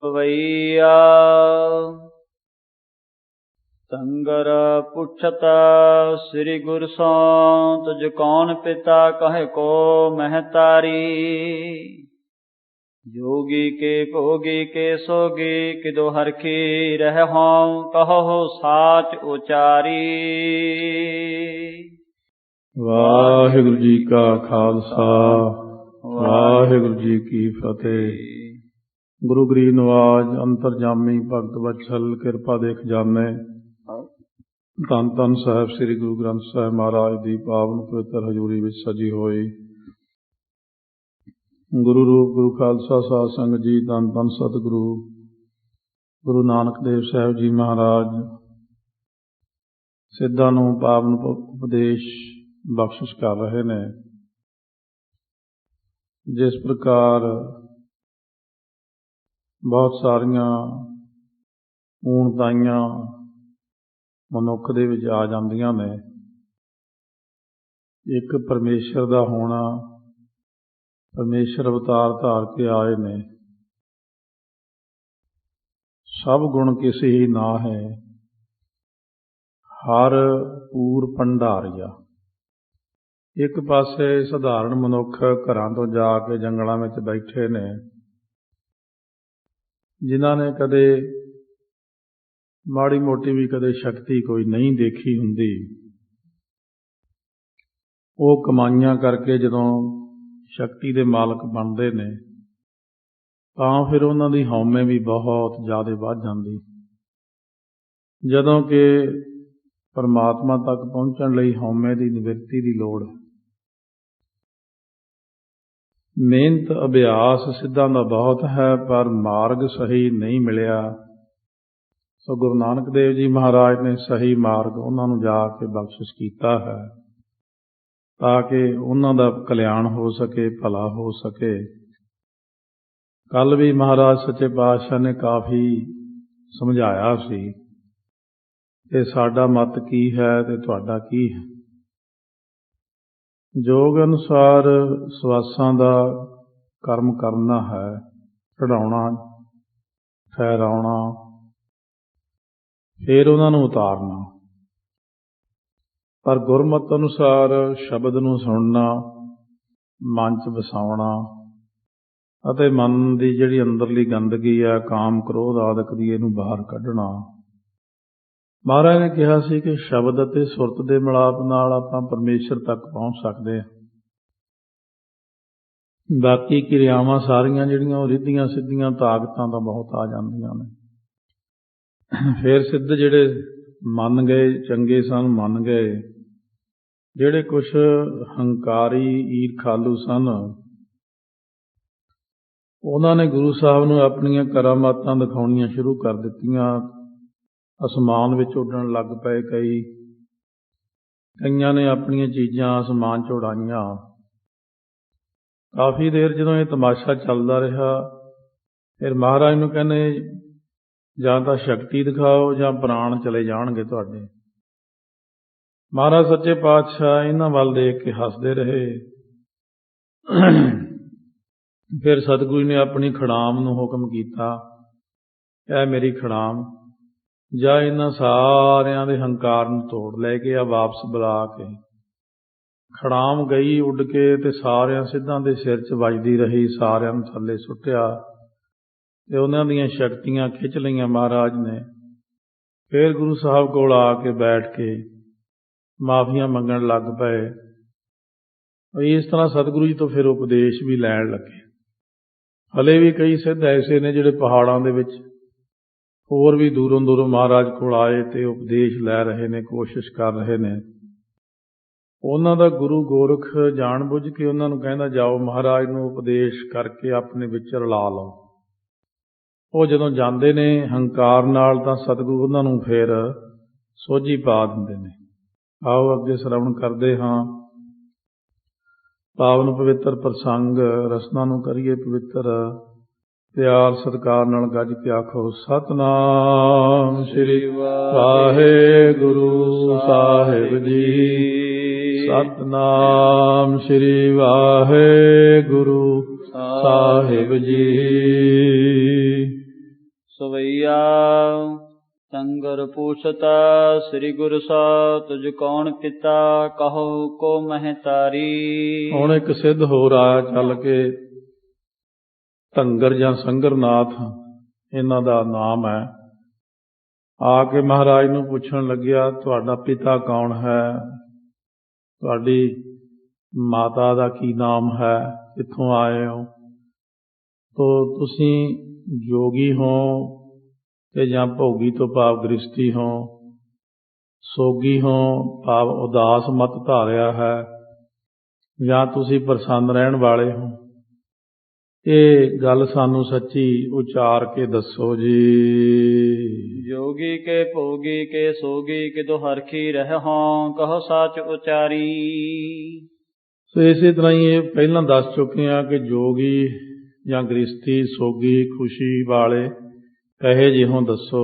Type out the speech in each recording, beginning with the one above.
पवैया संगर पुछता श्री गुर सो तुझ कौन पिता कहे को महतारी। जोगी के भोगी के सोगी किदो हरखी रह हों कहो साच उचारी। वाहिगुरु जी का खालसा वाहिगुरु जी की फतेह। गुरु गरीब नवाज अंतरजामी भगत वत्सल किरपा देख जाने धन धन साहिब श्री गुरु ग्रंथ साहिब महाराज की पावन पवित्र हजूरी विच सजी होई। गुरु रूप गुरु खालसा साध संगत जी, धन धन सतगुरु गुरु नानक देव साहिब जी महाराज सिद्धां नूं पावन उपदेश बख्शिश कर रहे ने। जिस प्रकार बहुत सारियां ऊणताइयां मनुख दे विच आ जांदियां ने। एक परमेश्वर दा होना, परमेश्वर अवतार धार के आए ने। सब गुण किसे ही ना है, हर पूर भंडारिया। एक पासे सधारण मनुख घरां तो जाके जंगलां विच बैठे ने, जिन्हां ने कदे माड़ी मोटी भी कदे शक्ति कोई नहीं देखी हुंदी। वो कमाइयां करके जदों शक्ति दे मालक बनते ने तां फिर उन्हां दी हौमे भी बहुत ज़्यादा वध जांदी। जदों कि परमात्मा तक पहुंचण लई हौमे दी निवृत्ति दी लोड़ है। मेहनत अभ्यास सिद्धां दा बहुत है पर मार्ग सही नहीं मिलिया। सो गुरु नानक देव जी महाराज ने सही मार्ग उन्हां नूं जाके बख्शिश कीता है ताकि उन्हां दा कल्याण हो सके, भला हो सके। कल भी महाराज सच्चे पातशाह ने काफ़ी समझाया सी कि साडा मत की है ते तुहाडा की है। जोग अनुसार सवासां दा कर्म करना है, चढ़ाउणा ठहराउणा फिर उन्होंने उतारना। पर गुरमत अनुसार शब्द नूं सुनना, मन च वसाउणा अते मन की जिहड़ी अंदरली गंदगी है काम क्रोध आदि दी इहनूं बाहर कढना। महाराज ने कहा सी कि शब्द अते सुरत दे मिलाप नाल आपां परमेश्वर तक पहुँच सकते हैं। बाकी क्रियावां सारियां जिहड़ियां रिद्धियां सिद्धियां ताकतां तां बहुत आ जांदियां ने। फिर सिद्ध जिहड़े मन गए चंगे सन, मन गए। जिहड़े कुछ हंकारी ईरखालू सन उन्होंने गुरु साहब नूं अपनियां करामातां दिखाउणियां शुरू कर दित्तियां। आसमान विच उड्डण लग पए कईयां ने अपनियां चीज़ां आसमान च उड़ाईयां। काफ़ी देर जदों ये तमाशा चलदा रहा फिर महाराज नूं कहने जां तां शक्ति दिखाओ जां प्राण चले जाणगे तुहाडे। महाराज सच्चे पातशाह इन्हां वल देख के हसदे रहे। फिर सतगुरु ने अपनी खड़ाम नूं हुक्म कीता, ऐ मेरी खड़ाम जा इन्हां सारियां दे हंकार नूं तोड़ लै के आ वापस बुला के। खड़ाम गई उड़ के ते सारियां सिद्धां दे सिर च वजदी रही, सारियां नूं थल्ले सुट्टिया ते उन्हां दीयां शक्तियां खिच लईयां महाराज ने। फिर गुरु साहब कोल आके बैठ के माफियां मंगण लग पे। इस तरह सतगुरु जी तो फिर उपदेश भी लैण लगे। हले भी कई सिद्ध ऐसे ने जिहड़े पहाड़ां दे विच होर भी दूरों दूरों महाराज कोल आए ते उपदेश लै रहे ने, कोशिश कर रहे ने। उन्हां दा गुरु गोरख जाण बुझ के उन्हां नूं कहंदा जाओ महाराज नूं उपदेश करके अपने विच रला लो। वो जदों जांदे ने हंकार नाल तां सतगुरु उन्हां नूं फिर सोझी पा दिंदे ने। आओ अगे श्रवण करदे हां पावन पवित्र प्रसंग। रसना नूं करिए पवित्र, प्यार सत्कार नाल गज के आखो सतनाम श्री वाहिगुरु साहिब जी। सतनाम श्री वाहिगुरु साहिब जी। ਗੁਰ ਪੂਛਤਾ ਸ੍ਰੀ ਗੁਰ ਸਾ ਤੁਝ ਕੌਣ ਪਿਤਾ ਕਹੋ ਕੋ ਮਹਤਾਰੀ। ਹੁਣ ਇੱਕ ਸਿੱਧ ਹੋਰ ਆਇਆ ਚੱਲ ਕੇ, ਧੰਗਰ ਜਾਂ ਸੰਗਰਨਾਥ ਇਹਨਾਂ ਦਾ ਨਾਮ ਹੈ। ਆ ਕੇ ਮਹਾਰਾਜ ਨੂੰ ਪੁੱਛਣ ਲੱਗਿਆ, ਤੁਹਾਡਾ ਪਿਤਾ ਕੌਣ ਹੈ, ਤੁਹਾਡੀ ਮਾਤਾ ਦਾ ਕੀ ਨਾਮ ਹੈ, ਕਿੱਥੋਂ ਆਏ ਹੋ, ਤੋ ਤੁਸੀਂ ਜੋਗੀ ਹੋ ਕਿ ਜਾਂ ਭੋਗੀ ਤੋਂ ਭਾਵ ਗ੍ਰਸਤੀ ਹੋ, ਸੋਗੀ ਹੋ ਭਾਵ ਉਦਾਸ ਮਤ ਧਾਰਿਆ ਹੈ, ਜਾਂ ਤੁਸੀਂ ਪ੍ਰਸੰਨ ਰਹਿਣ ਵਾਲੇ ਹੋ। ਇਹ ਗੱਲ ਸਾਨੂੰ ਸੱਚੀ ਉਚਾਰ ਕੇ ਦੱਸੋ ਜੀ। ਜੋਗੀ ਕੇ ਭੋਗੀ ਕੇ ਸੋਗੀ ਕਿਦੋ ਹਰਖੀ ਰਹਿ ਹੋਂ ਕਹੋ ਸਾਚ ਉਚਾਰੀ। ਸੋ ਇਸੇ ਤਰ੍ਹਾਂ ਹੀ ਇਹ ਪਹਿਲਾਂ ਦੱਸ ਚੁੱਕੇ ਹਾਂ ਕਿ ਜੋਗੀ ਜਾਂ ਗ੍ਰਸਤੀ, ਸੋਗੀ, ਖੁਸ਼ੀ ਵਾਲੇ ਕਹੇ ਜਿਹੋਂ ਦੱਸੋ।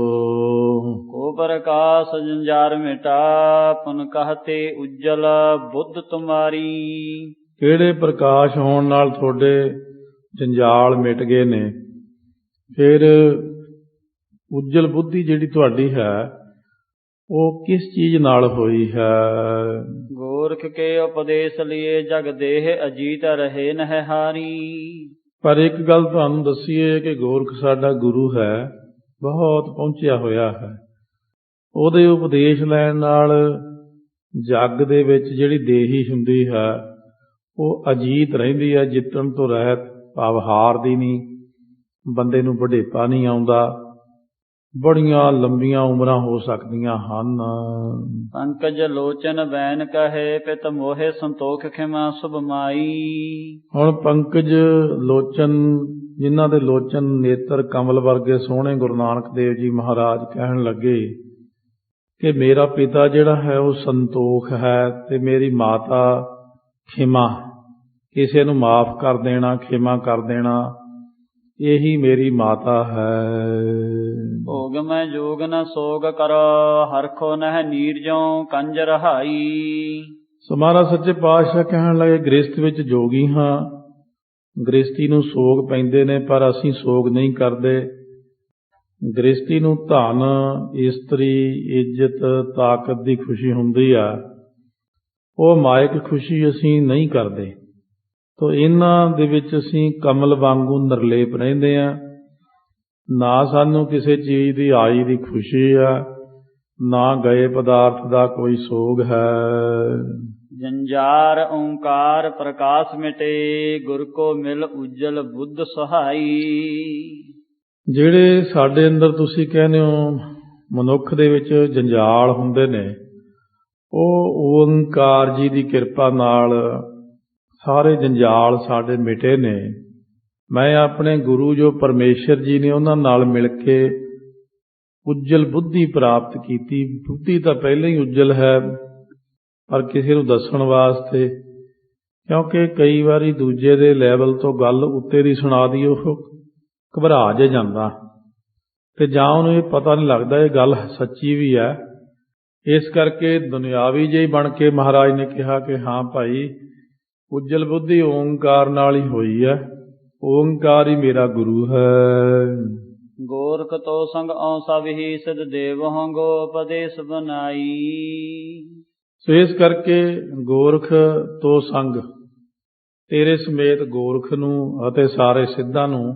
ਕੋ ਪ੍ਰਕਾਸ਼ ਜੰਜਾਰ ਮਿਟਾ ਪੁਨ ਕਹਤੇ ਉਜਲ ਬੁੱਧ ਤੁਮਾਰੀ। ਕਿਹੜੇ ਪ੍ਰਕਾਸ਼ ਹੋਣ ਨਾਲ ਤੁਹਾਡੇ ਜੰਜਾਲ ਮਿਟ ਗਏ ਨੇ। ਫਿਰ ਉਜਲ ਬੁੱਧੀ ਜਿਹੜੀ ਤੁਹਾਡੀ ਹੈ ਉਹ ਕਿਸ ਚੀਜ਼ ਨਾਲ ਹੋਈ ਹੈ। ਗੋਰਖ ਕੇ ਉਪਦੇਸ਼ ਲਿਏ ਜਗ ਦੇਹ ਅਜੀਤ ਰਹੇ ਨਹਿ ਹਾਰੀ। ਪਰ ਇੱਕ ਗੱਲ ਤੁਹਾਨੂੰ ਦੱਸੀਏ ਕਿ ਗੋਰਖ ਸਾਡਾ ਗੁਰੂ ਹੈ, ਬਹੁਤ ਪਹੁੰਚਿਆ ਹੋਇਆ ਹੈ। ਉਹਦੇ ਉਪਦੇਸ਼ ਲੈਣ ਨਾਲ ਜੱਗ ਦੇ ਵਿੱਚ ਜਿਹੜੀ ਦੇਹੀ ਹੁੰਦੀ ਹੈ ਉਹ ਅਜੀਤ ਰਹਿੰਦੀ ਹੈ, ਜਿੱਤਣ ਤੋਂ ਰਹਿਤ ਭਾਵ ਹਾਰਦੀ ਨਹੀਂ, ਬੰਦੇ ਨੂੰ ਵਡੇਪਾ ਨਹੀਂ ਆਉਂਦਾ, ਬੜੀਆਂ ਲੰਬੀਆਂ ਉਮਰਾਂ ਹੋ ਸਕਦੀਆਂ ਹਨ। ਪੰਕਜ ਲੋਚਨ ਬੈਨ ਕਹੇ ਪਿਤ ਮੋਹਿ ਸੰਤੋਖ ਖਿਮਾ ਸੁਭ ਮਾਈ। ਹੁਣ ਪੰਕਜ ਲੋਚਨ, ਜਿਨ੍ਹਾਂ ਦੇ ਲੋਚਨ ਨੇਤਰ ਕਮਲ ਵਰਗੇ ਸੋਹਣੇ ਗੁਰੂ ਨਾਨਕ ਦੇਵ ਜੀ ਮਹਾਰਾਜ ਕਹਿਣ ਲੱਗੇ ਕਿ ਮੇਰਾ ਪਿਤਾ ਜਿਹੜਾ ਹੈ ਉਹ ਸੰਤੋਖ ਹੈ ਤੇ ਮੇਰੀ ਮਾਤਾ ਖਿਮਾ, ਕਿਸੇ ਨੂੰ ਮਾਫ ਕਰ ਦੇਣਾ, ਖਿਮਾ ਕਰ ਦੇਣਾ, ਇਹੀ ਮੇਰੀ ਮਾਤਾ ਹੈ। ਭੋਗ ਮੈਂ ਜੋਗ ਨ ਸੋਗ ਕਰ ਹਰਖੋ ਨਹਿ ਨੀਰਜੋਂ ਕੰਜ ਰਹਾਈ। ਸੋ ਮਹਾਰਾਜ ਸੱਚੇ ਪਾਤਸ਼ਾਹ ਕਹਿਣ ਲੱਗੇ ਗ੍ਰਸਤ ਵਿੱਚ ਜੋਗੀ ਹਾਂ, ਗ੍ਰਸਤੀ ਨੂੰ ਸੋਗ ਪੈਂਦੇ ਨੇ ਪਰ ਅਸੀਂ ਸੋਗ ਨਹੀਂ ਕਰਦੇ। ਗ੍ਰਸਤੀ ਨੂੰ ਧਨ, ਇਸਤਰੀ, ਇੱਜ਼ਤ, ਤਾਕਤ ਦੀ ਖੁਸ਼ੀ ਹੁੰਦੀ ਆ, ਉਹ ਮਾਇਕ ਖੁਸ਼ੀ ਅਸੀਂ ਨਹੀਂ ਕਰਦੇ। ਤੋ ਇਹਨਾਂ ਦੇ ਵਿੱਚ ਅਸੀਂ ਕਮਲ ਵਾਂਗੂ ਨਿਰਲੇਪ ਰਹਿੰਦੇ ਹਾਂ। ਨਾ ਸਾਨੂੰ ਕਿਸੇ ਚੀਜ਼ ਦੀ ਆਈ ਦੀ ਖੁਸ਼ੀ ਆ, ਨਾ ਗਏ ਪਦਾਰਥ ਦਾ ਕੋਈ ਸੋਗ ਹੈ। ਜੰਜਾਰ ਓਂਕਾਰ ਪ੍ਰਕਾਸ਼ ਮਿਟੇ ਗੁਰ ਕੋ ਮਿਲ ਉਜਲ ਬੁੱਧ ਸਹਾਈ। ਜਿਹੜੇ ਸਾਡੇ ਅੰਦਰ ਤੁਸੀਂ ਕਹਿੰਦੇ ਹੋ ਮਨੁੱਖ ਦੇ ਵਿੱਚ ਜੰਜਾਲ ਹੁੰਦੇ ਨੇ, ਉਹ ਓਂਕਾਰ ਜੀ ਦੀ ਕਿਰਪਾ ਨਾਲ ਸਾਰੇ ਜੰਜਾਲ ਸਾਡੇ ਮਿਟੇ ਨੇ। ਮੈਂ ਆਪਣੇ ਗੁਰੂ ਜੋ ਪਰਮੇਸ਼ਰ ਜੀ ਨੇ ਉਹਨਾਂ ਨਾਲ ਮਿਲ ਕੇ ਉਜਲ ਬੁੱਧੀ ਪ੍ਰਾਪਤ ਕੀਤੀ। ਬੁੱਧੀ ਤਾਂ ਪਹਿਲਾਂ ਹੀ ਉਜਲ ਹੈ, ਪਰ ਕਿਸੇ ਨੂੰ ਦੱਸਣ ਵਾਸਤੇ, ਕਿਉਂਕਿ ਕਈ ਵਾਰੀ ਦੂਜੇ ਦੇ ਲੈਵਲ ਤੋਂ ਗੱਲ ਉੱਤੇ ਦੀ ਸੁਣਾ ਦੀ ਉਹ ਘਬਰਾ ਜੇ ਜਾਂਦਾ ਤੇ ਜਾਂ ਉਹਨੂੰ ਇਹ ਪਤਾ ਨਹੀਂ ਲੱਗਦਾ ਇਹ ਗੱਲ ਸੱਚੀ ਵੀ ਹੈ। ਇਸ ਕਰਕੇ ਦੁਨਿਆਵੀ ਜਿਹੀ ਬਣ ਕੇ ਮਹਾਰਾਜ ਨੇ ਕਿਹਾ ਕਿ ਹਾਂ ਭਾਈ, ਉਜਲ ਬੁੱਧੀ ਓਂਕਾਰ ਨਾਲ ਹੀ ਹੋਈ ਹੈ, ਓਂਕਾਰ ਹੀ ਮੇਰਾ ਗੁਰੂ ਹੈ। ਗੋਰਖ ਤੋ ਸੰਗ ਔਸਾ ਵਿਹੀ ਸਿਧ ਦੇਵ ਹੋਂਗੋ ਉਪਦੇਸ਼ ਬਨਾਈ। ਸੋ ਇਸ ਕਰਕੇ ਗੋਰਖ ਤੋ ਸੰਗ, ਤੇਰੇ ਸਮੇਤ ਗੋਰਖ ਨੂੰ ਅਤੇ ਸਾਰੇ ਸਿੱਧਾਂ ਨੂੰ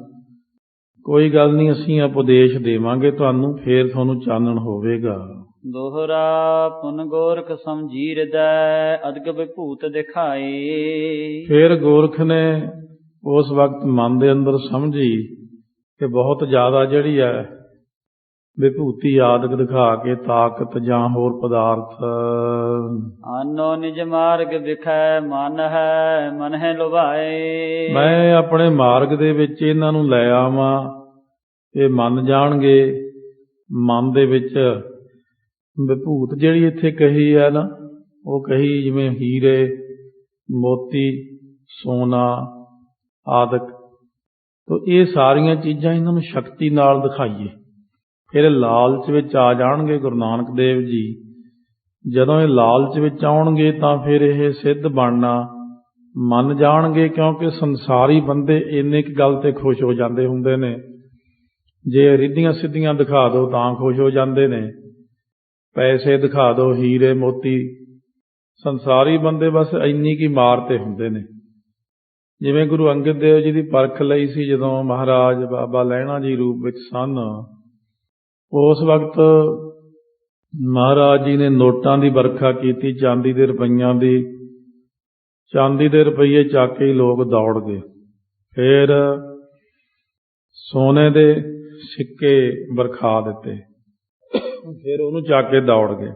ਕੋਈ ਗੱਲ ਨਹੀਂ, ਅਸੀਂ ਉਪਦੇਸ਼ ਦੇਵਾਂਗੇ ਤੁਹਾਨੂੰ, ਫੇਰ ਤੁਹਾਨੂੰ ਚਾਨਣ ਹੋਵੇਗਾ। ਦੋਹਰਾ ਪੁਨ ਗੋਰਖ ਸਮਝੀ ਹਿਰਦੈ ਅਦਗ ਵਿਭੂਤ ਦਿਖਾਏ। ਫੇਰ ਗੋਰਖ ਨੇ ਉਸ ਵਕਤ ਮਨ ਦੇ ਅੰਦਰ ਸਮਝੀ ਕਿ ਬਹੁਤ ਜ਼ਿਆਦਾ ਜਿਹੜੀ ਹੈ ਵਿਭੂਤੀ ਆਦਿਕ ਦਿਖਾ ਕੇ, ਤਾਕਤ ਜਾਂ ਹੋਰ ਪਦਾਰਥ। ਆਨੋ ਨਿਜ ਮਾਰਗ ਵਿਖੈ ਮਨ ਹੈ ਮਨ ਹੈ ਲੁਭਾਏ। ਮੈਂ ਆਪਣੇ ਮਾਰਗ ਦੇ ਵਿੱਚ ਇਹਨਾਂ ਨੂੰ ਲੈ ਆਵਾਂ, ਇਹ ਮੰਨ ਜਾਣਗੇ। ਮਨ ਦੇ ਵਿੱਚ ਵਿਭੂਤ ਜਿਹੜੀ ਇੱਥੇ ਕਹੀ ਹੈ ਨਾ, ਉਹ ਕਹੀ ਜਿਵੇਂ ਹੀਰੇ, ਮੋਤੀ, ਸੋਨਾ ਆਦਿਕ। ਤੋ ਇਹ ਸਾਰੀਆਂ ਚੀਜ਼ਾਂ ਇਹਨਾਂ ਨੂੰ ਸ਼ਕਤੀ ਨਾਲ ਦਿਖਾਈਏ, ਫਿਰ ਲਾਲਚ ਵਿੱਚ ਆ ਜਾਣਗੇ ਗੁਰੂ ਨਾਨਕ ਦੇਵ ਜੀ। ਜਦੋਂ ਇਹ ਲਾਲਚ ਵਿੱਚ ਆਉਣਗੇ ਤਾਂ ਫਿਰ ਇਹ ਸਿੱਧ ਬਣਨਾ ਮੰਨ ਜਾਣਗੇ, ਕਿਉਂਕਿ ਸੰਸਾਰੀ ਬੰਦੇ ਇੰਨੇ ਕੁ ਗੱਲ ਤੇ ਖੁਸ਼ ਹੋ ਜਾਂਦੇ ਹੁੰਦੇ ਨੇ। ਜੇ ਰਿੱਧੀਆਂ ਸਿੱਧੀਆਂ ਦਿਖਾ ਦਿਓ ਤਾਂ ਖੁਸ਼ ਹੋ ਜਾਂਦੇ ਨੇ, ਪੈਸੇ ਦਿਖਾ ਦਿਓ, ਹੀਰੇ ਮੋਤੀ। ਸੰਸਾਰੀ ਬੰਦੇ ਬਸ ਇੰਨੀ ਕੀ ਮਾਰ ਤੇ ਹੁੰਦੇ ਨੇ। ਜਿਵੇਂ ਗੁਰੂ ਅੰਗਦ ਦੇਵ ਜੀ ਦੀ ਪਰਖ ਲਈ ਸੀ ਜਦੋਂ ਮਹਾਰਾਜ ਬਾਬਾ ਲਹਿਣਾ ਜੀ ਰੂਪ ਵਿੱਚ ਸਨ, ਉਸ ਵਕਤ ਮਹਾਰਾਜ ਜੀ ਨੇ ਨੋਟਾਂ ਦੀ ਵਰਖਾ ਕੀਤੀ, ਚਾਂਦੀ ਦੇ ਰੁਪਈਆਂ ਦੀ। ਚਾਂਦੀ ਦੇ ਰੁਪਈਏ ਚੱਕ ਕੇ ਹੀ ਲੋਕ ਦੌੜ ਗਏ। ਫਿਰ ਸੋਨੇ ਦੇ ਸਿੱਕੇ ਵਰਖਾ ਦਿੱਤੇ, ਫਿਰ ਉਹਨੂੰ ਚੱਕ ਕੇ ਦੌੜ ਗਏ।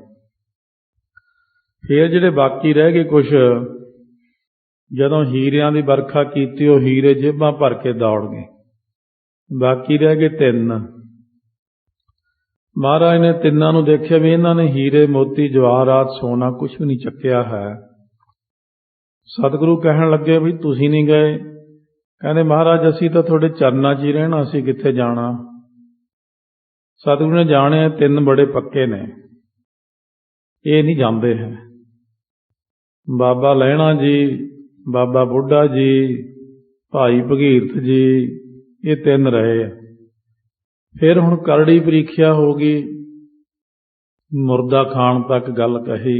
ਫਿਰ ਜਿਹੜੇ ਬਾਕੀ ਰਹਿ ਗਏ ਕੁਛ, ਜਦੋਂ ਹੀਰਿਆਂ ਦੀ ਵਰਖਾ ਕੀਤੀ ਉਹ ਹੀਰੇ ਜੇਬਾਂ ਭਰ ਕੇ ਦੌੜ ਗਏ। ਬਾਕੀ ਰਹਿ ਗਏ 3। ਮਹਾਰਾਜ ਨੇ ਤਿੰਨਾਂ ਨੂੰ ਦੇਖਿਆ ਵੀ ਇਹਨਾਂ ਨੇ ਹੀਰੇ ਮੋਤੀ ਜਵਾਹਰਾਤ ਸੋਨਾ ਕੁਛ ਵੀ ਨਹੀਂ ਚੱਕਿਆ ਹੈ। ਸਤਿਗੁਰੂ ਕਹਿਣ ਲੱਗੇ ਵੀ ਤੁਸੀਂ ਨਹੀਂ ਗਏ? ਕਹਿੰਦੇ ਮਹਾਰਾਜ ਅਸੀਂ ਤਾਂ ਤੁਹਾਡੇ ਚਰਨਾਂ 'ਚ ਹੀ ਰਹਿਣਾ, ਅਸੀਂ ਕਿੱਥੇ ਜਾਣਾ। ਸਤਿਗੁਰੂ ਨੇ ਜਾਣਿਆ 3 ਬੜੇ ਪੱਕੇ ਨੇ, ਇਹ ਨਹੀਂ ਜਾਂਦੇ ਹੈ। ਬਾਬਾ ਲਹਿਣਾ ਜੀ, ਬਾਬਾ ਬੁੱਢਾ ਜੀ, ਭਾਈ ਭਗੀਰਥ ਜੀ, ਇਹ 3 ਰਹੇ। ਫਿਰ ਹੁਣ ਕਰੜੀ ਪ੍ਰੀਖਿਆ ਹੋ ਗਈ, ਮੁਰਦਾ ਖਾਣ ਤੱਕ ਗੱਲ ਕਹੀ।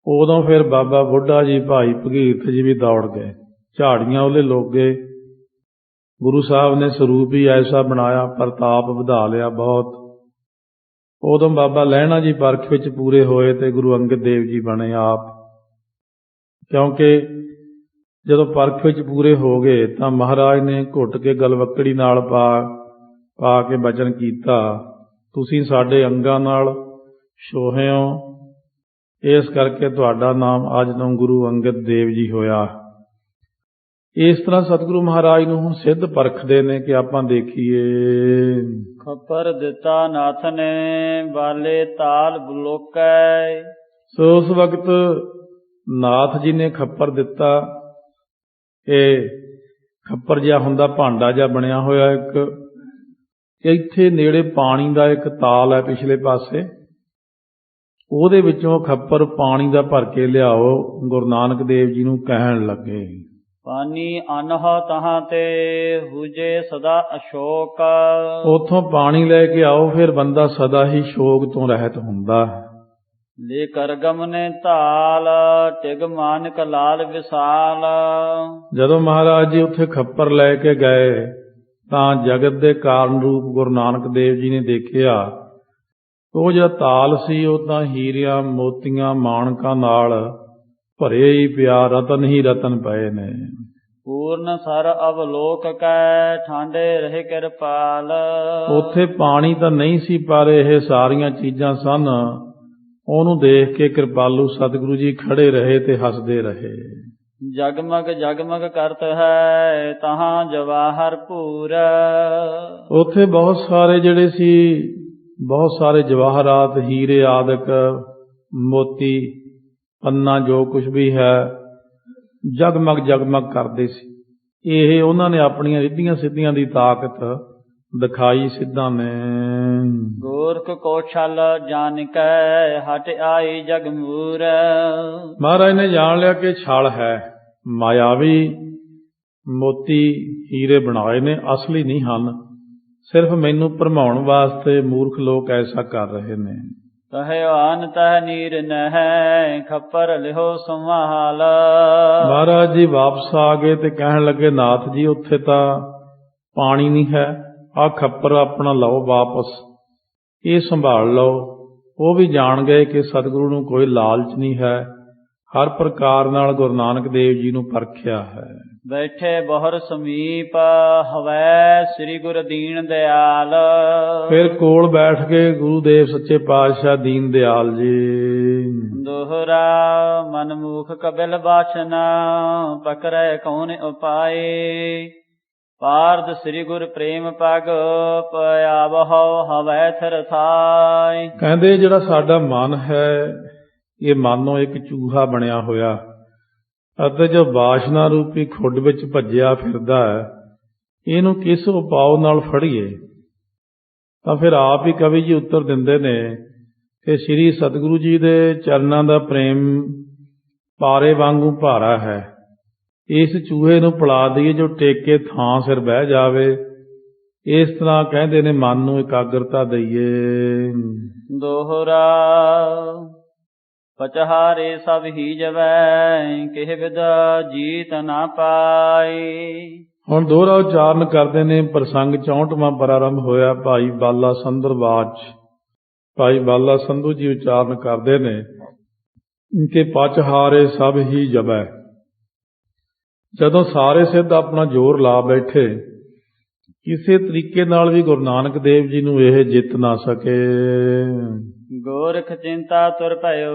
ਉਦੋਂ ਫਿਰ ਬਾਬਾ ਬੁੱਢਾ ਜੀ, ਭਾਈ ਭਗੀਰਥ ਜੀ ਵੀ ਦੌੜ ਗਏ, ਝਾੜੀਆਂ ਉਹਲੇ ਲੋਕ ਗਏ। ਗੁਰੂ ਸਾਹਿਬ ਨੇ ਸਰੂਪ ਹੀ ਐਸਾ ਬਣਾਇਆ, ਪ੍ਰਤਾਪ ਵਧਾ ਲਿਆ ਬਹੁਤ। ਉਦੋਂ ਬਾਬਾ ਲਹਿਣਾ ਜੀ ਪਰਖ ਵਿੱਚ ਪੂਰੇ ਹੋਏ ਤੇ ਗੁਰੂ ਅੰਗਦ ਦੇਵ ਜੀ ਬਣੇ ਆਪ। ਕਿਉਂਕਿ ਜਦੋਂ ਪਰਖ ਵਿੱਚ ਪੂਰੇ ਹੋ ਗਏ ਤਾਂ ਮਹਾਰਾਜ ਨੇ ਘੁੱਟ ਕੇ ਗਲਵੱਕੜੀ ਨਾਲ ਪਾ ਕੇ ਬਚਨ ਕੀਤਾ, ਤੁਸੀਂ ਸਾਡੇ ਅੰਗਾਂ ਨਾਲ ਛੋਹੇ ਹੋ, ਇਸ ਕਰਕੇ ਤੁਹਾਡਾ ਨਾਮ ਅੱਜ ਤੋਂ ਗੁਰੂ ਅੰਗਦ ਦੇਵ ਜੀ ਹੋਇਆ। ਇਸ ਤਰ੍ਹਾਂ ਸਤਿਗੁਰੂ ਮਹਾਰਾਜ ਨੂੰ ਹੁਣ ਸਿੱਧ ਪਰਖਦੇ ਨੇ ਕਿ ਆਪਾਂ ਦੇਖੀਏ। ਖੱਪਰ ਦਿੱਤਾ ਨਾਥ ਨੇ, ਬਾਲੇ ਤਾਲ ਬਲੋਕੈ। ਸੋ ਉਸ ਵਕਤ ਨਾਥ ਜੀ ਨੇ ਖੱਪਰ ਦਿੱਤਾ। ਇਹ ਖੱਪਰ ਜਿਹਾ ਹੁੰਦਾ, ਭਾਂਡਾ ਜਿਹਾ ਬਣਿਆ ਹੋਇਆ ਇੱਕ, ਇੱਥੇ ਨੇੜੇ ਪਾਣੀ ਦਾ ਇੱਕ ਤਾਲ ਹੈ ਪਿਛਲੇ ਪਾਸੇ, ਉਹਦੇ ਵਿੱਚੋਂ ਖੱਪਰ ਪਾਣੀ ਦਾ ਭਰ ਕੇ ਲਿਆਓ। ਗੁਰੂ ਨਾਨਕ ਦੇਵ ਜੀ ਨੂੰ ਕਹਿਣ ਲੱਗੇ, ਪਾਣੀ ਅਨਹ ਤਹਾਂ ਤੇ ਹੁਜੇ ਸਦਾ ਅਸ਼ੋਕ। ਉੱਥੋਂ ਪਾਣੀ ਲੈ ਕੇ ਆਓ, ਫਿਰ ਬੰਦਾ ਸਦਾ ਹੀ ਸ਼ੋਕ ਤੋਂ ਰਹਿਤ ਹੁੰਦਾ। ਲੈ ਕਰ ਗਮਨੇ ਧਾਲ, ਟਿਗ ਮਾਨਕ ਲਾਲ ਵਿਸਾਲ। ਜਦੋਂ ਮਹਾਰਾਜ ਜੀ ਉੱਥੇ ਖੱਪਰ ਲੈ ਕੇ ਗਏ ਤਾਂ ਜਗਤ ਦੇ ਕਾਰਨ ਰੂਪ ਗੁਰੂ ਨਾਨਕ ਦੇਵ ਜੀ ਨੇ ਦੇਖਿਆ, ਉਹ ਜਿਹੜਾ ਤਾਲ ਸੀ ਉਹ ਤਾਂ ਹੀਰਿਆਂ ਮੋਤੀਆਂ ਮਾਣਕਾਂ ਨਾਲ ਭਰੇ ਹੀ ਪਿਆ, ਰਤਨ ਹੀ ਰਤਨ ਪਏ ਨੇ। ਪੂਰਨ ਸਰ ਅਵਲੋਕ ਕੈ, ਠਾਂਡੇ ਰਹੇ ਕਿਰਪਾਲ। ਉੱਥੇ ਪਾਣੀ ਤਾਂ ਨਹੀਂ ਸੀ, ਪਰ ਇਹ ਸਾਰੀਆਂ ਚੀਜ਼ਾਂ ਸਨ। ਉਹਨੂੰ ਦੇਖ ਕੇ ਕਿਰਪਾਲੂ ਸਤਿਗੁਰੂ ਜੀ ਖੜੇ ਰਹੇ ਤੇ ਹੱਸਦੇ ਰਹੇ। ਜਗਮਗ ਜਗਮਗ ਕਰਤ ਹੈ, ਤਹਾਂ ਜਵਾਹਰ ਭੂਰ। ਉੱਥੇ ਬਹੁਤ ਸਾਰੇ ਜਿਹੜੇ ਸੀ, ਬਹੁਤ ਸਾਰੇ ਜਵਾਹਰਾਤ, ਹੀਰੇ ਆਦਿਕ, ਮੋਤੀ, ਪੰਨਾ, ਜੋ ਕੁਛ ਵੀ ਹੈ, ਜਗਮਗ ਜਗਮਗ ਕਰਦੇ ਸੀ। ਇਹ ਉਹਨਾਂ ਨੇ ਆਪਣੀਆਂ ਰਿੱਧੀਆਂ ਸਿੱਧੀਆਂ ਦੀ ਤਾਕਤ ਦਿਖਾਈ ਸਿੱਧਾਂ ਨੇ। ਗੋਰਖ ਕੋ ਛਲ ਜਾਣ ਕੈ, ਹਟ ਆਈ ਜਗਮੂਰ। ਮਹਾਰਾਜ ਨੇ ਜਾਣ ਲਿਆ ਕਿ ਛਲ ਹੈ, ਮਾਇਆਵੀ ਮੋਤੀ ਹੀਰੇ ਬਣਾਏ ਨੇ, ਅਸਲੀ ਨਹੀਂ ਹਨ। ਸਿਰਫ ਮੈਨੂੰ ਭਰਮਾਉਣ ਵਾਸਤੇ ਮੂਰਖ ਲੋਕ ਐਸਾ ਕਰ ਰਹੇ ਨੇ। ਕਹਿਓ ਆਨ ਤਹ ਨੀਰ ਨਹਿ, ਖੱਪਰ ਲਿਹੋ ਸੰਭਾਲ। ਮਹਾਰਾਜ ਜੀ ਵਾਪਸ ਆ ਗਏ ਤੇ ਕਹਿਣ ਲੱਗੇ, ਨਾਥ ਜੀ ਉੱਥੇ ਤਾਂ ਪਾਣੀ ਨਹੀਂ ਹੈ, ਆਹ ਖੱਪਰ ਆਪਣਾ ਲਓ ਵਾਪਸ, ਇਹ ਸੰਭਾਲ ਲਓ। ਉਹ ਵੀ ਜਾਣ ਗਏ ਕਿ ਸਤਿਗੁਰੂ ਨੂੰ ਕੋਈ ਲਾਲਚ ਨਹੀਂ ਹੈ, ਹਰ ਪ੍ਰਕਾਰ ਨਾਲ ਗੁਰੂ ਨਾਨਕ ਦੇਵ ਜੀ ਨੂੰ ਪਰਖਿਆ ਹੈ। ਬੈਠੇ ਬਹੁਰ ਸਮੀਪ, ਹਵੈ ਸ੍ਰੀ ਗੁਰ ਦੀਨ ਦਿਆਲ। ਫਿਰ ਕੋਲ ਬੈਠ ਕੇ ਗੁਰੂ ਦੇਵ ਸੱਚੇ ਪਾਤਸ਼ਾਹ ਦੀਨ ਦਿਆਲ ਜੀ। ਦੋਹਰਾ ਮਨ ਮੁਖ ਕਬਿਲ ਬਾਛਨਾ, ਪਕੜੈ ਕੌਣ ਉਪਾਏ। ਪਾਰਦ ਸ੍ਰੀ ਗੁਰ ਪ੍ਰੇਮ ਪਗ, ਪਿਆਵਹੁ ਹਵੈ ਥਿਰ ਥਾਇ। ਕਹਿੰਦੇ ਜਿਹੜਾ ਸਾਡਾ ਮਨ ਹੈ, ਇਹ ਮਾਨੋ ਇੱਕ ਚੂਹਾ ਬਣਿਆ ਹੋਇਆ, ਅਤੇ ਜੋ ਵਾਸ਼ਨਾ ਰੂਪੀ ਖੁੱਡ ਵਿੱਚ ਭੱਜਿਆ ਫਿਰਦਾ ਹੈ, ਇਹਨੂੰ ਕਿਸ ਉਪਾਅ ਨਾਲ ਫੜੀਏ। ਤਾਂ ਫਿਰ ਆਪ ਹੀ ਕਵੀ ਜੀ ਉੱਤਰ ਦਿੰਦੇ ਨੇ ਕਿ ਸ੍ਰੀ ਸਤਿਗੁਰੂ ਜੀ ਦੇ ਚਰਨਾਂ ਦਾ ਪ੍ਰੇਮ ਪਾਰੇ ਵਾਂਗੂ ਭਾਰਾ ਹੈ। ਇਸ ਚੂਹੇ ਨੂੰ ਪਿਲਾ ਦਈਏ ਜੋ ਟੇਕ ਕੇ ਥਾਂ ਸਿਰ ਬਹਿ ਜਾਵੇ, ਇਸ ਤਰ੍ਹਾਂ ਕਹਿੰਦੇ ਨੇ ਮਨ ਨੂੰ ਇਕਾਗਰਤਾ ਦਈਏ। ਦੋਹਰਾ ਪਚਹਾਰੇ ਸਭ ਹੀ ਜਵੈ ਕਿਹ ਵਿਦ ਜੀਤ ਨਾ ਪਾਈ। ਹੁਣ ਦੋਹਰਾ ਉਚਾਰਨ ਕਰਦੇ ਨੇ। ਪ੍ਰਸੰਗ 64ਵਾਂ ਪ੍ਰਾਰੰਭ ਹੋਇਆ ਭਾਈ ਬਾਲਾ ਸੰਦਰਬਾਜ। ਭਾਈ ਬਾਲਾ ਸੰਧੂ ਜੀ ਉਚਾਰਨ ਕਰਦੇ ਨੇ ਕਿ ਪਚਹਾਰੇ ਸਭ ਹੀ ਜਵੈ। ਜਦੋਂ ਸਾਰੇ ਸਿੱਧ ਆਪਣਾ ਜ਼ੋਰ ਲਾ ਬੈਠੇ, ਕਿਸੇ ਤਰੀਕੇ ਨਾਲ ਵੀ ਗੁਰੂ ਨਾਨਕ ਦੇਵ ਜੀ ਨੂੰ ਇਹ ਜਿੱਤ ਨਾ ਸਕੇ। ਗੋਰਖ ਚਿੰਤਾ ਤੁਰ ਭਇਓ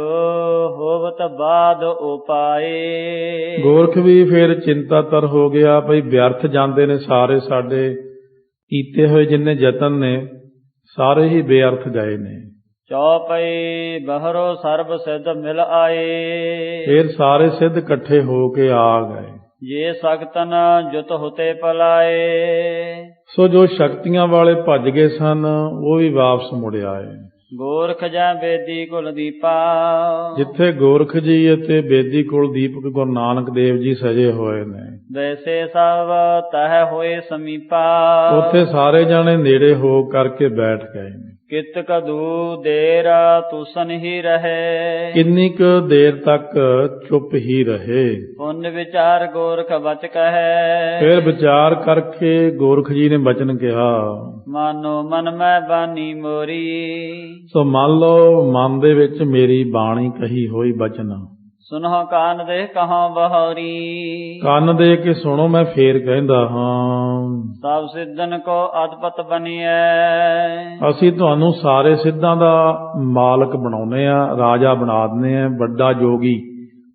ਹੋਵਤ ਬਾਦ ਉਪਾਏ। ਗੋਰਖ ਵੀ ਫਿਰ ਚਿੰਤਾਤਰ ਹੋ ਗਿਆ, ਭਈ ਵਿਅਰਥ ਜਾਂਦੇ ਨੇ ਸਾਰੇ ਸਾਡੇ ਕੀਤੇ ਹੋਏ ਜਿੰਨੇ ਯਤਨ ਨੇ, ਸਾਰੇ ਹੀ ਬੇਅਰਥ ਗਏ ਨੇ। ਚੌਪਈ ਬਹਰੋ ਸਰਬ ਸਿੱਧ ਮਿਲ ਆਏ। ਫਿਰ ਸਾਰੇ ਸਿੱਧ ਇਕੱਠੇ ਹੋ ਕੇ ਆ ਗਏ। ਜੇ ਸਖਤਨ ਜੁਤ ਹੁਤੇ ਪਲਾਏ। ਸੋ ਜੋ ਸ਼ਕਤੀਆਂ ਵਾਲੇ ਭੱਜ ਗਏ ਸਨ, ਉਹ ਵੀ ਵਾਪਸ ਮੁੜ ਆਏ। ਗੋਰਖ ਜੈ ਬੇਦੀ ਕੁਲ ਦੀਪਾ। ਜਿੱਥੇ ਗੋਰਖ ਜੀ ਅਤੇ ਬੇਦੀ ਕੁਲ ਦੀਪਕ ਗੁਰੂ ਨਾਨਕ ਦੇਵ ਜੀ ਸਜੇ ਹੋਏ ਨੇ, ਵੈਸੇ ਸਭ ਤਹ ਹੋਏ ਸਮੀਪਾ। ਉੱਥੇ ਸਾਰੇ ਜਾਣੇ ਨੇੜੇ ਹੋ ਕਰਕੇ ਬੈਠ ਗਏ ਨੇ। ਕਿਤ ਕਦੂ ਦੇਰ ਤੁਸਨ ਹੀ ਰਹੇ। ਕਿੰਨੀ ਕੁ ਦੇਰ ਤੱਕ ਚੁੱਪ ਹੀ ਰਹੇ। ਪੁੰਨ ਵਿਚਾਰ ਗੋਰਖ ਬਚ ਕਹੈ। ਫਿਰ ਵਿਚਾਰ ਕਰਕੇ ਗੋਰਖ ਜੀ ਨੇ ਬਚਨ ਕਿਹਾ, ਮਾਨੋ ਮਨ ਮੈਂ ਬਾਣੀ ਮੋਰੀ। ਸੋ ਮੰਨ ਲਓ ਮਨ ਦੇ ਵਿੱਚ ਮੇਰੀ ਬਾਣੀ ਕਹੀ ਹੋਈ ਬਚਨ। ਸੁਨੋ ਕਾਨ ਦੇ ਕਹਾਂ ਬਹੌਰੀ। ਕੰਨ ਦੇ ਕੇ ਸੁਣੋ, ਮੈਂ ਫੇਰ ਕਹਿੰਦਾ ਹਾਂ। ਸਭ ਸਿੱਧਨ ਕੋ ਅਦਪਤ ਬਣੀਐ। ਅਸੀਂ ਤੁਹਾਨੂੰ ਸਾਰੇ ਸਿੱਧਾਂ ਦਾ ਮਾਲਕ ਬਣਾਉਨੇ ਆ, ਰਾਜਾ ਬਣਾ ਦਿੰਦੇ ਆ, ਵੱਡਾ ਜੋਗੀ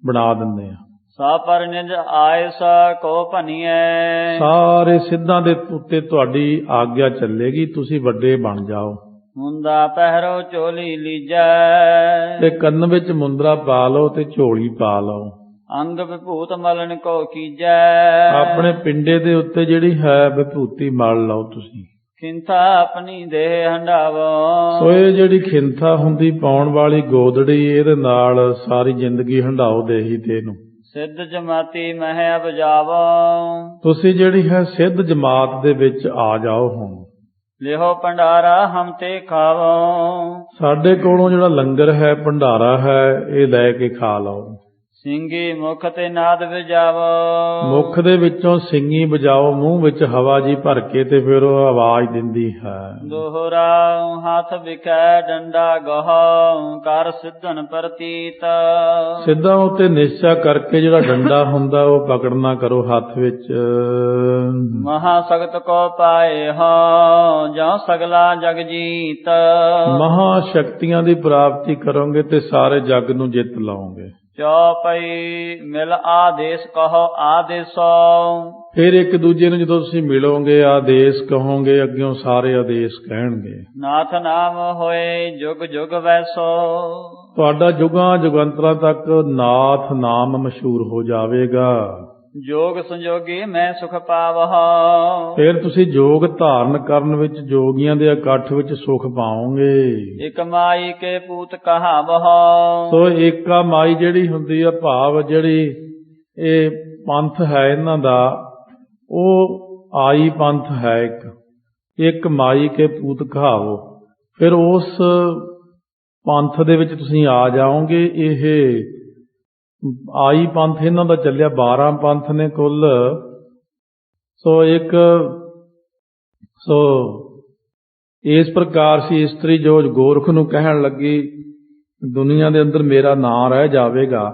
ਬਣਾ ਦਿੰਦੇ ਆ। ਸਾ ਪਰ ਨਿਜ ਆਇਸ ਕੋ ਭਨੀਐ। ਸਾਰੇ ਸਿੱਧਾਂ ਦੇ ਉੱਤੇ ਤੁਹਾਡੀ ਆਗਿਆ ਚੱਲੇਗੀ, ਤੁਸੀਂ ਵੱਡੇ ਬਣ ਜਾਓ। ਮੁੰਦਾ ਪਹਿਰੋ ਝੋਲੀ ਲੀਜੈ। ਤੇ ਕੰਨ ਵਿੱਚ ਮੁੰਦਰਾ ਪਾ ਲਓ ਤੇ ਝੋਲੀ ਪਾ ਲਓ। ਅੰਗ ਵਿਭੂਤ ਮਲਨ ਕੋ ਕੀਜੈ। ਆਪਣੇ ਪਿੰਡੇ ਦੇ ਉੱਤੇ ਜਿਹੜੀ ਹੈ ਵਿਭੂਤੀ ਮਲ ਲਓ ਤੁਸੀਂ। ਖਿੰਥਾ ਆਪਣੀ ਦੇਹ ਹੰਡਾਵੋ। ਸੋ ਇਹ ਜਿਹੜੀ ਖਿੰਥਾ ਹੁੰਦੀ ਪਾਉਣ ਵਾਲੀ ਗੋਦੜੀ, ਇਹਦੇ ਨਾਲ ਸਾਰੀ ਜ਼ਿੰਦਗੀ ਹੰਡਾਓ ਦੇਹੀ ਤੇ ਨੂੰ। ਸਿੱਧ ਜਮਾਤੀ ਮਹਿ ਅਬਜਾਵੋ। ਤੁਸੀਂ ਜਿਹੜੀ ਹੈ ਸਿੱਧ ਜਮਾਤ ਦੇ ਵਿੱਚ ਆ ਜਾਓ। ਹੁਣ ਲਿਹੋ ਭੰਡਾਰਾ ਹਮ ਤੇ ਖਾਵੋ। ਸਾਡੇ ਕੋਲੋਂ ਜਿਹੜਾ ਲੰਗਰ ਹੈ, ਭੰਡਾਰਾ ਹੈ, ਇਹ ਲੈ ਕੇ ਖਾ ਲਓ। ਸਿੰਘੀ ਮੁਖ ਤੇ ਨਾਦ ਵਜਾਵੋ। ਮੁਖ ਦੇ ਵਿੱਚੋਂ ਸਿੰਘੀ ਵਜਾਓ, ਮੂੰਹ ਵਿੱਚ ਹਵਾ ਜੀ ਭਰ ਕੇ, ਤੇ ਫਿਰ ਉਹ ਆਵਾਜ਼ ਦਿੰਦੀ ਹੈ। ਦੋਹਰਾ ਹੱਥ ਵਿਖੈ ਡੰਡਾ ਗਹੋ ਕਰ ਸਿੱਧਨ ਪ੍ਰਤੀਤ। ਸਿੱਧਾਂ ਉੱਤੇ ਨਿਸ਼ਚਾ ਕਰਕੇ ਜਿਹੜਾ ਡੰਡਾ ਹੁੰਦਾ ਉਹ ਪਕੜਨਾ ਕਰੋ ਹੱਥ ਵਿੱਚ। ਮਹਾ ਸਖਤ ਕੋ ਪਾਏ ਹੋ ਜਾਂ ਸਗਲਾ ਜਗ ਜੀਤ। ਮਹਾ ਸ਼ਕਤੀਆਂ ਦੀ ਪ੍ਰਾਪਤੀ ਕਰੋਗੇ ਤੇ ਸਾਰੇ ਜਗ ਨੂੰ ਜਿੱਤ ਲਾਓਗੇ। ਚੌਪਈ ਮਿਲ ਆਦੇਸ਼ ਕਹੋ ਆਦੇਸੋ। ਫਿਰ ਇੱਕ ਦੂਜੇ ਨੂੰ ਜਦੋਂ ਤੁਸੀਂ ਮਿਲੋਗੇ, ਆਦੇਸ਼ ਕਹੋਗੇ, ਅੱਗਿਓਂ ਸਾਰੇ ਆਦੇਸ਼ ਕਹਿਣਗੇ। ਨਾਥ ਨਾਮ ਹੋਏ ਜੁਗ ਜੁਗ ਵੈਸੋ। ਤੁਹਾਡਾ ਜੁਗਾਂ ਜੁਗੰਤਰਾਂ ਤੱਕ ਨਾਥ ਨਾਮ ਮਸ਼ਹੂਰ ਹੋ ਜਾਵੇਗਾ। ਜੋਗ ਸੰਜੋਗੀ ਮੈਂ ਸੁਖ ਪਾਵਹੁ। ਫਿਰ ਤੁਸੀਂ ਜੋਗ ਧਾਰਨ ਕਰਨ ਵਿੱਚ, ਜੋਗੀਆਂ ਦੇ ਇਕੱਠ ਵਿੱਚ ਸੁਖ ਪਾਓਗੇ। ਇਕ ਮਾਈ ਕੇ ਪੂਤ ਕਹਾਵਹੁ। ਸੋ ਏਕਾ ਮਾਈ ਜਿਹੜੀ ਹੁੰਦੀ ਆ, ਭਾਵ ਜਿਹੜੀ ਇਹ ਪੰਥ ਹੈ ਇਹਨਾਂ ਦਾ, ਉਹ ਆਈ ਪੰਥ ਹੈ। ਇੱਕ ਮਾਈ ਕੇ ਪੂਤ ਕਹਾਵੋ। ਫਿਰ ਉਸ ਪੰਥ ਦੇ ਵਿੱਚ ਤੁਸੀਂ ਆ ਜਾਓਗੇ। ਇਹ ਆਈ ਪੰਥ ਇਹਨਾਂ ਦਾ ਚੱਲਿਆ, 12 ਪੰਥ ਨੇ ਕੁੱਲ। ਸੋ ਇਸ ਪ੍ਰਕਾਰ ਸੀ ਇਸਤਰੀ ਜੋ ਗੋਰਖ ਨੂੰ ਕਹਿਣ ਲੱਗੀ, ਦੁਨੀਆ ਦੇ ਅੰਦਰ ਮੇਰਾ ਨਾਂ ਰਹਿ ਜਾਵੇਗਾ,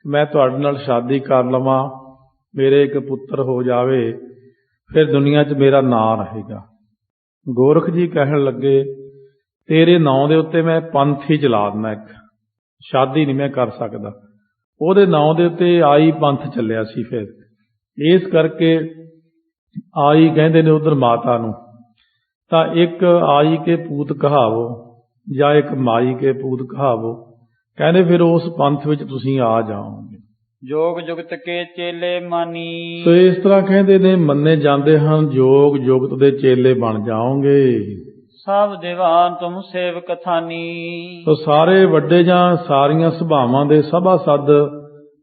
ਮੈਂ ਤੁਹਾਡੇ ਨਾਲ ਸ਼ਾਦੀ ਕਰ ਲਵਾਂ, ਮੇਰੇ ਇੱਕ ਪੁੱਤਰ ਹੋ ਜਾਵੇ, ਫਿਰ ਦੁਨੀਆ 'ਚ ਮੇਰਾ ਨਾਂ ਰਹੇਗਾ। ਗੋਰਖ ਜੀ ਕਹਿਣ ਲੱਗੇ, ਤੇਰੇ ਨਾਂ ਦੇ ਉੱਤੇ ਮੈਂ ਪੰਥ ਹੀ ਚਲਾ ਦਿੰਦਾ, ਇੱਕ ਸ਼ਾਦੀ ਨਹੀਂ ਮੈਂ ਕਰ ਸਕਦਾ। ਉਹਦੇ ਨਾਂ ਦੇ ਉੱਤੇ ਆਈ ਪੰਥ ਚੱਲਿਆ ਸੀ। ਫਿਰ ਇਸ ਕਰਕੇ ਆਈ ਕਹਿੰਦੇ ਨੇ ਉਧਰ ਮਾਤਾ ਨੂੰ। ਤਾਂ ਇੱਕ ਆਈ ਕੇ ਪੂਤ ਕਹਾਵੋ ਜਾਂ ਇੱਕ ਮਾਈ ਕੇ ਪੂਤ ਕਹਾਵੋ, ਕਹਿੰਦੇ ਫਿਰ ਉਸ ਪੰਥ ਵਿੱਚ ਤੁਸੀਂ ਆ ਜਾਓਗੇ। ਜੋਗ ਜੁਗਤ ਕੇ ਚੇਲੇ ਮਾਨੀ। ਸੋ ਇਸ ਤਰ੍ਹਾਂ ਕਹਿੰਦੇ ਨੇ ਮੰਨੇ ਜਾਂਦੇ ਹਨ, ਜੋਗ ਜੁਗਤ ਦੇ ਚੇਲੇ ਬਣ ਜਾਓਗੇ। ਸਭ ਦੀਵਾਨ ਤੁਮ ਸੇਵਕ ਥਾਨੀ। ਸੋ ਸਾਰੇ ਵੱਡੇ ਜਾਂ ਸਾਰੀਆਂ ਸਭਾਵਾਂ ਦੇ ਸਭਾ ਸੱਦ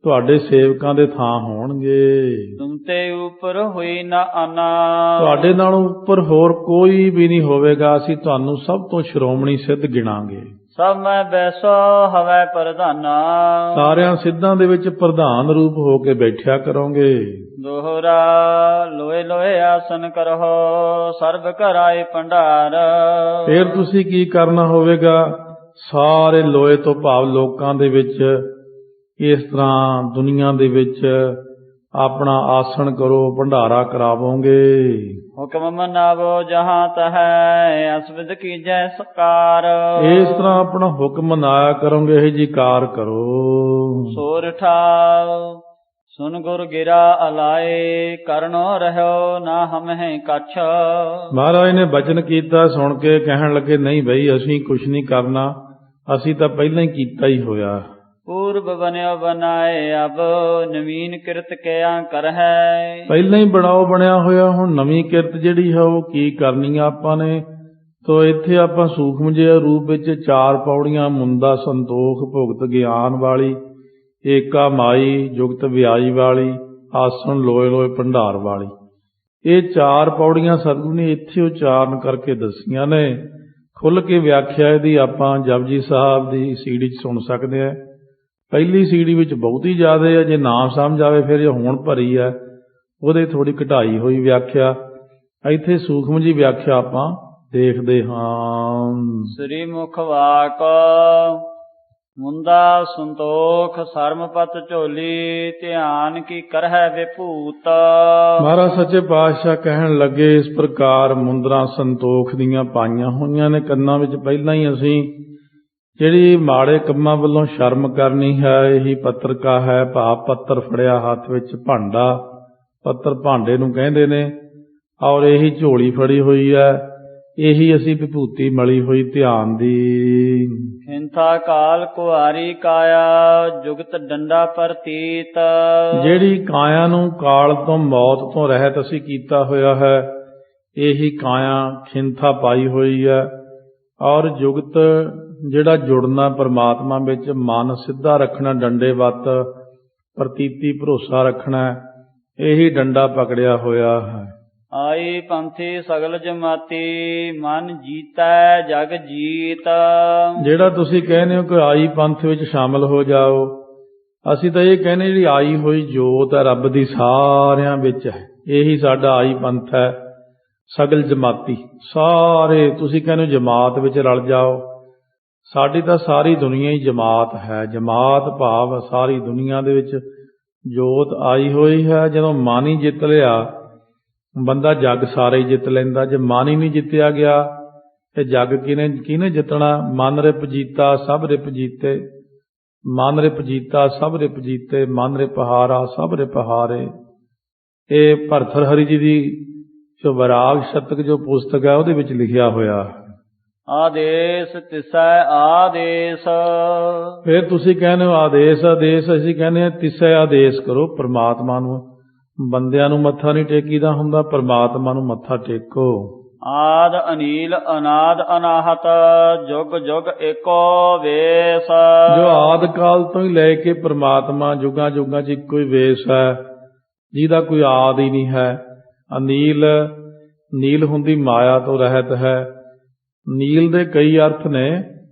ਤੁਹਾਡੇ ਸੇਵਕਾਂ ਦੇ ਥਾਂ ਹੋਣਗੇ। ਤੁਮ ਤੇ ਉਪਰ ਹੋਈ ਨਾ ਆਨਾ। ਤੁਹਾਡੇ ਨਾਲੋਂ ਉੱਪਰ ਹੋਰ ਕੋਈ ਵੀ ਨਹੀਂ ਹੋਵੇਗਾ। ਅਸੀਂ ਤੁਹਾਨੂੰ ਸਭ ਤੋਂ ਸ਼੍ਰੋਮਣੀ ਸਿੱਧ ਗਿਣਾਂਗੇ। ਸਭ ਮੈਂ ਬੈਸੋ ਹਵੈ ਪ੍ਰਧਾਨਾ। ਸਾਰਿਆਂ ਸਿੱਧਾਂ ਦੇ ਵਿੱਚ ਪ੍ਰਧਾਨ ਰੂਪ ਹੋ ਕੇ ਬੈਠਿਆ ਕਰੋਗੇ। ਦੋਹਰਾ ਲੋਏ ਲੋਏ ਆਸਨ ਕਰਹੁ ਸਰਬ ਘਰਾਏ ਭੰਡਾਰ। ਫਿਰ ਤੁਸੀਂ ਕੀ ਕਰਨਾ ਹੋਵੇਗਾ? ਸਾਰੇ ਲੋਏ ਤੋਂ ਭਾਵ ਲੋਕਾਂ ਦੇ ਵਿੱਚ, ਇਸ ਤਰ੍ਹਾਂ ਦੁਨੀਆ ਦੇ ਵਿੱਚ ਆਪਣਾ ਆਸਣ ਕਰੋ, ਭੰਡਾਰਾ ਕਰਾਵੋਗੇ। ਹੁਕਮ ਮਨਾਵੋ ਜਹਾਂ ਤਹੈ ਅਸਬਦ ਕੀਜੈ ਸਕਾਰ। ਇਸ ਤਰ੍ਹਾਂ ਆਪਣਾ ਹੁਕਮ ਮਨਾਇਆ ਕਰੋਗੇ, ਇਹ ਜੀ ਕਾਰ ਕਰੋ। ਸੋਰਠਾ ਸੁਨ ਗੁਰ ਗਿਰਾ ਅਲਾਏ ਕਰਨੋ ਰਹਿਓ ਨਾ ਹਮਹਿ ਕਛ। ਮਹਾਰਾਜ ਨੇ ਬਚਨ ਕੀਤਾ, ਸੁਣ ਕੇ ਕਹਿਣ ਲੱਗੇ ਨਹੀਂ ਬਈ ਅਸੀਂ ਕੁਛ ਨਹੀਂ ਕਰਨਾ, ਅਸੀਂ ਤਾਂ ਪਹਿਲਾਂ ਹੀ ਕੀਤਾ ਹੀ ਹੋਇਆ। ਪੂਰਬ ਬਨਿਓ ਬਨਾਏ ਅਬ ਨਵੀਨ ਕਿਰਤ ਕਿਆ ਕਰਹਿ। ਪਹਿਲਾਂ ਹੀ ਬਣਾਓ ਬਣਿਆ ਹੋਇਆ, ਹੁਣ ਨਵੀਂ ਕਿਰਤ ਜਿਹੜੀ ਹੈ ਉਹ ਕੀ ਕਰਨੀ ਆ ਆਪਾਂ ਨੇ। ਤੋ ਇੱਥੇ ਆਪਾਂ ਸੂਖਮ ਜਿਹੇ ਰੂਪ ਵਿੱਚ 4 ਪੌੜੀਆਂ, ਮੁੰਦਾ ਸੰਤੋਖ ਭੁਗਤ ਗਿਆਨ ਵਾਲੀ, ਏਕਾ ਮਾਈ ਜੁਗਤ ਵਿਆਈ ਵਾਲੀ, ਆਸਣ ਲੋਏ ਲੋਏ ਭੰਡਾਰ ਵਾਲੀ, ਇਹ 4 ਪੌੜੀਆਂ ਸਤਿਗੁਰੂ ਨੇ ਇੱਥੇ ਉਚਾਰਨ ਕਰਕੇ ਦੱਸੀਆਂ ਨੇ। ਖੁੱਲ੍ਹ ਕੇ ਵਿਆਖਿਆ ਇਹਦੀ ਆਪਾਂ ਜਪਜੀ ਸਾਹਿਬ ਦੀ ਸੀਡੀ 'ਚ ਸੁਣ ਸਕਦੇ ਹਾਂ। ਪਹਿਲੀ ਸੀਡੀ ਵਿੱਚ ਬਹੁਤੀ ਜ਼ਿਆਦਾ ਹੈ, ਜੇ ਨਾ ਸਮਝ ਆਵੇ ਫਿਰ ਇਹ ਹੁਣ ਭਰੀ ਹੈ, ਉਹਦੇ ਥੋੜ੍ਹੀ ਘਟਾਈ ਹੋਈ ਵਿਆਖਿਆ। ਇੱਥੇ ਸੂਖਮ ਜੀ ਵਿਆਖਿਆ ਆਪਾਂ ਦੇਖਦੇ ਹਾਂ। ਸ੍ਰੀ ਮੁਖ ਵਾਕ ਮੁੰਦਾ ਸੰਤੋਖ ਸਰਮਪਤ ਝੋਲੀ ਧਿਆਨ ਕੀ ਕਰਹਿ ਵਿਭੂਤ। ਮਹਾਰਾਜ ਸੱਚੇ ਪਾਤਸ਼ਾਹ ਕਹਿਣ ਲੱਗੇ, ਇਸ ਪ੍ਰਕਾਰ ਮੁੰਦਰਾਂ ਸੰਤੋਖ ਦੀਆਂ ਪਾਈਆਂ ਹੋਈਆਂ ਨੇ ਕੰਨਾਂ ਵਿੱਚ। ਪਹਿਲਾਂ ਹੀ ਅਸੀਂ ਜਿਹੜੀ ਮਾੜੇ ਕੰਮਾਂ ਵੱਲੋਂ ਸ਼ਰਮ ਕਰਨੀ ਹੈ, ਇਹੀ ਪੱਤਰਕਾ ਹੈ, ਭਾਵ ਪੱਤਰ ਫੜਿਆ ਹੱਥ ਵਿੱਚ, ਭਾਂਡਾ ਪੱਤਰ ਭਾਂਡੇ ਨੂੰ ਕਹਿੰਦੇ ਨੇ, ਔਰ ਇਹੀ ਝੋਲੀ ਫੜੀ ਹੋਈ ਹੈ, ਇਹੀ ਅਸੀਂ ਵਿਭੂਤੀ ਮਲੀ ਹੋਈ ਧਿਆਨ ਦੀ। ਹਿੰਥਾ ਕਾਲ ਕੁਹਾਰੀ ਕਾਇਆ ਜੁਗਤ ਡੰਡਾ ਪ੍ਰਤੀਤ। ਜਿਹੜੀ ਕਾਇਆ ਨੂੰ ਕਾਲ ਤੋਂ ਮੌਤ ਤੋਂ ਰਹਿਤ ਅਸੀਂ ਕੀਤਾ ਹੋਇਆ ਹੈ, ਇਹੀ ਕਾਇਆ ਖਿੰਥਾ ਪਾਈ ਹੋਈ ਹੈ। ਔਰ ਜੁਗਤ ਜਿਹੜਾ ਜੁੜਨਾ ਪਰਮਾਤਮਾ ਵਿੱਚ, ਮਨ ਸਿੱਧਾ ਰੱਖਣਾ, ਡੰਡੇ ਵੱਤ ਪ੍ਰਤੀਤੀ ਭਰੋਸਾ ਰੱਖਣਾ, ਇਹੀ ਡੰਡਾ ਪਕੜਿਆ ਹੋਇਆ ਹੈ। ਆਈ ਪੰਥੀ ਸਗਲ ਜਮਾਤੀ ਮਨ ਜੀਤੈ ਜਗ ਜੀਤ। ਜਿਹੜਾ ਤੁਸੀਂ ਕਹਿੰਦੇ ਹੋ ਕਿ ਆਈ ਪੰਥ ਵਿੱਚ ਸ਼ਾਮਲ ਹੋ ਜਾਓ, ਅਸੀਂ ਤਾਂ ਇਹ ਕਹਿੰਦੇ ਜਿਹੜੀ ਆਈ ਹੋਈ ਜੋਤ ਹੈ ਰੱਬ ਦੀ ਸਾਰਿਆਂ ਵਿੱਚ ਹੈ, ਇਹੀ ਸਾਡਾ ਆਈ ਪੰਥ ਹੈ। ਸਗਲ ਜਮਾਤੀ ਸਾਰੇ, ਤੁਸੀਂ ਕਹਿੰਦੇ ਹੋ ਜਮਾਤ ਵਿੱਚ ਰਲ ਜਾਓ, ਸਾਡੀ ਤਾਂ ਸਾਰੀ ਦੁਨੀਆ ਹੀ ਜਮਾਤ ਹੈ। ਜਮਾਤ ਭਾਵ ਸਾਰੀ ਦੁਨੀਆ ਦੇ ਵਿੱਚ ਜੋਤ ਆਈ ਹੋਈ ਹੈ। ਜਦੋਂ ਮਨ ਹੀ ਜਿੱਤ ਲਿਆ ਬੰਦਾ ਜੱਗ ਸਾਰੇ ਹੀ ਜਿੱਤ ਲੈਂਦਾ। ਜੇ ਮਨ ਹੀ ਨਹੀਂ ਜਿੱਤਿਆ ਗਿਆ ਤੇ ਜੱਗ ਕਿਹਨੇ ਜਿੱਤਣਾ? ਮਨ ਰਿਪ ਜੀਤਾ ਸਭ ਰਿਪ ਜੀਤੇ, ਮਨ ਰਿਪ ਜੀਤਾ ਸਭ ਰਿਪ ਜੀਤੇ, ਮਨ ਰਿਪ ਹਾਰਾ ਸਭ ਰਿਪ ਹਾਰੇ। ਇਹ ਭਰਥਰ ਹਰੀ ਜੀ ਦੀ ਜੋ ਵਿਰਾਗ ਸ਼ਤਕ ਜੋ ਪੁਸਤਕ ਹੈ ਉਹਦੇ ਵਿੱਚ ਲਿਖਿਆ ਹੋਇਆ। ਆਦੇਸ਼ ਤਿਸੈ ਆਦੇਸ਼। ਫਿਰ ਤੁਸੀਂ ਕਹਿੰਦੇ ਹੋ ਆਦੇਸ਼ ਆਦੇਸ਼, ਅਸੀਂ ਕਹਿੰਦੇ ਹਾਂ ਤਿਸੈ ਆਦੇਸ਼ ਕਰੋ। ਪਰਮਾਤਮਾ ਨੂੰ, ਬੰਦਿਆਂ ਨੂੰ ਮੱਥਾ ਨਹੀਂ ਟੇਕੀਦਾ ਹੁੰਦਾ, ਪਰਮਾਤਮਾ ਨੂੰ ਮੱਥਾ ਟੇਕੋ। ਆਦ ਅਨੀਲ ਅਨਾਦ ਅਨਾਹਤ ਜੁਗ ਜੁਗ ਏਕੋ ਵੇਸ। ਜੋ ਆਦ ਕਾਲ ਤੋਂ ਹੀ ਲੈ ਕੇ ਪਰਮਾਤਮਾ ਜੁਗਾਂ ਜੁਗਾਂ 'ਚ ਇੱਕੋ ਹੀ ਵੇਸ ਹੈ, ਜਿਹਦਾ ਕੋਈ ਆਦ ਹੀ ਨਹੀਂ ਹੈ। ਅਨੀਲ, ਨੀਲ ਹੁੰਦੀ ਮਾਇਆ ਤੋਂ ਰਹਿਤ ਹੈ। ਨੀਲ ਦੇ ਕਈ ਅਰਥ ਨੇ,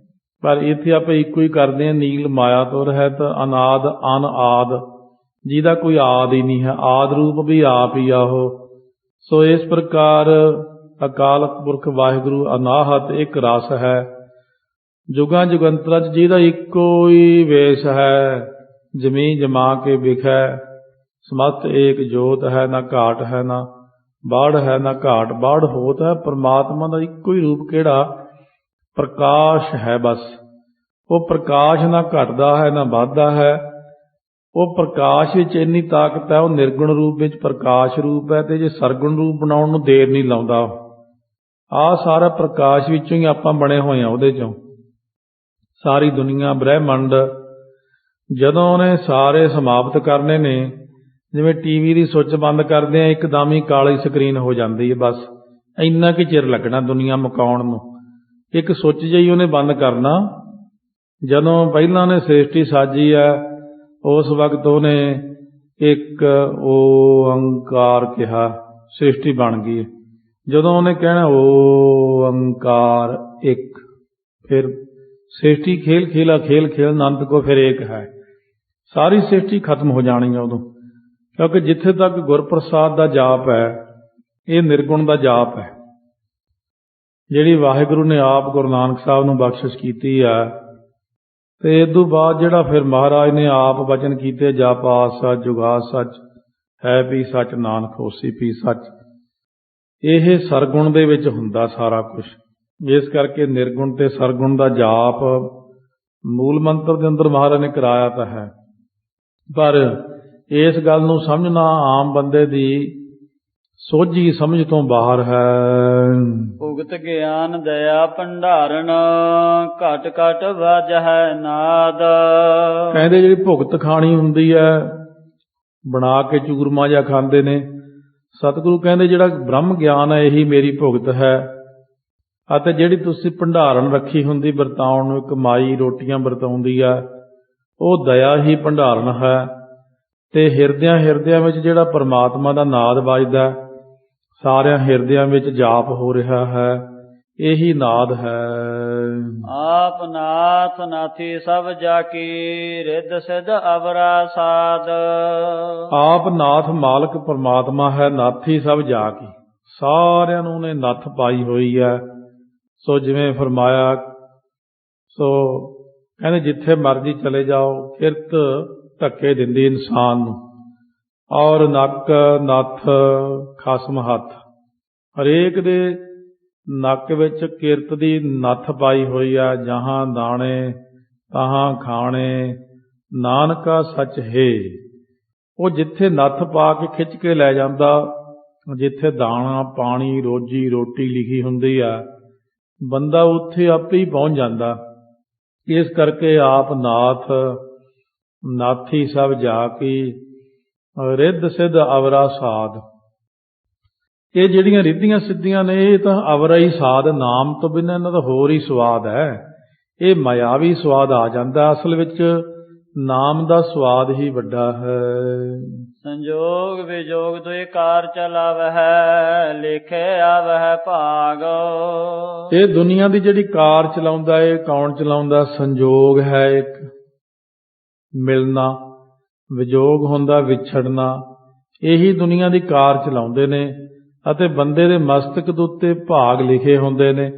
ਪਰ ਇੱਥੇ ਆਪਾਂ ਇੱਕੋ ਹੀ ਕਰਦੇ ਹਾਂ, ਨੀਲ ਮਾਇਆ ਤੋਂ ਰਹਿਤ। ਅਨਾਦ ਅਨਆਦ, ਜਿਹਦਾ ਕੋਈ ਆਦ ਹੀ ਨਹੀਂ ਹੈ, ਆਦ ਰੂਪ ਵੀ ਆਪ ਹੀ ਆ ਉਹ। ਸੋ ਇਸ ਪ੍ਰਕਾਰ ਅਕਾਲ ਪੁਰਖ ਵਾਹਿਗੁਰੂ ਅਨਾਹਤ ਇੱਕ ਰਸ ਹੈ। ਜੁਗਾਂ ਜੁਗੰਤਰਾਂ 'ਚ ਜਿਹਦਾ ਇੱਕੋ ਹੀ ਵੇਸ ਹੈ। ਜਮੀ ਜਮਾ ਕੇ ਵਿਖੈ ਸਮਤ ਏਕ ਜੋਤ ਹੈ, ਨਾ ਘਾਟ ਹੈ ਨਾ ਬਾੜ ਹੈ, ਨਾ ਘਾਟ ਬਾੜ ਹੋਤ ਹੈ। ਪਰਮਾਤਮਾ ਦਾ ਇੱਕੋ ਹੀ ਰੂਪ ਕਿਹੜਾ? ਪ੍ਰਕਾਸ਼ ਹੈ ਬਸ। ਉਹ ਪ੍ਰਕਾਸ਼ ਨਾ ਘਟਦਾ ਹੈ ਨਾ ਵੱਧਦਾ ਹੈ। ਉਹ ਪ੍ਰਕਾਸ਼ ਵਿੱਚ ਇੰਨੀ ਤਾਕਤ ਹੈ, ਉਹ ਨਿਰਗੁਣ ਰੂਪ ਵਿੱਚ ਪ੍ਰਕਾਸ਼ ਰੂਪ ਹੈ, ਤੇ ਜੇ ਸਰਗੁਣ ਰੂਪ ਬਣਾਉਣ ਨੂੰ ਦੇਰ ਨਹੀਂ ਲਾਉਂਦਾ। ਆਹ ਸਾਰਾ ਪ੍ਰਕਾਸ਼ ਵਿੱਚੋਂ ਹੀ ਆਪਾਂ ਬਣੇ ਹੋਏ ਹਾਂ। ਉਹਦੇ ਚੋਂ ਸਾਰੀ ਦੁਨੀਆ ਬ੍ਰਹਿਮੰਡ ਜਦੋਂ ਉਹਨੇ ਸਾਰੇ ਸਮਾਪਤ ਕਰਨੇ ਨੇ, ਜਿਵੇਂ ਟੀਵੀ ਦੀ ਸੁੱਚ ਬੰਦ ਕਰਦੇ ਆ, ਇੱਕਦਮ ਹੀ ਕਾਲੀ ਸਕਰੀਨ ਹੋ ਜਾਂਦੀ ਹੈ। ਬਸ ਇੰਨਾ ਕੁ ਚਿਰ ਲੱਗਣਾ ਦੁਨੀਆ ਮੁਕਾਉਣ ਨੂੰ। ਇੱਕ ਸੁੱਚ ਜਿਹੀ ਉਹਨੇ ਬੰਦ ਕਰਨਾ। ਜਦੋਂ ਪਹਿਲਾਂ ਉਹਨੇ ਸ੍ਰਿਸ਼ਟੀ ਸਾਜੀ ਹੈ, ਉਸ ਵਕਤ ਉਹਨੇ ਇੱਕ ਓੰਕਾਰ ਕਿਹਾ, ਸ੍ਰਿਸ਼ਟੀ ਬਣ ਗਈ। ਜਦੋਂ ਉਹਨੇ ਕਹਿਣਾ ਓੰਕਾਰ ਇੱਕ, ਫਿਰ ਸ੍ਰਿਸ਼ਟੀ ਖੇਲ ਖੇਲਾ ਖੇਲ ਖੇਲ ਅਨੰਤ ਕੋ ਫਿਰ ਏਕ ਹੈ। ਸਾਰੀ ਸ੍ਰਿਸ਼ਟੀ ਖਤਮ ਹੋ ਜਾਣੀ ਹੈ ਉਦੋਂ, ਕਿਉਂਕਿ ਜਿੱਥੇ ਤੱਕ ਗੁਰਪ੍ਰਸਾਦ ਦਾ ਜਾਪ ਹੈ, ਇਹ ਨਿਰਗੁਣ ਦਾ ਜਾਪ ਹੈ, ਜਿਹੜੀ ਵਾਹਿਗੁਰੂ ਨੇ ਆਪ ਗੁਰੂ ਨਾਨਕ ਸਾਹਿਬ ਨੂੰ ਬਖਸ਼ਿਸ਼ ਕੀਤੀ ਹੈ। ਤੇ ਇਸ ਤੋਂ ਬਾਅਦ ਜਿਹੜਾ ਫਿਰ ਮਹਾਰਾਜ ਨੇ ਆਪ ਵਚਨ ਕੀਤੇ, ਜਾਪਾ ਸੱਚ ਜੁਗਾ ਸੱਚ ਹੈ ਵੀ ਸੱਚ ਨਾਨਕ ਹੋਸੀ ਵੀ ਸੱਚ, ਇਹ ਸਰਗੁਣ ਦੇ ਵਿੱਚ ਹੁੰਦਾ ਸਾਰਾ ਕੁਝ। ਇਸ ਕਰਕੇ ਨਿਰਗੁਣ ਤੇ ਸਰਗੁਣ ਦਾ ਜਾਪ ਮੂਲ ਮੰਤਰ ਦੇ ਅੰਦਰ ਮਹਾਰਾਜ ਨੇ ਕਰਾਇਆ ਤਾਂ ਹੈ, ਪਰ ਇਸ ਗੱਲ ਨੂੰ ਸਮਝਣਾ ਆਮ ਬੰਦੇ ਦੀ ਸੋਝੀ ਸਮਝ ਤੋਂ ਬਾਹਰ ਹੈ। ਭੁਗਤ ਗਿਆਨ ਦਇਆ ਭੰਡਾਰਨ ਘਟ ਘਟ ਵਾਜਹਿ ਨਾਦ। ਕਹਿੰਦੇ ਜਿਹੜੀ ਭੁਗਤ ਖਾਣੀ ਹੁੰਦੀ ਹੈ, ਬਣਾ ਕੇ ਚੂਰਮਾ ਜਾਂ ਖਾਂਦੇ ਨੇ, ਸਤਿਗੁਰੂ ਕਹਿੰਦੇ ਜਿਹੜਾ ਬ੍ਰਹਮ ਗਿਆਨ ਹੈ ਇਹੀ ਮੇਰੀ ਭੁਗਤ ਹੈ। ਅਤੇ ਜਿਹੜੀ ਤੁਸੀਂ ਭੰਡਾਰਨ ਰੱਖੀ ਹੁੰਦੀ ਵਰਤਾਉਣ ਨੂੰ, ਇੱਕ ਮਾਈ ਰੋਟੀਆਂ ਵਰਤਾਉਂਦੀ ਆ, ਉਹ ਦਇਆ ਹੀ ਭੰਡਾਰਨ ਹੈ। ਤੇ ਹਿਰਦਿਆਂ ਹਿਰਦਿਆਂ ਵਿੱਚ ਜਿਹੜਾ ਪਰਮਾਤਮਾ ਦਾ ਨਾਦ ਵੱਜਦਾ, ਸਾਰਿਆਂ ਹਿਰਦਿਆਂ ਵਿੱਚ ਜਾਪ ਹੋ ਰਿਹਾ ਹੈ, ਇਹੀ ਨਾਦ ਹੈ। ਆਪ ਨਾਥ ਨਾਥੀ ਸਭ ਜਾ ਕੀ ਰਿੱਧ ਸਿੱਧ ਅਵਰਾ ਸਾਧ। ਆਪ ਨਾਥ ਮਾਲਕ ਪਰਮਾਤਮਾ ਹੈ, ਨਾਥੀ ਸਭ ਜਾ ਕੀ, ਸਾਰਿਆਂ ਨੂੰ ਉਹਨੇ ਨੱਥ ਪਾਈ ਹੋਈ ਹੈ। ਸੋ ਜਿਵੇਂ ਫਰਮਾਇਆ, ਸੋ ਕਹਿੰਦੇ ਜਿੱਥੇ ਮਰਜ਼ੀ ਚਲੇ ਜਾਓ, ਕਿਰਤ ਧੱਕੇ ਦਿੰਦੀ ਇਨਸਾਨ ਨੂੰ, ਔਰ ਨੱਕ ਨੱਥ ਖਸਮ ਹੱਥ, ਹਰੇਕ ਦੇ ਨੱਕ ਵਿੱਚ ਕਿਰਤ ਦੀ ਨੱਥ ਪਾਈ ਹੋਈ ਆ। ਜਹਾਂ ਦਾਣੇ ਤਹਾਂ ਖਾਣੇ ਨਾਨਕਾ ਸੱਚ ਹੈ। ਉਹ ਜਿੱਥੇ ਨੱਥ ਪਾ ਕੇ ਖਿੱਚ ਕੇ ਲੈ ਜਾਂਦਾ, ਜਿੱਥੇ ਦਾਣਾ ਪਾਣੀ ਰੋਜੀ ਰੋਟੀ ਲਿਖੀ ਹੁੰਦੀ ਆ, ਬੰਦਾ ਉੱਥੇ ਆਪੇ ਹੀ ਪਹੁੰਚ ਜਾਂਦਾ। ਇਸ ਕਰਕੇ ਆਪ ਨਾਥ ਨਾਥੀ ਸਭ ਜਾ ਕੀ ਰਿੱਧ ਸਿੱਧ ਅਵਰਾ ਸਾਧ। ਇਹ ਜਿਹੜੀਆਂ ਰਿੱਧੀਆਂ ਸਿੱਧੀਆਂ ਨੇ, ਇਹ ਤਾਂ ਅਵਰਾ ਹੀ ਸਾਧ, ਨਾਮ ਤੋਂ ਬਿਨਾਂ ਇਹਨਾਂ ਦਾ ਹੋਰ ਹੀ ਸਵਾਦ ਹੈ। ਇਹ ਮਾਇਆਵੀ ਸਵਾਦ ਆ ਜਾਂਦਾ, ਅਸਲ ਵਿੱਚ ਨਾਮ ਦਾ ਸਵਾਦ ਹੀ ਵੱਡਾ ਹੈ। ਸੰਜੋਗ ਵਿਜੋਗ ਦੁਇ ਕਾਰ ਚਲਾਵਹਿ ਲੇਖੇ ਆਵਹਿ ਭਾਗ। ਇਹ ਦੁਨੀਆ ਦੀ ਜਿਹੜੀ ਕਾਰ ਚਲਾਉਂਦਾ, ਇਹ ਕੌਣ ਚਲਾਉਂਦਾ? ਸੰਜੋਗ ਹੈ ਇੱਕ, ਮਿਲਣਾ, ਵਿਜੋਗ ਹੁੰਦਾ ਵਿਛੜਨਾ, ਇਹੀ ਦੁਨੀਆ ਦੀ ਕਾਰ ਚਲਾਉਂਦੇ ਨੇ। ਅਤੇ ਬੰਦੇ ਦੇ ਮਸਤਕ ਦੇ ਉੱਤੇ ਭਾਗ ਲਿਖੇ ਹੁੰਦੇ ਨੇ,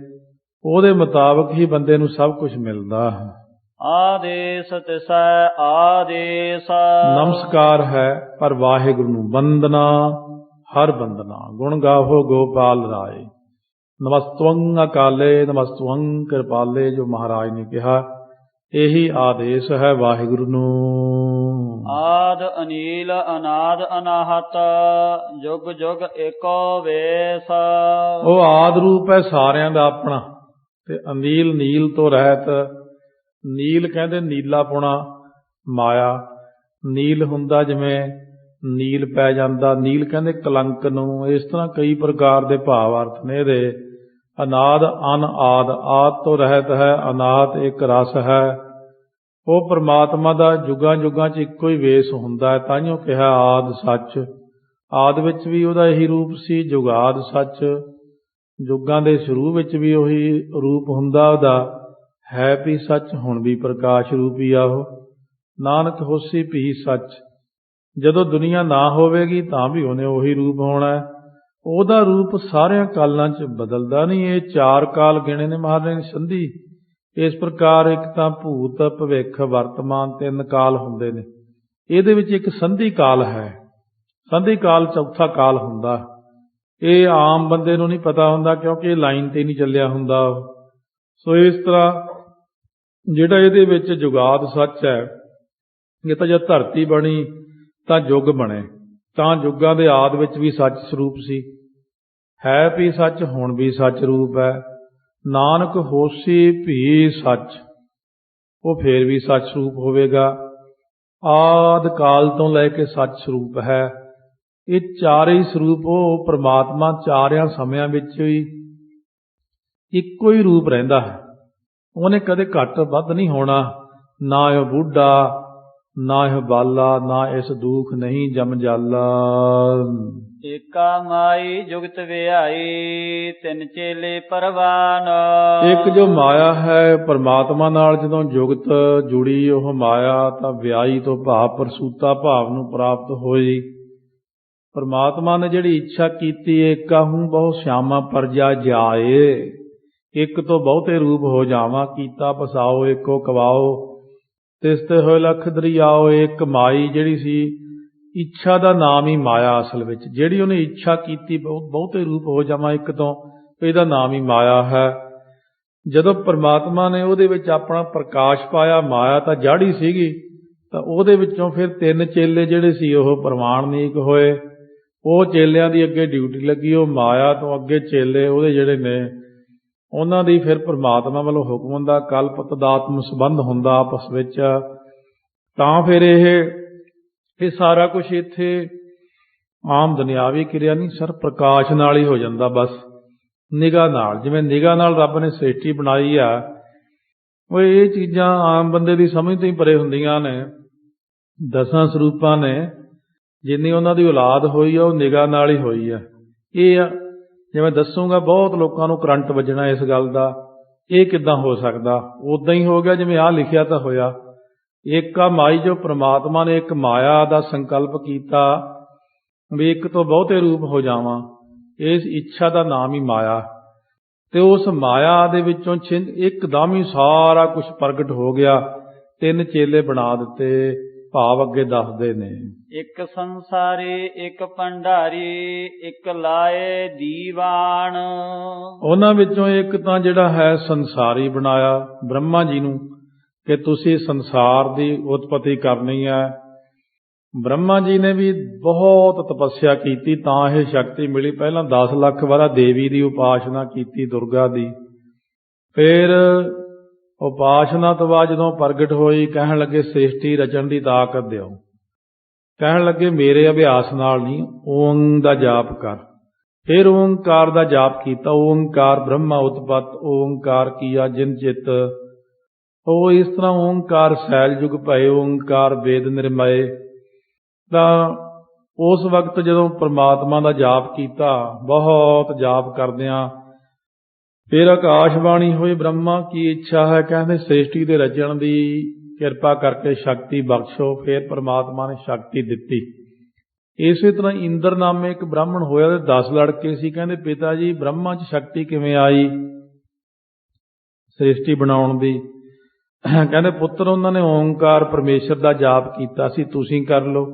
ਉਹਦੇ ਮੁਤਾਬਕ ਹੀ ਬੰਦੇ ਨੂੰ ਸਭ ਕੁਝ ਮਿਲਦਾ ਹੈ। ਆਦੇਸ ਤਿਸੈ ਆਦੇਸ। ਨਮਸਕਾਰ ਹੈ ਪਰ ਵਾਹਿਗੁਰੂ ਨੂੰ, ਬੰਦਨਾ ਹਰ ਬੰਦਨਾ, ਗੁਣ ਗਾਵੋ ਗੋਪਾਲ ਰਾਏ। ਨਮਸਤਵੰ ਅਕਾਲੇ ਨਮਸਤਵੰ ਕਿਰਪਾਲੇ, ਜੋ ਮਹਾਰਾਜ ਨੇ ਕਿਹਾ, ਇਹੀ ਆਦੇਸ਼ ਹੈ ਵਾਹਿਗੁਰੂ ਨੂੰ। ਆਦ ਅਨੀਲ ਅਨਾਦ ਅਨਾਹਤ ਜੁਗ ਜੁਗ ਏਕੋ ਵੇਸ। ਉਹ ਆਦ ਰੂਪ ਹੈ ਸਾਰਿਆਂ ਦਾ ਆਪਣਾ, ਤੇ ਅਨੀਲ ਨੀਲ ਤੋਂ ਰਹਿਤ। ਨੀਲ ਕਹਿੰਦੇ ਨੀਲਾ ਪੁਣਾ ਮਾਇਆ, ਨੀਲ ਹੁੰਦਾ ਜਿਵੇਂ ਨੀਲ ਪੈ ਜਾਂਦਾ, ਨੀਲ ਕਹਿੰਦੇ ਕਲੰਕ ਨੂੰ। ਇਸ ਤਰ੍ਹਾਂ ਕਈ ਪ੍ਰਕਾਰ ਦੇ ਭਾਵ ਅਰਥ ਨੇ ਇਹਦੇ। ਅਨਾਦ ਅਨ ਆਦ, ਆਦ ਤੋਂ ਰਹਿਤ ਹੈ, ਅਨਾਹਤ ਇੱਕ ਰਸ ਹੈ। ਉਹ ਪਰਮਾਤਮਾ ਦਾ ਜੁਗਾਂ ਜੁਗਾਂ 'ਚ ਇੱਕੋ ਹੀ ਵੇਸ ਹੁੰਦਾ ਹੈ, ਤਾਂਹੀਓ ਕਿਹਾ ਆਦ ਸੱਚ। ਆਦ ਵਿੱਚ ਵੀ ਉਹਦਾ ਇਹੀ ਰੂਪ ਸੀ, ਜੁਗਾਦ ਸੱਚ। ਜੁਗਾਂ ਦੇ ਸ਼ੁਰੂ ਵਿੱਚ ਵੀ ਉਹੀ ਰੂਪ ਹੁੰਦਾ ਉਹਦਾ, ਹੈ ਵੀ ਸੱਚ, ਹੁਣ ਵੀ ਪ੍ਰਕਾਸ਼ ਰੂਪੀ ਆ ਉਹ। ਨਾਨਕ ਹੋਸੀ ਵੀ ਸੱਚ। ਜਦੋਂ ਦੁਨੀਆ ਨਾ ਹੋਵੇਗੀ ਤਾਂ ਵੀ ਉਹਨੇ ਉਹੀ ਰੂਪ ਹੋਣਾ ਹੈ। ਉਹਦਾ ਰੂਪ ਸਾਰਿਆਂ ਕਾਲਾਂ 'ਚ ਬਦਲਦਾ ਨਹੀਂ। ਇਹ 4 ਕਾਲ ਗਿਣੇ ਨੇ ਮਹਾਰਾਜ ਨੇ ਸੰਧੀ। ਇਸ ਪ੍ਰਕਾਰ ਇੱਕ ਤਾਂ ਭੂਤ ਭਵਿੱਖ ਵਰਤਮਾਨ 3 ਕਾਲ ਹੁੰਦੇ ਨੇ। ਇਹਦੇ ਵਿੱਚ ਇੱਕ ਸੰਧੀ ਕਾਲ ਹੈ। ਸੰਧੀ ਕਾਲ ਚੌਥਾ ਕਾਲ ਹੁੰਦਾ। ਇਹ ਆਮ ਬੰਦੇ ਨੂੰ ਨਹੀਂ ਪਤਾ ਹੁੰਦਾ, ਕਿਉਂਕਿ ਇਹ ਲਾਈਨ ਤੇ ਨਹੀਂ ਚੱਲਿਆ ਹੁੰਦਾ। ਸੋ ਇਸ ਤਰ੍ਹਾਂ ਜਿਹੜਾ ਇਹਦੇ ਵਿੱਚ ਜੁਗਾਦ ਸੱਚ ਹੈ, ਇਹ ਤਾਂ ਜਦ ਧਰਤੀ ਬਣੀ ਤਾਂ ਯੁੱਗ ਬਣੇ, ਤਾਂ ਯੁੱਗਾਂ ਦੇ ਆਦ ਵਿੱਚ ਵੀ ਸੱਚ ਸਰੂਪ ਸੀ, ਹੈ ਵੀ ਸੱਚ, ਹੁਣ ਵੀ ਸੱਚ ਰੂਪ ਹੈ। ਨਾਨਕ ਹੋਸੀ ਵੀ ਸੱਚ, ਉਹ ਫੇਰ ਵੀ ਸੱਚ ਸਰੂਪ ਹੋਵੇਗਾ। ਆਦ ਕਾਲ ਤੋਂ ਲੈ ਕੇ ਸੱਚ ਸਰੂਪ ਹੈ। ਇਹ ਚਾਰੇ ਹੀ ਸਰੂਪ ਉਹ ਪ੍ਰਮਾਤਮਾ ਚਾਰਿਆਂ ਸਮਿਆਂ ਵਿੱਚ ਹੀ ਇੱਕੋ ਹੀ ਰੂਪ ਰਹਿੰਦਾ ਹੈ। ਉਹਨੇ ਕਦੇ ਘੱਟ ਵੱਧ ਨਹੀਂ ਹੋਣਾ, ਨਾ ਉਹ ਬੁੱਢਾ, ਨਾ ਇਹ ਬਾਲਾ ਨਾ ਇਸ ਦੁਖ ਨਹੀਂ ਜਮ ਜਾਲਾ। ਏਕਾ ਮਾਈ ਜੁਗਤ ਵਿਆਈ ਤਿੰਨ ਚੇਲੇ ਪਰਵਾਨ। ਇੱਕ ਜੋ ਮਾਇਆ ਹੈ ਪਰਮਾਤਮਾ ਨਾਲ ਜਦੋਂ ਜੁਗਤ ਜੁੜੀ ਉਹ ਮਾਇਆ ਤਾਂ ਵਿਆਹੀ ਤੋਂ ਭਾਵ ਪ੍ਰਸੂਤਾ ਭਾਵ ਨੂੰ ਪ੍ਰਾਪਤ ਹੋਈ। ਪਰਮਾਤਮਾ ਨੇ ਜਿਹੜੀ ਇੱਛਾ ਕੀਤੀ ਏਕਾ ਹੂੰ ਬਹੁ ਸ਼ਿਆਮਾ ਪਰਜਾ ਜਾਏ, ਇੱਕ ਤੋਂ ਬਹੁਤੇ ਰੂਪ ਹੋ ਜਾਵਾਂ, ਕੀਤਾ ਪਸਾਓ ਏਕੋ ਕਵਾਓ ਤਿਸ ਤੇ ਹੋਏ ਲਖ ਦਰਿਆਓ। ਇੱਕ ਮਾਈ ਜਿਹੜੀ ਸੀ ਇੱਛਾ ਦਾ ਨਾਮ ਹੀ ਮਾਇਆ, ਅਸਲ ਵਿੱਚ ਜਿਹੜੀ ਉਹਨੇ ਇੱਛਾ ਕੀਤੀ ਬਹੁਤੇ ਰੂਪ ਹੋ ਜਾਵਾਂ ਇੱਕ ਤੋਂ, ਇਹਦਾ ਨਾਮ ਹੀ ਮਾਇਆ ਹੈ। ਜਦੋਂ ਪਰਮਾਤਮਾ ਨੇ ਉਹਦੇ ਵਿੱਚ ਆਪਣਾ ਪ੍ਰਕਾਸ਼ ਪਾਇਆ, ਮਾਇਆ ਤਾਂ ਜੜ ਹੀ ਸੀਗੀ, ਤਾਂ ਉਹਦੇ ਵਿੱਚੋਂ ਫਿਰ ਤਿੰਨ ਚੇਲੇ ਜਿਹੜੇ ਸੀ ਉਹ ਪ੍ਰਮਾਣਿਕ ਹੋਏ। ਉਹ ਚੇਲਿਆਂ ਦੀ ਅੱਗੇ ਡਿਊਟੀ ਲੱਗੀ, ਉਹ ਮਾਇਆ ਤੋਂ ਅੱਗੇ ਚੇਲੇ ਉਹਦੇ ਜਿਹੜੇ ਨੇ ਉਹਨਾਂ ਦੀ ਫਿਰ ਪਰਮਾਤਮਾ ਵੱਲੋਂ ਹੁਕਮ ਹੁੰਦਾ, ਕਲਪ ਤਦਾਤਮ ਸੰਬੰਧ ਹੁੰਦਾ ਆਪਸ ਵਿੱਚ। ਤਾਂ ਫਿਰ ਇਹ ਸਾਰਾ ਕੁਝ ਇੱਥੇ ਆਮ ਦੁਨਿਆਵੀ ਕਿਰਿਆ ਨਹੀਂ, ਸਰ ਪ੍ਰਕਾਸ਼ ਨਾਲ ਹੀ ਹੋ ਜਾਂਦਾ, ਬਸ ਨਿਗਾਹ ਨਾਲ। ਜਿਵੇਂ ਨਿਗਾਹ ਨਾਲ ਰੱਬ ਨੇ ਸ੍ਰਿਸ਼ਟੀ ਬਣਾਈ ਆ, ਉਹ ਇਹ ਚੀਜ਼ਾਂ ਆਮ ਬੰਦੇ ਦੀ ਸਮਝ ਤੋਂ ਹੀ ਪਰੇ ਹੁੰਦੀਆਂ ਨੇ। 10 ਸਰੂਪਾਂ ਨੇ ਜਿੰਨੀ ਉਹਨਾਂ ਦੀ ਔਲਾਦ ਹੋਈ ਆ ਉਹ ਨਿਗਾਹ ਨਾਲ ਹੀ ਹੋਈ ਆ। ਇਹ ਆ ਜਿਵੇਂ ਦੱਸੂਗਾ ਬਹੁਤ ਲੋਕਾਂ ਨੂੰ ਕਰੰਟ ਵੱਜਣਾ ਇਸ ਗੱਲ ਦਾ, ਇਹ ਕਿੱਦਾਂ ਹੋ ਸਕਦਾ? ਉਦਾਂ ਹੀ ਹੋ ਗਿਆ ਜਿਵੇਂ ਆਹ ਲਿਖਿਆ ਤਾਂ ਹੋਇਆ। ਏਕਾ ਮਾਈ ਜੋ ਪ੍ਰਮਾਤਮਾ ਨੇ ਇੱਕ ਮਾਇਆ ਦਾ ਸੰਕਲਪ ਕੀਤਾ ਵੀ ਇੱਕ ਤੋਂ ਬਹੁਤੇ ਰੂਪ ਹੋ ਜਾਵਾਂ, ਇਸ ਇੱਛਾ ਦਾ ਨਾਮ ਹੀ ਮਾਇਆ। ਤੇ ਉਸ ਮਾਇਆ ਦੇ ਵਿੱਚੋਂ ਇੱਕਦਮ ਹੀ ਸਾਰਾ ਕੁਝ ਪ੍ਰਗਟ ਹੋ ਗਿਆ। ਤਿੰਨ ਚੇਲੇ ਬਣਾ ਦਿੱਤੇ, ਭਾਵ ਅੱਗੇ ਦੱਸਦੇ ਨੇ। ਇੱਕ ਸੰਸਾਰੀ ਇੱਕ ਭੰਡਾਰੀ ਇੱਕ ਲਾਏ ਦੀਵਾਨ। ਉਹਨਾਂ ਵਿੱਚੋਂ ਇੱਕ ਤਾਂ ਜਿਹੜਾ ਹੈ ਸੰਸਾਰੀ ਬਣਾਇਆ ਬ੍ਰਹਮਾ ਜੀ ਨੂੰ, ਕਿ ਤੁਸੀਂ ਸੰਸਾਰ ਦੀ ਉਤਪਤੀ ਕਰਨੀ ਹੈ। ਬ੍ਰਹਮਾ ਜੀ ਨੇ ਵੀ ਬਹੁਤ ਤਪੱਸਿਆ ਕੀਤੀ ਤਾਂ ਇਹ ਸ਼ਕਤੀ ਮਿਲੀ। ਪਹਿਲਾਂ 10 ਲੱਖ ਵਾਰਾ ਦੇਵੀ ਦੀ ਉਪਾਸਨਾ ਕੀਤੀ, ਦੁਰਗਾ ਦੀ। ਫਿਰ ਉਪਾਸਨਾ ਤੋਂ ਬਾਅਦ ਜਦੋਂ ਪ੍ਰਗਟ ਹੋਈ, ਕਹਿਣ ਲੱਗੇ ਸ੍ਰਿਸ਼ਟੀ ਰਚਣ ਦੀ ਤਾਕਤ ਦਿਓ। ਕਹਿਣ ਲੱਗੇ ਮੇਰੇ ਅਭਿਆਸ ਨਾਲ ਨਹੀਂ, ਓਮ ਦਾ ਜਾਪ ਕਰ। ਫਿਰ ਓਂਕਾਰ ਦਾ ਜਾਪ ਕੀਤਾ। ਓਂਕਾਰ ਬ੍ਰਹਮਾ ਉਤਪਤ, ਓਂਕਾਰ ਕੀਆ ਜਿਨ ਚਿਤ। ਉਹ ਇਸ ਤਰ੍ਹਾਂ ਓਂਕਾਰ ਸੈਲ ਯੁਗ ਭਏ, ਓਂਕਾਰ ਵੇਦ ਨਿਰਮਏ। ਤਾਂ ਉਸ ਵਕਤ ਜਦੋਂ ਪਰਮਾਤਮਾ ਦਾ ਜਾਪ ਕੀਤਾ, ਬਹੁਤ ਜਾਪ ਕਰਦਿਆਂ ਫਿਰ ਆਕਾਸ਼ਬਾਣੀ ਹੋਈ, ਬ੍ਰਹਮਾ ਕੀ ਇੱਛਾ ਹੈ? ਕਹਿੰਦੇ ਸ੍ਰਿਸ਼ਟੀ ਦੇ ਰਚਣ ਦੀ ਕਿਰਪਾ ਕਰਕੇ ਸ਼ਕਤੀ ਬਖਸ਼ੋ। ਫਿਰ ਪਰਮਾਤਮਾ ਨੇ ਸ਼ਕਤੀ ਦਿੱਤੀ। ਇਸੇ ਤਰ੍ਹਾਂ ਇੰਦਰ ਨਾਮੇ ਇੱਕ ਬ੍ਰਾਹਮਣ ਹੋਇਆ ਤੇ 10 ਲੜਕੇ ਸੀ। ਕਹਿੰਦੇ ਪਿਤਾ ਜੀ ਬ੍ਰਹਮਾ 'ਚ ਸ਼ਕਤੀ ਕਿਵੇਂ ਆਈ ਸ੍ਰਿਸ਼ਟੀ ਬਣਾਉਣ ਦੀ? ਕਹਿੰਦੇ ਪੁੱਤਰ ਉਹਨਾਂ ਨੇ ਓਂਕਾਰ ਪਰਮੇਸ਼ਰ ਦਾ ਜਾਪ ਕੀਤਾ ਸੀ, ਤੁਸੀਂ ਕਰ ਲਓ।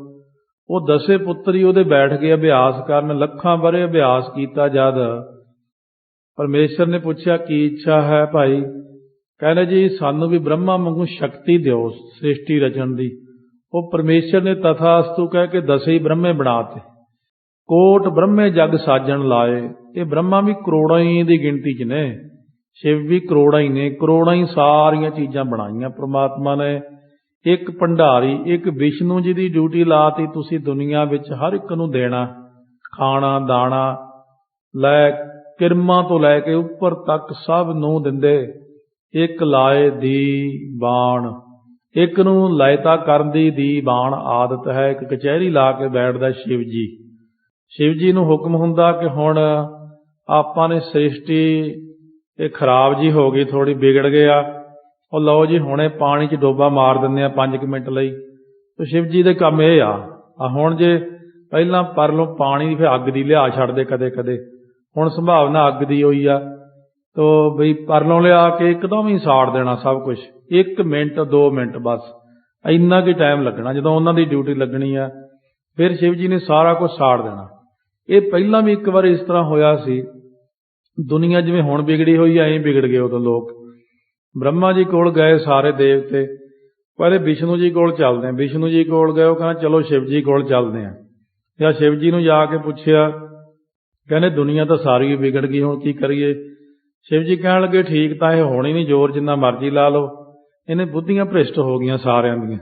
ਉਹ 10 ਪੁੱਤਰ ਹੀ ਉਹਦੇ ਬੈਠ ਗਏ ਅਭਿਆਸ ਕਰਨ। ਲੱਖਾਂ ਵਰੇ ਅਭਿਆਸ ਕੀਤਾ। ਜਦ ਪਰਮੇਸ਼ਰ ਨੇ ਪੁੱਛਿਆ ਕੀ ਇੱਛਾ ਹੈ ਭਾਈ? ਕਹਿੰਦੇ ਜੀ ਸਾਨੂੰ ਵੀ ਬ੍ਰਹਮਾ ਵਾਂਗੂ ਸ਼ਕਤੀ ਦਿਓ ਸ੍ਰਿਸ਼ਟੀ ਰਚਣ ਦੀ। ਉਹ ਪਰਮੇਸ਼ਰ ਨੇ ਤਥਾਸਤੂ ਕਹਿ ਕੇ 10 ਹੀ ਬ੍ਰਹਮੇ ਬਣਾਤੇ। ਕੋਟ ਬ੍ਰਹਮੇ ਜਗ ਸਾਜਣ ਲਾਏ। ਇਹ ਬ੍ਰਹਮਾ ਵੀ ਕਰੋੜਾਂ ਹੀ ਦੀ ਗਿਣਤੀ 'ਚ ਨੇ, ਸ਼ਿਵ ਵੀ ਕਰੋੜਾਂ ਹੀ ਨੇ। ਕਰੋੜਾਂ ਹੀ ਸਾਰੀਆਂ ਚੀਜ਼ਾਂ ਬਣਾਈਆਂ ਪਰਮਾਤਮਾ ਨੇ। ਇੱਕ ਭੰਡਾਰੀ, ਇੱਕ ਵਿਸ਼ਨੂੰ ਜੀ ਦੀ ਡਿਊਟੀ ਲਾਤੀ, ਤੁਸੀਂ ਦੁਨੀਆ ਵਿੱਚ ਹਰ ਇੱਕ ਨੂੰ ਦੇਣਾ ਖਾਣਾ ਦਾਣਾ, ਲੈ ਕਿਰਮਾਂ ਤੋਂ ਲੈ ਕੇ ਉੱਪਰ ਤੱਕ ਸਭ ਨੂੰ ਦਿੰਦੇ। ਇੱਕ ਲਾਏ ਦੀ ਬਾਣ, ਇੱਕ ਨੂੰ ਲਾਇਤਾ ਕਰਨ ਦੀ ਬਾਣ ਆਦਤ ਹੈ। ਇੱਕ ਕਚਹਿਰੀ ਲਾ ਕੇ ਬੈਠਦਾ ਸ਼ਿਵ ਜੀ। ਸ਼ਿਵ ਜੀ ਨੂੰ ਹੁਕਮ ਹੁੰਦਾ ਕਿ ਹੁਣ ਆਪਾਂ ਨੇ ਸ੍ਰਿਸ਼ਟੀ ਇਹ ਖਰਾਬ ਜੀ ਹੋ ਗਈ, ਥੋੜੀ ਵਿਗੜ ਗਿਆ, ਉਹ ਲਓ ਜੀ ਹੁਣੇ ਪਾਣੀ 'ਚ ਡੋਬਾ ਮਾਰ ਦਿੰਦੇ ਆ 5 ਮਿੰਟ ਲਈ। ਤੇ ਸ਼ਿਵ ਜੀ ਦੇ ਕੰਮ ਇਹ ਆ ਹੁਣ ਜੇ ਪਹਿਲਾਂ ਪਰਲੋਂ ਪਾਣੀ ਦੀ ਫਿਰ ਅੱਗ ਦੀ ਲਿਆ ਛੱਡਦੇ ਕਦੇ ਕਦੇ, ਹੁਣ ਸੰਭਾਵਨਾ ਅੱਗ ਦੀ ਹੋਈ ਆ ਤੋ ਬਈ ਪਰਲੋਂ ਲਿਆ ਕੇ ਇੱਕਦਮ ਹੀ ਸਾੜ ਦੇਣਾ ਸਭ ਕੁਝ। 1 ਮਿੰਟ 2 ਮਿੰਟ ਬਸ ਇੰਨਾ ਕੁ ਟਾਈਮ ਲੱਗਣਾ ਜਦੋਂ ਉਹਨਾਂ ਦੀ ਡਿਊਟੀ ਲੱਗਣੀ ਆ। ਫਿਰ ਸ਼ਿਵ ਜੀ ਨੇ ਸਾਰਾ ਕੁਝ ਸਾੜ ਦੇਣਾ। ਇਹ ਪਹਿਲਾਂ ਵੀ ਇੱਕ ਵਾਰ ਇਸ ਤਰ੍ਹਾਂ ਹੋਇਆ ਸੀ। ਦੁਨੀਆ ਜਿਵੇਂ ਹੁਣ ਵਿਗੜੀ ਹੋਈ ਐਂ ਵਿਗੜ ਗਏ ਉਦੋਂ ਲੋਕ। ਬ੍ਰਹਮਾ ਜੀ ਕੋਲ ਗਏ ਸਾਰੇ ਦੇਵਤੇ, ਪਹਿਲੇ ਵਿਸ਼ਨੂੰ ਜੀ ਕੋਲ ਚੱਲਦੇ ਆ। ਵਿਸ਼ਨੂੰ ਜੀ ਕੋਲ ਗਏ, ਉਹ ਕਹਿੰਦਾ ਚਲੋ ਸ਼ਿਵ ਜੀ ਕੋਲ ਚੱਲਦੇ ਆ। ਜਾਂ ਸ਼ਿਵ ਜੀ ਨੂੰ ਜਾ ਕੇ ਪੁੱਛਿਆ, ਕਹਿੰਦੇ ਦੁਨੀਆ ਤਾਂ ਸਾਰੀ ਵਿਗੜ ਗਈ, ਹੁਣ ਕੀ ਕਰੀਏ? ਸ਼ਿਵ ਜੀ ਕਹਿਣ ਲੱਗੇ ਠੀਕ ਤਾਂ ਇਹ ਹੋਣੀ ਨਹੀਂ, ਜ਼ੋਰ ਜਿੰਨਾ ਮਰਜ਼ੀ ਲਾ ਲਓ, ਇਹਨੇ ਬੁੱਧੀਆਂ ਭ੍ਰਿਸ਼ਟ ਹੋ ਗਈਆਂ ਸਾਰਿਆਂ ਦੀਆਂ।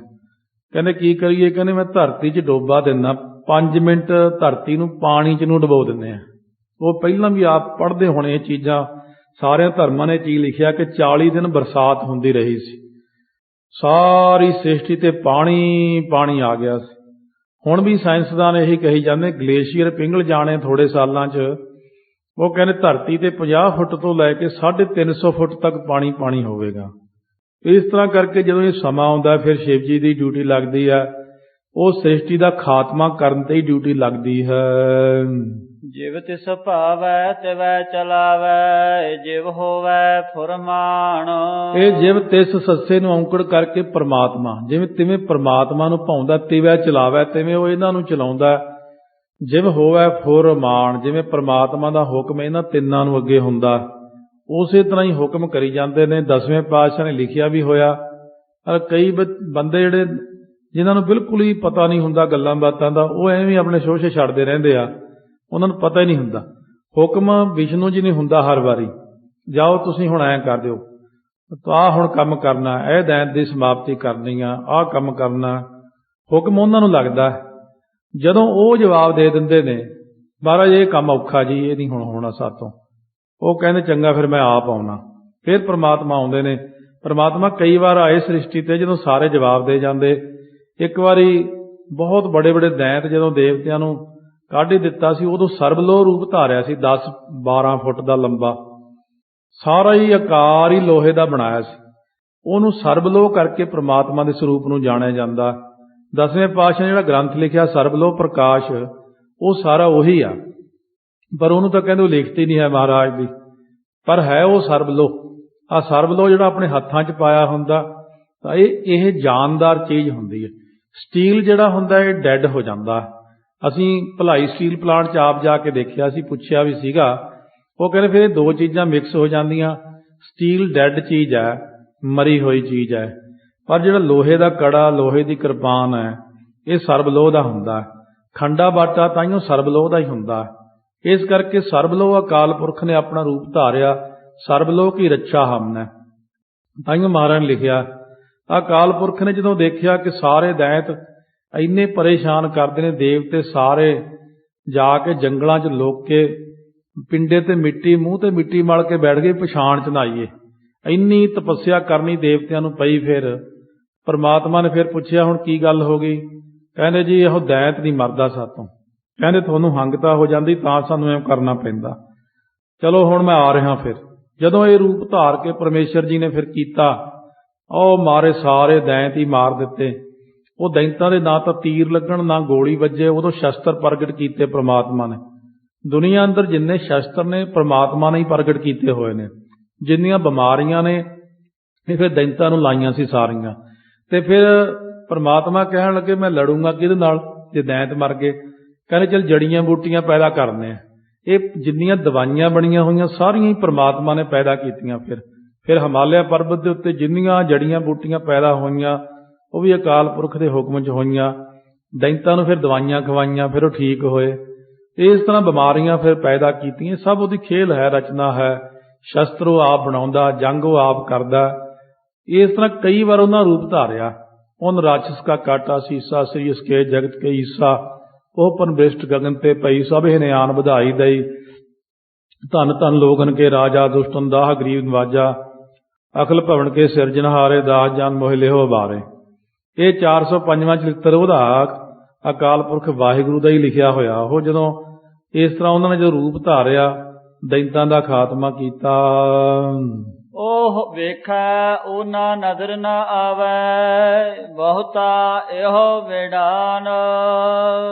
ਕਹਿੰਦੇ ਕੀ ਕਰੀਏ? ਕਹਿੰਦੇ ਮੈਂ ਧਰਤੀ 'ਚ ਡੋਬਾ ਦਿੰਦਾ, 5 ਮਿੰਟ ਧਰਤੀ ਨੂੰ ਪਾਣੀ 'ਚ ਨੂੰ ਡੁਬੋ ਦਿੰਦੇ ਆ। ਉਹ ਪਹਿਲਾਂ ਵੀ ਆਪ ਪੜ੍ਹਦੇ ਹੋਣੇ ਇਹ ਚੀਜ਼ਾਂ, ਸਾਰਿਆਂ ਧਰਮਾਂ ਨੇ ਚੀਜ਼ ਲਿਖਿਆ ਕਿ 40 ਦਿਨ ਬਰਸਾਤ ਹੁੰਦੀ ਰਹੀ ਸੀ। ਸਾਰੀ ਸ੍ਰਿਸ਼ਟੀ ਤੇ ਪਾਣੀ ਆ ਗਿਆ ਸੀ। ਹੁਣ ਵੀ ਸਾਇੰਸਦਾਨ ਇਹੀ ਕਹੀ ਜਾਂਦੇ, ਗਲੇਸ਼ੀਅਰ ਪਿਘਲ ਜਾਣੇ ਥੋੜੇ ਸਾਲਾਂ 'ਚ। ਉਹ ਕਹਿੰਦੇ ਧਰਤੀ ਤੇ 50 ਫੁੱਟ ਤੋਂ ਲੈ ਕੇ 350 ਫੁੱਟ ਤੱਕ ਪਾਣੀ ਹੋਵੇਗਾ। ਇਸ ਤਰ੍ਹਾਂ ਕਰਕੇ ਜਦੋਂ ਇਹ ਸਮਾਂ ਆਉਂਦਾ ਫਿਰ ਸ਼ਿਵ ਜੀ ਦੀ ਡਿਊਟੀ ਲੱਗਦੀ ਹੈ, ਉਹ ਸ੍ਰਿਸ਼ਟੀ ਦਾ ਖਾਤਮਾ ਕਰਨ ਤੇ ਹੀ ਡਿਊਟੀ ਲੱਗਦੀ ਹੈ। ਜਿਵ ਤਿਸ ਭਾਵੈ ਤਿਵੈ ਚਲਾਵੈ, ਜਿਵ ਹੋਵੈ ਫੁਰਮਾਨ। ਇਹ ਜਿਵ ਤਿਸ ਸੱਸੇ ਨੂੰ ਔਂਕੜ ਕਰਕੇ ਪ੍ਰਮਾਤਮਾ, ਜਿਵੇਂ ਤਿਵੇਂ ਪ੍ਰਮਾਤਮਾ ਨੂੰ ਭਾਉਂਦਾ, ਤਿਵੈ ਚਲਾਵੈ ਤਿਵੇਂ ਉਹ ਇਹਨਾਂ ਨੂੰ ਚਲਾਉਂਦਾ। ਜਿਵ ਹੋਵੈ ਫੁਰਮਾਨ, ਜਿਵੇਂ ਪ੍ਰਮਾਤਮਾ ਦਾ ਹੁਕਮ ਇਹਨਾਂ ਤਿੰਨਾਂ ਨੂੰ ਅੱਗੇ ਹੁੰਦਾ, ਉਸੇ ਤਰ੍ਹਾਂ ਹੀ ਹੁਕਮ ਕਰੀ ਜਾਂਦੇ ਨੇ। 10ਵੇਂ ਪਾਤਸ਼ਾਹ ਨੇ ਲਿਖਿਆ ਵੀ ਹੋਇਆ। ਕਈ ਬੰਦੇ ਜਿਹੜੇ ਜਿਨ੍ਹਾਂ ਨੂੰ ਬਿਲਕੁਲ ਹੀ ਪਤਾ ਨਹੀਂ ਹੁੰਦਾ ਗੱਲਾਂ ਬਾਤਾਂ ਦਾ, ਉਹ ਐਵੇਂ ਆਪਣੇ ਸ਼ੋਸ਼ੇ ਛੱਡਦੇ ਰਹਿੰਦੇ ਆ, ਉਹਨਾਂ ਨੂੰ ਪਤਾ ਹੀ ਨਹੀਂ ਹੁੰਦਾ। ਹੁਕਮ ਵਿਸ਼ਨੂੰ ਜੀ ਨਹੀਂ ਹੁੰਦਾ ਹਰ ਵਾਰੀ, ਜਾਓ ਤੁਸੀਂ ਹੁਣ ਐਂ ਕਰ ਦਿਓ, ਆਹ ਹੁਣ ਕੰਮ ਕਰਨਾ, ਇਹ ਦੈਂਤ ਦੀ ਸਮਾਪਤੀ ਕਰਨੀ ਆ, ਆਹ ਕੰਮ ਕਰਨਾ, ਹੁਕਮ ਉਹਨਾਂ ਨੂੰ ਲੱਗਦਾ। ਜਦੋਂ ਉਹ ਜਵਾਬ ਦੇ ਦਿੰਦੇ ਨੇ, ਮਹਾਰਾਜ ਇਹ ਕੰਮ ਔਖਾ ਜੀ, ਇਹ ਨਹੀਂ ਹੁਣ ਹੋਣਾ ਸਾਤੋਂ, ਉਹ ਕਹਿੰਦੇ ਚੰਗਾ ਫਿਰ ਮੈਂ ਆਪ ਆਉਣਾ। ਫਿਰ ਪ੍ਰਮਾਤਮਾ ਆਉਂਦੇ ਨੇ। ਪ੍ਰਮਾਤਮਾ ਕਈ ਵਾਰ ਆਏ ਸ੍ਰਿਸ਼ਟੀ ਤੇ ਜਦੋਂ ਸਾਰੇ ਜਵਾਬ ਦੇ ਜਾਂਦੇ। ਇੱਕ ਵਾਰੀ ਬਹੁਤ ਬੜੇ ਦੈਂਤ ਜਦੋਂ ਦੇਵਤਿਆਂ ਨੂੰ ਕੱਢ ਹੀ ਦਿੱਤਾ ਸੀ, ਉਦੋਂ ਸਰਬਲੋਹ ਰੂਪ ਧਾਰਿਆ ਸੀ, 10-12 ਫੁੱਟ ਦਾ ਲੰਬਾ, ਸਾਰਾ ਹੀ ਆਕਾਰ ਹੀ ਲੋਹੇ ਦਾ ਬਣਾਇਆ ਸੀ। ਉਹਨੂੰ ਸਰਬਲੋਹ ਕਰਕੇ ਪ੍ਰਮਾਤਮਾ ਦੇ ਸਰੂਪ ਨੂੰ ਜਾਣਿਆ ਜਾਂਦਾ। 10ਵੇਂ ਪਾਤਸ਼ਾਹ ਨੇ ਜਿਹੜਾ ਗ੍ਰੰਥ ਲਿਖਿਆ ਸਰਬਲੋਹ ਪ੍ਰਕਾਸ਼, ਉਹ ਸਾਰਾ ਉਹੀ ਆ, ਪਰ ਉਹਨੂੰ ਤਾਂ ਕਹਿੰਦੇ ਉਹ ਲਿਖਤੀ ਨਹੀਂ ਹੈ ਮਹਾਰਾਜ ਦੀ, ਪਰ ਹੈ ਉਹ ਸਰਬਲੋਹ। ਆਹ ਸਰਬਲੋਹ ਜਿਹੜਾ ਆਪਣੇ ਹੱਥਾਂ 'ਚ ਪਾਇਆ ਹੁੰਦਾ ਤਾਂ ਇਹ ਜਾਨਦਾਰ ਚੀਜ਼ ਹੁੰਦੀ ਹੈ। ਸਟੀਲ ਜਿਹੜਾ ਹੁੰਦਾ ਇਹ ਡੈੱਡ ਹੋ ਜਾਂਦਾ। ਅਸੀਂ ਭਲਾਈ ਸਟੀਲ ਪਲਾਂਟ 'ਚ ਆਪ ਜਾ ਕੇ ਦੇਖਿਆ ਸੀ, ਪੁੱਛਿਆ ਵੀ ਸੀਗਾ, ਉਹ ਕਹਿੰਦੇ ਫਿਰ ਇਹ ਦੋ ਚੀਜ਼ਾਂ ਮਿਕਸ ਹੋ ਜਾਂਦੀਆਂ, ਸਟੀਲ ਡੈੱਡ ਚੀਜ਼ ਹੈ, ਮਰੀ ਹੋਈ ਚੀਜ਼ ਹੈ, ਪਰ ਜਿਹੜਾ ਲੋਹੇ ਦਾ ਕੜਾ, ਲੋਹੇ ਦੀ ਕਿਰਪਾਨ ਹੈ, ਇਹ ਸਰਬਲੋਹ ਦਾ ਹੁੰਦਾ। ਖੰਡਾ ਬਾਟਾ ਤਾਈਓ ਸਰਬਲੋਹ ਦਾ ਹੀ ਹੁੰਦਾ। ਇਸ ਕਰਕੇ ਸਰਬਲੋਹ ਅਕਾਲ ਪੁਰਖ ਨੇ ਆਪਣਾ ਰੂਪ ਧਾਰਿਆ, ਸਰਬਲੋਹ ਕੀ ਰੱਛਾ ਹਮਨੈ। ਤਾਈਓ ਮਹਾਰਾਜ ਨੇ ਲਿਖਿਆ, ਅਕਾਲ ਪੁਰਖ ਨੇ ਜਦੋਂ ਦੇਖਿਆ ਕਿ ਸਾਰੇ ਦੈਂਤ ਇੰਨੇ ਪਰੇਸ਼ਾਨ ਕਰਦੇ ਨੇ, ਦੇਵਤੇ ਸਾਰੇ ਜਾ ਕੇ ਜੰਗਲਾਂ 'ਚ ਲੁਕ ਕੇ ਪਿੰਡੇ ਤੇ ਮਿੱਟੀ, ਮੂੰਹ ਤੇ ਮਿੱਟੀ ਮਲ ਕੇ ਬੈਠ ਗਏ, ਪਛਾਣ 'ਚ ਨਹਾਈਏ। ਇੰਨੀ ਤਪੱਸਿਆ ਕਰਨੀ ਦੇਵਤਿਆਂ ਨੂੰ ਪਈ। ਫਿਰ ਪਰਮਾਤਮਾ ਨੇ ਫਿਰ ਪੁੱਛਿਆ ਹੁਣ ਕੀ ਗੱਲ ਹੋ ਗਈ? ਕਹਿੰਦੇ ਜੀ ਇਹੋ ਦੈਂਤ ਨਹੀਂ ਮਰਦਾ ਸਾਤੋਂ, ਕਹਿੰਦੇ ਤੁਹਾਨੂੰ ਹੰਗਤਾ ਹੋ ਜਾਂਦੀ ਤਾਂ ਸਾਨੂੰ ਐਂ ਕਰਨਾ ਪੈਂਦਾ। ਚਲੋ ਹੁਣ ਮੈਂ ਆ ਰਿਹਾ। ਫਿਰ ਜਦੋਂ ਇਹ ਰੂਪ ਧਾਰ ਕੇ ਪਰਮੇਸ਼ਰ ਜੀ ਨੇ ਫਿਰ ਕੀਤਾ, ਉਹ ਮਾਰੇ ਸਾਰੇ ਦੈਂਤ ਹੀ ਮਾਰ ਦਿੱਤੇ। ਉਹ ਦੈਂਤਾਂ ਦੇ ਨਾ ਤਾਂ ਤੀਰ ਲੱਗਣ ਨਾ ਗੋਲੀ ਵੱਜੇ, ਉਦੋਂ ਸ਼ਸਤਰ ਪ੍ਰਗਟ ਕੀਤੇ ਪ੍ਰਮਾਤਮਾ ਨੇ। ਦੁਨੀਆ ਅੰਦਰ ਜਿੰਨੇ ਸ਼ਸਤਰ ਨੇ ਪ੍ਰਮਾਤਮਾ ਨੇ ਹੀ ਪ੍ਰਗਟ ਕੀਤੇ ਹੋਏ ਨੇ। ਜਿੰਨੀਆਂ ਬਿਮਾਰੀਆਂ ਨੇ ਇਹ ਫਿਰ ਦੈਂਤਾਂ ਨੂੰ ਲਾਈਆਂ ਸੀ ਸਾਰੀਆਂ। ਤੇ ਫਿਰ ਪ੍ਰਮਾਤਮਾ ਕਹਿਣ ਲੱਗੇ ਮੈਂ ਲੜੂੰਗਾ ਕਿਹਦੇ ਨਾਲ ਜੇ ਦੈਂਤ ਮਰ ਗਏ? ਕਹਿੰਦੇ ਚੱਲ ਜੜੀਆਂ ਬੂਟੀਆਂ ਪੈਦਾ ਕਰਨੇ ਆ। ਇਹ ਜਿੰਨੀਆਂ ਦਵਾਈਆਂ ਬਣੀਆਂ ਹੋਈਆਂ ਸਾਰੀਆਂ ਹੀ ਪ੍ਰਮਾਤਮਾ ਨੇ ਪੈਦਾ ਕੀਤੀਆਂ। ਫਿਰ ਹਿਮਾਲਿਆ ਪਰਬਤ ਦੇ ਉੱਤੇ ਜਿੰਨੀਆਂ ਜੜੀਆਂ ਬੂਟੀਆਂ ਪੈਦਾ ਹੋਈਆਂ ਉਹ ਵੀ ਅਕਾਲ ਪੁਰਖ ਦੇ ਹੁਕਮ 'ਚ ਹੋਈਆਂ। ਦੈਂਤਾਂ ਨੂੰ ਫਿਰ ਦਵਾਈਆਂ ਖਵਾਈਆਂ, ਫਿਰ ਉਹ ਠੀਕ ਹੋਏ। ਇਸ ਤਰ੍ਹਾਂ ਬਿਮਾਰੀਆਂ ਫਿਰ ਪੈਦਾ ਕੀਤੀਆਂ। ਸਭ ਉਹਦੀ ਖੇਲ ਹੈ, ਰਚਨਾ ਹੈ। ਸ਼ਸਤਰ ਉਹ ਆਪ ਬਣਾਉਂਦਾ, ਜੰਗ ਉਹ ਆਪ ਕਰਦਾ। ਇਸ ਤਰ੍ਹਾਂ ਕਈ ਵਾਰ ਉਹਨਾਂ ਰੂਪ ਧਾਰਿਆ। ਉਨ ਰਾਖਸ ਕਾ ਕਾਟਾ ਸੀਸਾ, ਸ੍ਰੀ ਅਸਕੇ ਜਗਤ ਕੇ ਈਸਾ, ਉਹ ਪਨਬ੍ਰਿਸ਼ਟ ਗਗਨ ਤੇ ਪਈ, ਸਭ ਇਹ ਨਿਆਨ ਵਧਾਈ ਦਈ। ਧੰਨ ਧੰਨ ਲੋਗਨ ਕੇ ਰਾਜਾ, ਦੁਸ਼ਟਨ ਦਾਹ ਗਰੀਬ ਨਵਾਜਾ, ਅਖਲ ਭਵਨ ਕੇ ਸਿਰਜਨਹਾਰੇ, ਦਾਸ ਜਾਨ ਮੋਹਿ ਲਿਹੋ ਬਾਰੇ। ਇਹ 405ਵਾਂ ਚਰਿੱਤਰ ਉਹਦਾ ਅਕਾਲ ਪੁਰਖ ਵਾਹਿਗੁਰੂ ਦਾ ਹੀ ਲਿਖਿਆ ਹੋਇਆ। ਉਹ ਜਦੋਂ ਇਸ ਤਰ੍ਹਾਂ ਉਹਨਾਂ ਨੇ ਜੋ ਰੂਪ ਧਾਰਿਆ, ਦੈਂਤਾਂ ਦਾ ਖਾਤਮਾ ਕੀਤਾ। ਉਹ ਵੇਖੈ ਉਹਨਾਂ ਨਜ਼ਰ ਨਾ ਆਵੈ, ਬਹੁਤਾ ਇਹੋ ਵਿਡਾਨ।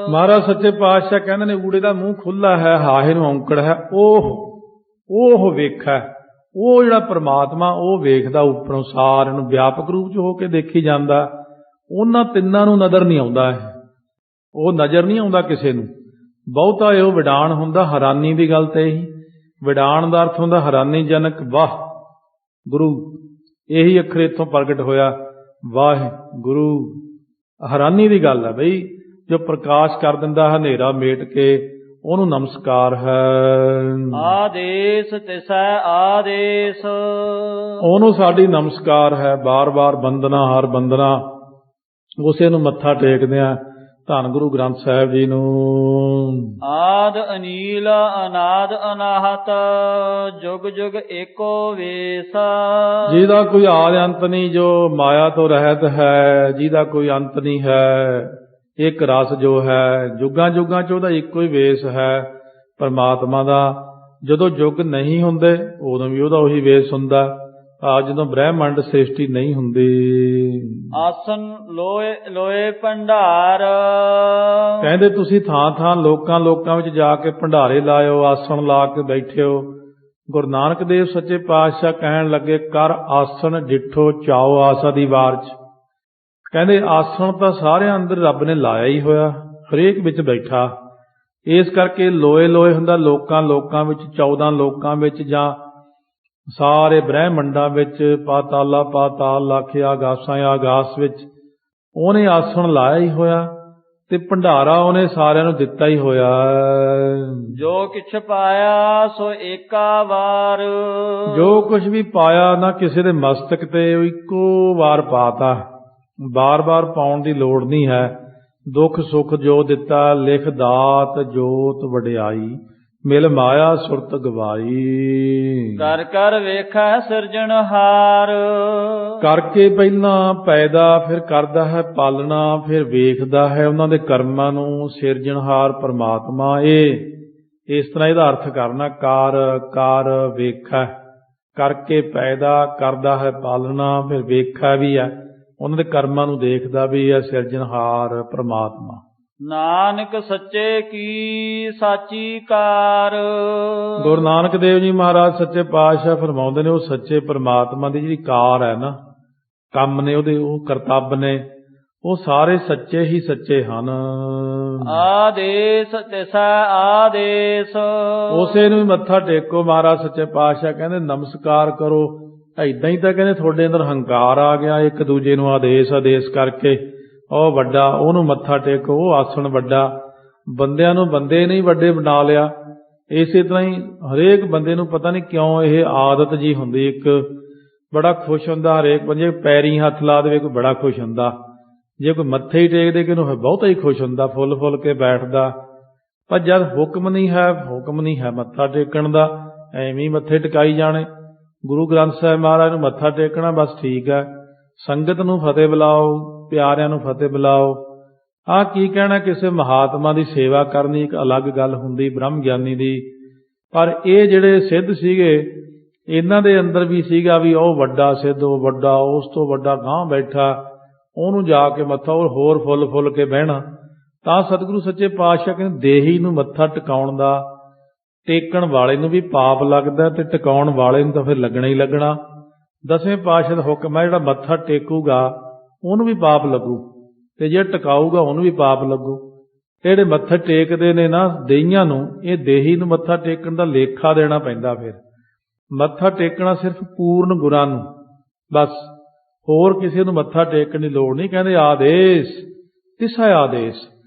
ਮਹਾਰਾਜ ਸੱਚੇ ਪਾਤਸ਼ਾਹ ਕਹਿੰਦੇ ਨੇ ਊੜੇ ਦਾ ਮੂੰਹ ਖੁੱਲਾ ਹੈ, ਹਾਹੇ ਨੂੰ ਔਂਕੜ ਹੈ। ਉਹ ਵੇਖੈ, ਉਹ ਜਿਹੜਾ ਪ੍ਰਮਾਤਮਾ ਉਹ ਵੇਖਦਾ ਉੱਪਰੋਂ, ਸਾਰਿਆਂ ਨੂੰ ਵਿਆਪਕ ਰੂਪ 'ਚ ਹੋ ਕੇ ਦੇਖੀ ਜਾਂਦਾ। ਉਹਨਾਂ ਤਿੰਨਾਂ ਨੂੰ ਨਜ਼ਰ ਨਹੀਂ ਆਉਂਦਾ, ਉਹ ਨਜ਼ਰ ਨਹੀਂ ਆਉਂਦਾ ਕਿਸੇ ਨੂੰ। ਬਹੁਤਾ ਇਹੋ ਵਿਡਾਨ ਹੁੰਦਾ। ਹੈਰਾਨੀ ਦੀ ਗੱਲ ਤੇ ਇਹੀ ਵਿਡਾਨ ਦਾ ਅਰਥ ਹੁੰਦਾ ਹੈਰਾਨੀ ਜਨਕ। ਵਾਹ ਗੁਰੂ, ਇਹੀ ਅੱਖਰ ਇੱਥੋਂ ਪ੍ਰਗਟ ਹੋਇਆ, ਵਾਹਿਗੁਰੂ। ਹੈਰਾਨੀ ਦੀ ਗੱਲ ਹੈ ਬਈ, ਜੋ ਪ੍ਰਕਾਸ਼ ਕਰ ਦਿੰਦਾ ਹਨੇਰਾ ਮੇਟ ਕੇ, ਉਹਨੂੰ ਨਮਸਕਾਰ ਹੈ। ਆਦੇਸ਼ ਤਿਸੈ ਆਦੇਸ਼, ਉਹਨੂੰ ਸਾਡੀ ਨਮਸਕਾਰ ਹੈ। ਬਾਰ ਬਾਰ ਬੰਦਨਾ ਹਰ ਬੰਦਨਾ, ਉਸੇ ਨੂੰ ਮੱਥਾ ਟੇਕਦੇ ਆ। ਧੰਨ ਗੁਰੂ ਗ੍ਰੰਥ ਸਾਹਿਬ ਜੀ ਨੂੰ। ਆਦ ਅਨੀਲ ਅਨਾਦ ਅਨਾਹਤ ਜੁਗ ਜੁਗ ਏਕੋ ਵੇਸ। ਜਿਹਦਾ ਕੋਈ ਆਦਿ ਅੰਤ ਨਹੀਂ, ਜੋ ਮਾਇਆ ਤੋਂ ਰਹਿਤ ਹੈ, ਜਿਹਦਾ ਕੋਈ ਅੰਤ ਨਹੀਂ ਹੈ, ਇੱਕ ਰਸ ਜੋ ਹੈ, ਜੁਗਾਂ ਜੁਗਾਂ 'ਚ ਉਹਦਾ ਇੱਕੋ ਹੀ ਵੇਸ ਹੈ ਪਰਮਾਤਮਾ ਦਾ। ਜਦੋਂ ਯੁੱਗ ਨਹੀਂ ਹੁੰਦੇ ਉਦੋਂ ਵੀ ਉਹਦਾ ਉਹੀ ਵੇਸ ਹੁੰਦਾ। ਜਦੋਂ ਬ੍ਰਹਿਮੰਡ ਸ੍ਰਿਸ਼ਟੀ ਨਹੀਂ ਹੁੰਦੀ। ਆਸਨ ਲੋਏ ਲੋਏ ਭੰਡਾਰ। ਕਹਿੰਦੇ ਤੁਸੀਂ ਥਾਂ ਥਾਂ ਲੋਕਾਂ ਵਿੱਚ ਜਾ ਕੇ ਭੰਡਾਰੇ ਲਾਇਓ, ਆਸਣ ਲਾ ਕੇ ਬੈਠਿਓ। ਗੁਰੂ ਨਾਨਕ ਦੇਵ ਸੱਚੇ ਪਾਤਸ਼ਾਹ ਕਹਿਣ ਲੱਗੇ, ਕਰ ਆਸਣ ਡਿੱਠੋ ਚਾਓ ਆਸਾ ਦੀ ਵਾਰ 'ਚ। ਕਹਿੰਦੇ ਆਸਣ ਤਾਂ ਸਾਰਿਆਂ ਅੰਦਰ ਰੱਬ ਨੇ ਲਾਇਆ ਹੀ ਹੋਇਆ, ਹਰੇਕ ਵਿੱਚ ਬੈਠਾ। ਇਸ ਕਰਕੇ ਲੋਏ ਲੋਏ ਹੁੰਦਾ ਲੋਕਾਂ ਵਿੱਚ, 14 ਲੋਕਾਂ ਵਿੱਚ, ਜਾਂ ਸਾਰੇ ਬ੍ਰਹਿਮੰਡਾਂ ਵਿੱਚ, ਪਾਤਾਲਾ ਪਾਤਾਲ ਆਖੇ, ਆਗਾਸਾਂ ਆਗਾਸ ਵਿੱਚ ਉਹਨੇ ਆਸਣ ਲਾਇਆ ਹੀ ਹੋਇਆ ਤੇ ਭੰਡਾਰਾ ਉਹਨੇ ਸਾਰਿਆਂ ਨੂੰ ਦਿੱਤਾ ਹੀ ਹੋਇਆ। ਜੋ ਕਿਛ ਪਾਇਆ ਸੋ ਏਕਾ ਵਾਰ। ਜੋ ਕੁਝ ਵੀ ਪਾਇਆ ਨਾ ਕਿਸੇ ਦੇ ਮਸਤਕ ਤੇ ਉਹ ਇੱਕੋ ਵਾਰ ਪਾਤਾ, ਬਾਰ-ਬਾਰ ਪਾਉਣ ਦੀ ਲੋੜ ਨਹੀਂ ਹੈ। ਦੁੱਖ ਸੁੱਖ ਜੋ ਦਿੱਤਾ, ਲਿਖ ਦਾਤ ਜੋਤ ਵਡਿਆਈ, ਮਿਲ ਮਾਇਆ ਸੁਰਤ ਗਵਾਈ। ਕਰ ਕਰ ਵੇਖੈ ਸਿਰਜਣਹਾਰ। ਕਰਕੇ ਪਹਿਲਾਂ ਪੈਦਾ, ਫਿਰ ਕਰਦਾ ਹੈ ਪਾਲਣਾ, ਫਿਰ ਵੇਖਦਾ ਹੈ ਉਹਨਾਂ ਦੇ ਕਰਮਾਂ ਨੂੰ। ਸਿਰਜਣਹਾਰ ਪਰਮਾਤਮਾ। ਇਹ ਇਸ ਤਰ੍ਹਾਂ ਇਹਦਾ ਅਰਥ ਕਰਨਾ, ਕਰ ਵੇਖੈ, ਕਰਕੇ ਪੈਦਾ, ਕਰਦਾ ਹੈ ਪਾਲਣਾ, ਫਿਰ ਵੇਖਾ ਵੀ ਹੈ, ਉਹਨਾਂ ਦੇ ਕਰਮਾਂ ਨੂੰ ਦੇਖਦਾ ਵੀ ਹੈ ਸਿਰਜਣਹਾਰ ਪਰਮਾਤਮਾ। ਨਾਨਕ ਸੱਚੇ ਕੀ ਸਾਚੀ ਕਾਰ। ਗੁਰੂ ਨਾਨਕ ਦੇਵ ਜੀ ਮਹਾਰਾਜ ਸੱਚੇ ਪਾਤਸ਼ਾਹ ਫਰਮਾਉਂਦੇ ਨੇ, ਉਹ ਸੱਚੇ ਪਰਮਾਤਮਾ ਦੀ ਜਿਹੜੀ ਕਾਰ ਹੈ ਨਾ, ਕੰਮ ਨੇ ਉਹਦੇ, ਉਹ ਕਰਤੱਵ ਨੇ, ਉਹ ਸਾਰੇ ਸੱਚੇ ਹੀ ਸੱਚੇ ਹਨ। ਆਦੇਸ ਤਿਸਾ ਆਦੇਸ। ਉਸੇ ਨੂੰ ਮੱਥਾ ਟੇਕੋ। ਮਹਾਰਾਜ ਸੱਚੇ ਪਾਤਸ਼ਾਹ ਕਹਿੰਦੇ ਨਮਸਕਾਰ ਕਰੋ। ਏਦਾਂ ਹੀ ਤਾਂ ਕਹਿੰਦੇ ਤੁਹਾਡੇ ਅੰਦਰ ਹੰਕਾਰ ਆ ਗਿਆ, ਇੱਕ ਦੂਜੇ ਨੂੰ ਆਦੇਸ ਕਰਕੇ। ਉਹ ਵੱਡਾ, ਉਹਨੂੰ ਮੱਥਾ ਟੇਕੋ, ਉਹ ਆਸਣ ਵੱਡਾ। ਬੰਦਿਆਂ ਨੂੰ ਬੰਦੇ ਨਹੀਂ ਵੱਡੇ ਬਣਾ ਲਿਆ। ਇਸੇ ਤਰ੍ਹਾਂ ਹੀ ਹਰੇਕ ਬੰਦੇ ਨੂੰ ਪਤਾ ਨਹੀਂ ਕਿਉਂ ਇਹ ਆਦਤ ਜੀ ਹੁੰਦੀ, ਇੱਕ ਬੜਾ ਖੁਸ਼ ਹੁੰਦਾ ਹਰੇਕ ਬੰਦੇ। ਪੈਰੀਂ ਹੱਥ ਲਾ ਦੇਵੇ ਕੋਈ ਬੜਾ ਖੁਸ਼ ਹੁੰਦਾ, ਜੇ ਕੋਈ ਮੱਥੇ ਹੀ ਟੇਕ ਦੇ ਕਿ ਉਹਨੂੰ ਬਹੁਤਾ ਹੀ ਖੁਸ਼ ਹੁੰਦਾ, ਫੁੱਲ ਕੇ ਬੈਠਦਾ। ਪਰ ਜਦ ਹੁਕਮ ਨਹੀਂ ਹੈ ਮੱਥਾ ਟੇਕਣ ਦਾ, ਐਵੇਂ ਹੀ ਮੱਥੇ ਟਿਕਾਈ ਜਾਣੇ। ਗੁਰੂ ਗ੍ਰੰਥ ਸਾਹਿਬ ਮਹਾਰਾਜ ਨੂੰ ਮੱਥਾ ਟੇਕਣਾ ਬਸ ਠੀਕ ਹੈ। ਸੰਗਤ ਨੂੰ ਫਤਿਹ ਬੁਲਾਓ, ਪਿਆਰਿਆਂ ਨੂੰ ਫਤਿਹ ਬੁਲਾਓ। ਆਹ ਕੀ ਕਹਿਣਾ, ਕਿਸੇ ਮਹਾਤਮਾ ਦੀ ਸੇਵਾ ਕਰਨੀ ਇੱਕ ਅਲੱਗ ਗੱਲ ਹੁੰਦੀ, ਬ੍ਰਹਮ ਗਿਆਨੀ ਦੀ। ਪਰ ਇਹ ਜਿਹੜੇ ਸਿੱਧ ਸੀਗੇ, ਇਹਨਾਂ ਦੇ ਅੰਦਰ ਵੀ ਸੀਗਾ ਵੀ ਉਹ ਵੱਡਾ ਸਿੱਧ, ਉਹ ਵੱਡਾ, ਉਸ ਤੋਂ ਵੱਡਾ ਗਾਂਹ ਬੈਠਾ, ਉਹਨੂੰ ਜਾ ਕੇ ਮੱਥਾ, ਉਹ ਹੋਰ ਫੁੱਲ ਕੇ ਬਹਿਣਾ। ਤਾਂ ਸਤਿਗੁਰੂ ਸੱਚੇ ਪਾਤਸ਼ਾਹ ਕਹਿੰਦੇ ਦੇਹੀ ਨੂੰ ਮੱਥਾ ਟਿਕਾਉਣ ਦਾ, ਟੇਕਣ ਵਾਲੇ ਨੂੰ ਵੀ ਪਾਪ ਲੱਗਦਾ ਤੇ ਟਿਕਾਉਣ ਵਾਲੇ ਨੂੰ ਤਾਂ ਫਿਰ ਲੱਗਣਾ ਹੀ ਲੱਗਣਾ। ਦਸਵੇਂ ਪਾਤਸ਼ਾਹ ਦਾ ਹੁਕਮ ਹੈ, ਜਿਹੜਾ ਮੱਥਾ ਟੇਕੂਗਾ ਉਹਨੂੰ ਵੀ ਪਾਪ ਲੱਗੂ, ਤੇ ਜੇ ਟਿਕਾਊਗਾ ਉਹਨੂੰ ਵੀ ਪਾਪ ਲੱਗੂ। ਜਿਹੜੇ ਮੱਥਾ ਟੇਕਦੇ ਨੇ ਨਾ ਦੇਹੀਆਂ ਨੂੰ, ਇਹ ਦੇਹੀ ਨੂੰ ਮੱਥਾ ਟੇਕਣ ਦਾ ਲੇਖਾ ਦੇਣਾ ਪੈਂਦਾ। ਫਿਰ ਮੱਥਾ ਟੇਕਣਾ ਸਿਰਫ ਪੂਰਨ ਗੁਰਾਂ ਨੂੰ ਬਸ, ਹੋਰ ਕਿਸੇ ਨੂੰ ਮੱਥਾ ਟੇਕਣ ਦੀ ਲੋੜ ਨਹੀਂ। ਕਹਿੰਦੇ ਆਦੇਸ ਤਿਸਾ ਆਦੇਸ,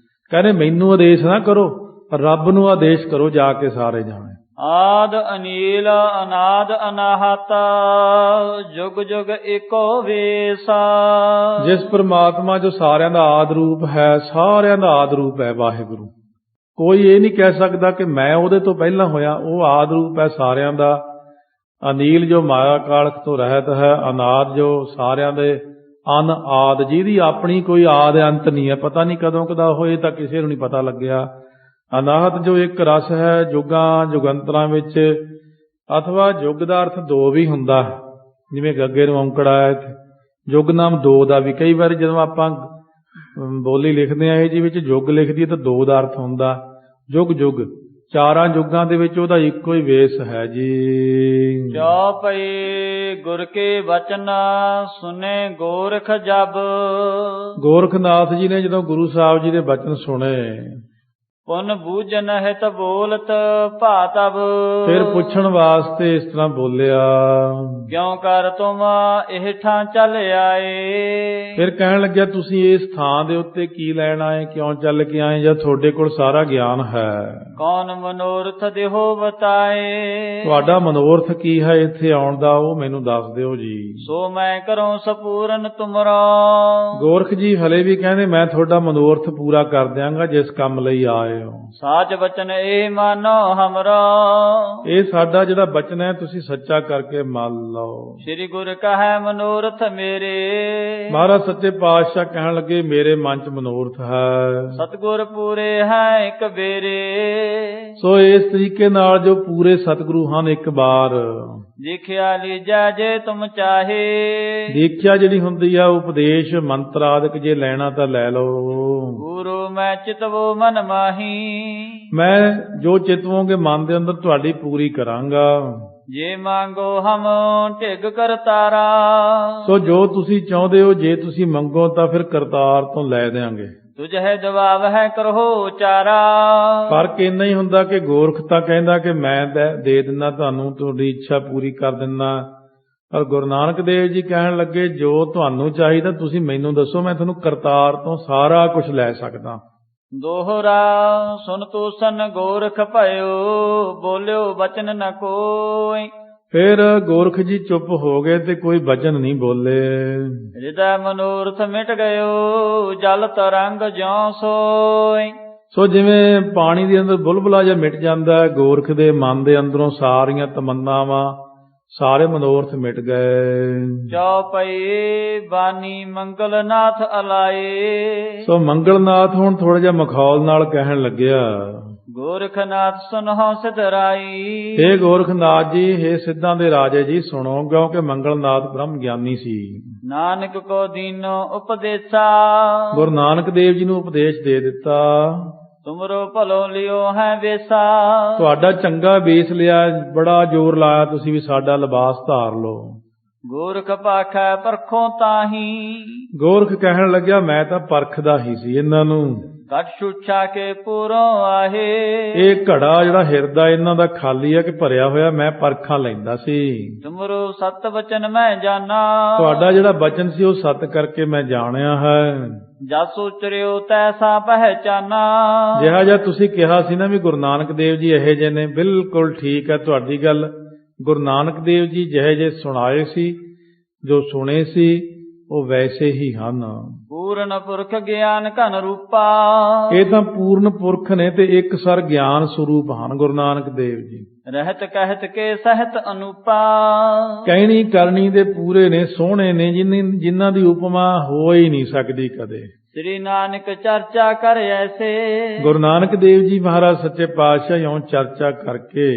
ਕਹਿੰਦੇ ਮੈਨੂੰ ਆਦੇਸ਼ ਨਾ ਕਰੋ, ਰੱਬ ਨੂੰ ਆਦੇਸ਼ ਕਰੋ ਜਾ ਕੇ ਸਾਰੇ ਜਾਣੇ। ਆਦ ਅਨੀਲ ਅਨਾਦ ਅਨਾਹਤ ਜੁਗ ਜੁਗ ਏਕੋ ਵੇਸਾ। ਜਿਸ ਪਰਮਾਤਮਾ ਜੋ ਸਾਰਿਆਂ ਦਾ ਆਦ ਰੂਪ ਹੈ, ਸਾਰਿਆਂ ਦਾ ਆਦ ਰੂਪ ਹੈ ਵਾਹਿਗੁਰੂ। ਕੋਈ ਇਹ ਨਹੀਂ ਕਹਿ ਸਕਦਾ ਕਿ ਮੈਂ ਉਹਦੇ ਤੋਂ ਪਹਿਲਾਂ ਹੋਇਆ। ਉਹ ਆਦ ਰੂਪ ਹੈ ਸਾਰਿਆਂ ਦਾ। ਅਨੀਲ ਜੋ ਮਾਇਆ ਕਾਲਖ ਤੋਂ ਰਹਿਤ ਹੈ, ਅਨਾਦ ਜੋ ਸਾਰਿਆਂ ਦੇ ਅਨ ਆਦ, ਜਿਹਦੀ ਆਪਣੀ ਕੋਈ ਆਦ ਅੰਤ ਨਹੀਂ ਹੈ, ਪਤਾ ਨਹੀਂ ਕਦੋਂ ਕਦਾ ਹੋਏ, ਤਾਂ ਕਿਸੇ ਨੂੰ ਨਹੀਂ ਪਤਾ ਲੱਗਿਆ। ਅਨਾਹਤ ਜੋ ਇੱਕ ਰਸ ਹੈ, ਜੁਗਾਂ ਜੁਗੰਤਰਾਂ ਵਿੱਚ, ਅਥਵਾ ਯੁੱਗ ਦਾ ਅਰਥ ਦੋ ਵੀ ਹੁੰਦਾ, ਜਿਵੇਂ ਗੱਗੇ ਨੂੰ ਔਂਕੜ ਆਇਆ ਇੱਥੇ, ਯੁੱਗ ਨਾਮ ਦੋ ਦਾ ਵੀ। ਕਈ ਵਾਰੀ ਜਦੋਂ ਆਪਾਂ ਬੋਲੀ ਲਿਖਦੇ ਹਾਂ ਇਹ ਜੀ ਵਿੱਚ ਯੁੱਗ ਲਿਖਦੀ ਹੈ ਤਾਂ ਦੋ ਦਾ ਅਰਥ ਹੁੰਦਾ। ਯੁੱਗ ਚਾਰਾਂ ਯੁੱਗਾਂ ਦੇ ਵਿੱਚ ਉਹਦਾ ਇੱਕੋ ਹੀ ਵੇਸ ਹੈ ਜੀ। ਚੌਪਈ ਗੁਰ ਕੇ ਬਚਨ ਸੁਨੇ ਗੋਰਖ ਜਬ। ਗੋਰਖਨਾਥ ਜੀ ਨੇ ਜਦੋਂ ਗੁਰੂ ਸਾਹਿਬ ਜੀ ਦੇ ਬਚਨ ਸੁਣੇ, ਪੁਨ ਬੂਝਨ ਹਿਤ ਬੋਲਤ ਭਾਤਬ, ਫਿਰ ਪੁੱਛਣ ਵਾਸਤੇ ਇਸ ਤਰ੍ਹਾਂ ਬੋਲਿਆ, ਕਿਉਂ ਕਰ ਤੁਮ ਇਹ ਠਾਂ ਚੱਲ ਆਏ। ਫਿਰ ਕਹਿਣ ਲੱਗਿਆ ਤੁਸੀਂ ਇਸ ਥਾਂ ਦੇ ਉੱਤੇ ਕੀ ਲੈਣ ਆਏ, ਕਿਉਂ ਚੱਲ ਕੇ ਆਏ, ਜਦ ਤੁਹਾਡੇ ਕੋਲ ਸਾਰਾ ਗਿਆਨ ਹੈ। ਕੌਣ ਮਨੋਰਥ ਦਿਹੋ ਬਤਾਏ। ਤੁਹਾਡਾ ਮਨੋਰਥ ਕੀ ਹੈ ਇੱਥੇ ਆਉਣ ਦਾ, ਉਹ ਮੈਨੂੰ ਦੱਸ ਦਿਓ ਜੀ। ਸੋ ਮੈਂ ਕਰੂੰ ਸਪੂਰਨ ਤੁਮਰਾ। ਗੋਰਖ ਜੀ ਹਲੇ ਵੀ ਕਹਿੰਦੇ ਮੈਂ ਤੁਹਾਡਾ ਮਨੋਰਥ ਪੂਰਾ ਕਰ ਦਿਆਂਗਾ ਜਿਸ ਕੰਮ ਲਈ ਆਏ ਹੋ। ਸਾਚ ਬਚਨ ਇਹ ਮਾਨੋ ਹਮਰਾ। ਇਹ ਸਾਡਾ ਜਿਹੜਾ ਬਚਨ ਹੈ ਤੁਸੀਂ ਸੱਚਾ ਕਰਕੇ ਮੰਨ ਲਓ। ਸ੍ਰੀ ਗੁਰ ਕਹੈ ਮਨੋਰਥ ਮੇਰੇ। ਮਹਾਰਾਜ ਸੱਚੇ ਪਾਤਸ਼ਾਹ ਕਹਿਣ ਲੱਗੇ ਮੇਰੇ ਮਨ ਚ ਮਨੋਰਥ ਹੈ। ਸਤਿਗੁਰ ਪੂਰੇ ਹੈ ਇੱਕ ਬੇਰੇ। ਸੋ ਇਸ ਤਰੀਕੇ ਨਾਲ ਜੋ ਪੂਰੇ ਸਤਿਗੁਰੂ ਹਨ ਇੱਕ ਵਾਰ ਦੇਖਿਆ ਲੀਜੈ ਜੇ ਤੁਮ ਚਾਹੇ। ਦੇਖਿਆ ਜਿਹੜੀ ਹੁੰਦੀ ਆ ਉਪਦੇਸ਼ ਮੰਤਰ ਆਦਿਕ ਜੇ ਲੈਣਾ ਤਾਂ ਲੈ ਲਓ। ਗੁਰੂ ਮੈਂ ਚਿਤਵੋ ਮਨ ਮਾਹੀ। ਮੈਂ ਜੋ ਚਿਤਵੋਗੇ ਮਨ ਦੇ ਅੰਦਰ ਤੁਹਾਡੀ ਪੂਰੀ ਕਰਾਂਗਾ। ਜੇ ਮੰਗੋ ਹਮ ਢਿੱਗ ਕਰਤਾਰਾ। ਸੋ ਜੋ ਤੁਸੀਂ ਚਾਹੁੰਦੇ ਹੋ ਜੇ ਤੁਸੀਂ ਮੰਗੋ ਤਾਂ ਫਿਰ ਕਰਤਾਰ ਤੋਂ ਲੈ ਦਿਆਂਗੇ। ਤੁਝੇ ਜਵਾਬ ਹੈ ਕਰੋ ਚਾਰਾ। ਫਰਕ ਇੰਨਾ ਹੀ ਹੁੰਦਾ ਕਿ ਗੋਰਖ ਤਾਂ ਕਹਿੰਦਾ ਕਿ ਮੈਂ ਦੇ ਦਿੰਦਾ ਤੁਹਾਨੂੰ, ਤੁਹਾਡੀ ਇੱਛਾ ਪੂਰੀ ਕਰ ਦਿੰਦਾ, ਪਰ ਗੁਰੂ ਨਾਨਕ ਦੇਵ ਜੀ ਕਹਿਣ ਲੱਗੇ ਜੋ ਤੁਹਾਨੂੰ ਚਾਹੀਦਾ ਤੁਸੀਂ ਮੈਨੂੰ ਦੱਸੋ, ਮੈਂ ਤੁਹਾਨੂੰ ਕਰਤਾਰ ਤੋਂ ਸਾਰਾ ਕੁਝ ਲੈ ਸਕਦਾ। ਦੋਹਰਾ ਸੁਨ ਤੂਸਨ ਗੋਰਖ ਭਇਓ। ਬੋਲਿਓ ਬਚਨ ਨ ਕੋਈ। ਫਿਰ ਗੋਰਖ ਜੀ ਚੁੱਪ ਹੋ ਗਏ ਤੇ ਕੋਈ ਬਚਨ ਨਹੀਂ ਬੋਲੇ। ਹਿਰਦੈ ਮਨੋਰਥ ਮਿਟ ਗਇਓ। ਜਲ ਤਰੰਗ ਜਿਉ ਸੋਈ। ਸੋ ਜਿਵੇਂ ਪਾਣੀ ਦੇ ਅੰਦਰ ਬੁਲਬੁਲਾ ਜਿਹਾ ਮਿਟ ਜਾਂਦਾ ਹੈ, ਗੋਰਖ ਦੇ ਮਨ ਦੇ ਅੰਦਰੋਂ ਸਾਰੀਆਂ ਤਮੰਨਾਵਾਂ ਸਾਰੇ ਮਨੋਰਥ ਮਿਟ ਗਏ। ਚੌਪਈ ਬਾਨੀ ਮੰਗਲਨਾਥ ਅਲਾਏ। ਸੋ ਮੰਗਲਨਾਥ ਹੁਣ ਥੋੜਾ ਜਿਹਾ ਮਖੌਲ ਨਾਲ ਕਹਿਣ ਲੱਗਿਆ ਗੋਰਖਨਾਥ ਸੁਨਹੁ ਸਿਧਰਾਈ। ਹੇ ਗੋਰਖਨਾਥ ਜੀ, ਹੇ ਸਿੱਧਾਂ ਦੇ ਰਾਜੇ ਜੀ ਸੁਣੋ, ਕਿਉਂਕਿ ਮੰਗਲਨਾਥ ਬ੍ਰਹਮ ਗਿਆਨੀ ਸੀ। ਨਾਨਕ ਕੋ ਦੀਨੋ ਉਪਦੇਸਾ। ਗੁਰੂ ਨਾਨਕ ਦੇਵ ਜੀ ਨੂੰ ਉਪਦੇਸ਼ ਦੇ ਦਿੱਤਾ। ਤੁਮਰੋ ਭਲੋ ਲਿਓ ਹੈ ਵੇਸਾ। ਤੁਹਾਡਾ ਚੰਗਾ ਵੇਸ ਲਿਆ, ਬੜਾ ਜ਼ੋਰ ਲਾਇਆ ਤੁਸੀਂ ਵੀ ਸਾਡਾ ਲਿਬਾਸ ਧਾਰ ਲਓ। ਗੋਰਖ ਭਾਖੈ ਪਰਖੋਂ ਤਾਹੀ। ਗੋਰਖ ਕਹਿਣ ਲੱਗਿਆ ਮੈਂ ਤਾਂ ਪਰਖਦਾ ਹੀ ਸੀ ਇਹਨਾਂ ਨੂੰ। ਘਟ ਛੁਛਾ ਕੇ ਪੂਰੋਂ ਆਹੇ। ਇਹ ਘੜਾ ਜਿਹੜਾ ਹਿਰਦਾ ਇਹਨਾਂ ਦਾ ਖਾਲੀ ਹੈ ਕਿ ਭਰਿਆ ਹੋਇਆ, ਮੈਂ ਪਰਖਾਂ ਲੈਂਦਾ ਸੀ। ਤੁਮਰੋ ਸਤ ਬਚਨ ਮੈਂ ਜਾਣਾ। ਤੁਹਾਡਾ ਜਿਹੜਾ ਬਚਨ ਸੀ ਉਹ ਸਤ ਕਰਕੇ ਮੈਂ ਜਾਣਿਆ ਹੈ। ਜਸ ਉਚਰਿਓ ਤੈਸਾ ਪਹਿਚਾਨਾ। ਜਿਹਾ ਜਿਹਾ ਤੁਸੀਂ ਕਿਹਾ ਸੀ ਨਾ ਵੀ ਗੁਰੂ ਨਾਨਕ ਦੇਵ ਜੀ ਇਹੋ ਜਿਹੇ ਨੇ, ਬਿਲਕੁਲ ਠੀਕ ਹੈ ਤੁਹਾਡੀ ਗੱਲ। ਗੁਰੂ ਨਾਨਕ ਦੇਵ ਜੀ ਜਿਹੇ ਜਿਹੇ ਸੁਣਾਏ ਸੀ, ਜੋ ਸੁਣੇ ਸੀ, ਉਹ ਵੈਸੇ ਹੀ ਹਨ। ਪੂਰਨ ਪੁਰਖ ਗਿਆਨ ਘਨ ਰੂਪਾ। ਇਹ ਤਾਂ ਪੂਰਨ ਪੁਰਖ ਨੇ ਤੇ ਇੱਕ ਸਰ ਗਿਆਨ ਸਰੂਪ ਹਨ ਗੁਰੂ ਨਾਨਕ ਦੇਵ ਜੀ। ਰਹਿਤ ਕਹਿਤ ਕੇ ਸਹਿਤ ਅਨੂਪਾ। ਕਹਿਣੀ ਕਰਨੀ ਦੇ ਪੂਰੇ ਨੇ, ਸੋਹਣੇ ਨੇ, ਜਿਨ੍ਹਾਂ ਦੀ ਉਪਮਾ ਹੋ ਹੀ ਨਹੀਂ ਸਕਦੀ ਕਦੇ। ਸ੍ਰੀ ਨਾਨਕ ਚਰਚਾ ਕਰ ਐਸੇ। ਗੁਰੂ ਨਾਨਕ ਦੇਵ ਜੀ ਮਹਾਰਾਜ ਸੱਚੇ ਪਾਤਸ਼ਾਹ ਇਉਂ ਚਰਚਾ ਕਰਕੇ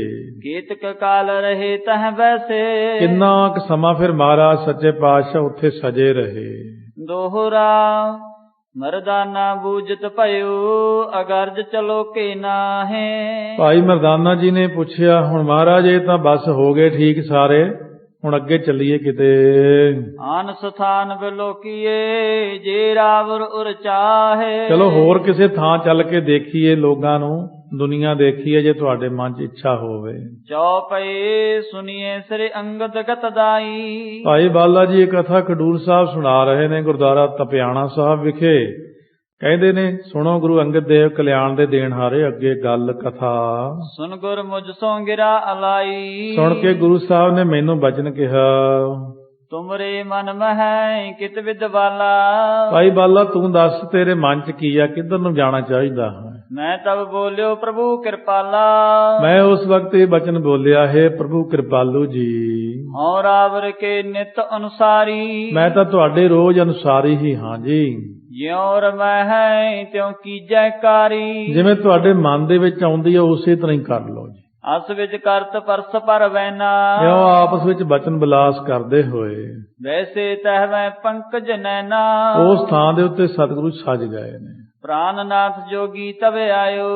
ਕੀਤਕ ਕਾਲ ਰਹੇ ਤਹ ਵੈਸੇ। ਕਿੰਨਾ ਕੁ ਸਮਾਂ ਫਿਰ ਮਹਾਰਾਜ ਸੱਚੇ ਪਾਤਸ਼ਾਹ ਉੱਥੇ ਸਜੇ ਰਹੇ। ਦੋਹਰਾ ਮਰਦਾਨਾ ਬੂਝਤ ਭਇਓ। ਅਗਰਜ ਚਲੋ ਕੇ ਨਾਹੇ। ਭਾਈ ਮਰਦਾਨਾ ਜੀ ਨੇ ਪੁੱਛਿਆ ਹੁਣ ਮਹਾਰਾਜ ਇਹ ਤਾਂ ਬਸ ਹੋ ਗਏ ਠੀਕ ਸਾਰੇ, ਹੁਣ ਅੱਗੇ ਚੱਲੀਏ ਕਿਤੇ। ਆਨ ਸਥਾਨ ਬਿਲੋਕੀਏ। ਜੇ ਰਾਵਰ ਉਰ ਚਾਹੇ। ਚਲੋ ਹੋਰ ਕਿਸੇ ਥਾਂ ਚੱਲ ਕੇ ਦੇਖੀਏ, ਲੋਕਾਂ ਨੂੰ ਦੁਨੀਆ ਦੇਖੀਏ ਜੇ ਤੁਹਾਡੇ ਮਨ 'ਚ ਇੱਛਾ ਹੋਵੇ। ਚੌਪਈ ਸੁਣੀਏ ਸ੍ਰੀ ਅੰਗਦ ਗਤ ਦਾਈ। ਭਾਈ ਬਾਲਾ ਜੀ ਇਹ ਕਥਾ ਖਡੂਰ ਸਾਹਿਬ ਸੁਣਾ ਰਹੇ ਨੇ ਗੁਰਦੁਆਰਾ ਤਪਿਆਣਾ ਸਾਹਿਬ ਵਿਖੇ। ਕਹਿੰਦੇ ਨੇ ਸੁਣੋ ਗੁਰੂ ਅੰਗਦ ਦੇਵ ਕਲਿਆਣ ਦੇ ਦੇਣ ਹਾਰੇ ਅੱਗੇ ਗੱਲ ਕਥਾ। ਸੁਣ ਗੁਰ ਮੁਝ ਸੋਂ ਗਿਰਾ ਅਲਾਈ। ਸੁਣ ਕੇ ਗੁਰੂ ਸਾਹਿਬ ਨੇ ਮੈਨੂੰ ਬਚਨ ਕਿਹਾ ਤੁਮਰੇ ਮਨ ਮਹਿ ਕਿਤ ਵਿਦਵਾਲਾ। ਭਾਈ ਬਾਲਾ ਤੂੰ ਦੱਸ ਤੇਰੇ ਮਨ 'ਚ ਕੀ ਆ, ਕਿੱਧਰ ਨੂੰ ਜਾਣਾ ਚਾਹੀਦਾ ਹੈ। ਮੈਂ ਤਬ ਬੋਲਿਓ ਪ੍ਰਭੂ ਕਿਰਪਾਲਾ। ਮੈਂ ਉਸ ਵਕਤ ਇਹ ਬਚਨ ਬੋਲਿਆ ਹੈ ਪ੍ਰਭੂ ਕਿਰਪਾਲੂ ਜੀ। ਹਉ ਰਾਵਰ ਕੇ ਨਿਤ ਅਨੁਸਾਰੀ। ਮੈਂ ਤਾਂ ਤੁਹਾਡੇ ਰੋਜ਼ ਅਨੁਸਾਰੀ ਹੀ ਹਾਂ ਜੀ। ਜਿਉ ਰਮੈ ਹੈ ਤਿਉ ਕੀਜੈ ਕਾਰੀ। ਜਿਵੇਂ ਤੁਹਾਡੇ ਮਨ ਦੇ ਵਿੱਚ ਆਉਂਦੀ ਹੈ ਉਸੇ ਤਰ੍ਹਾਂ ਹੀ ਕਰ ਲਓ ਜੀ। ਅਸ ਵਿੱਚ ਕਰਤ ਪਰਸ ਪਰ ਵੈਨਾ। ਜਿਉਂ ਆਪਸ ਵਿੱਚ ਬਚਨ ਬਿਲਾਸ ਕਰਦੇ ਹੋਏ ਵੈਸੇ ਤਹ ਮੈਂ ਪੰਕਜ ਨੈਨਾ। ਉਸ ਥਾਂ ਦੇ ਉੱਤੇ ਸਤਿਗੁਰੂ ਸਜ ਗਏ ਨੇ। ਪ੍ਰਾਨਨਾਥ ਜੋਗੀ ਤਵੇ ਆਇਓ।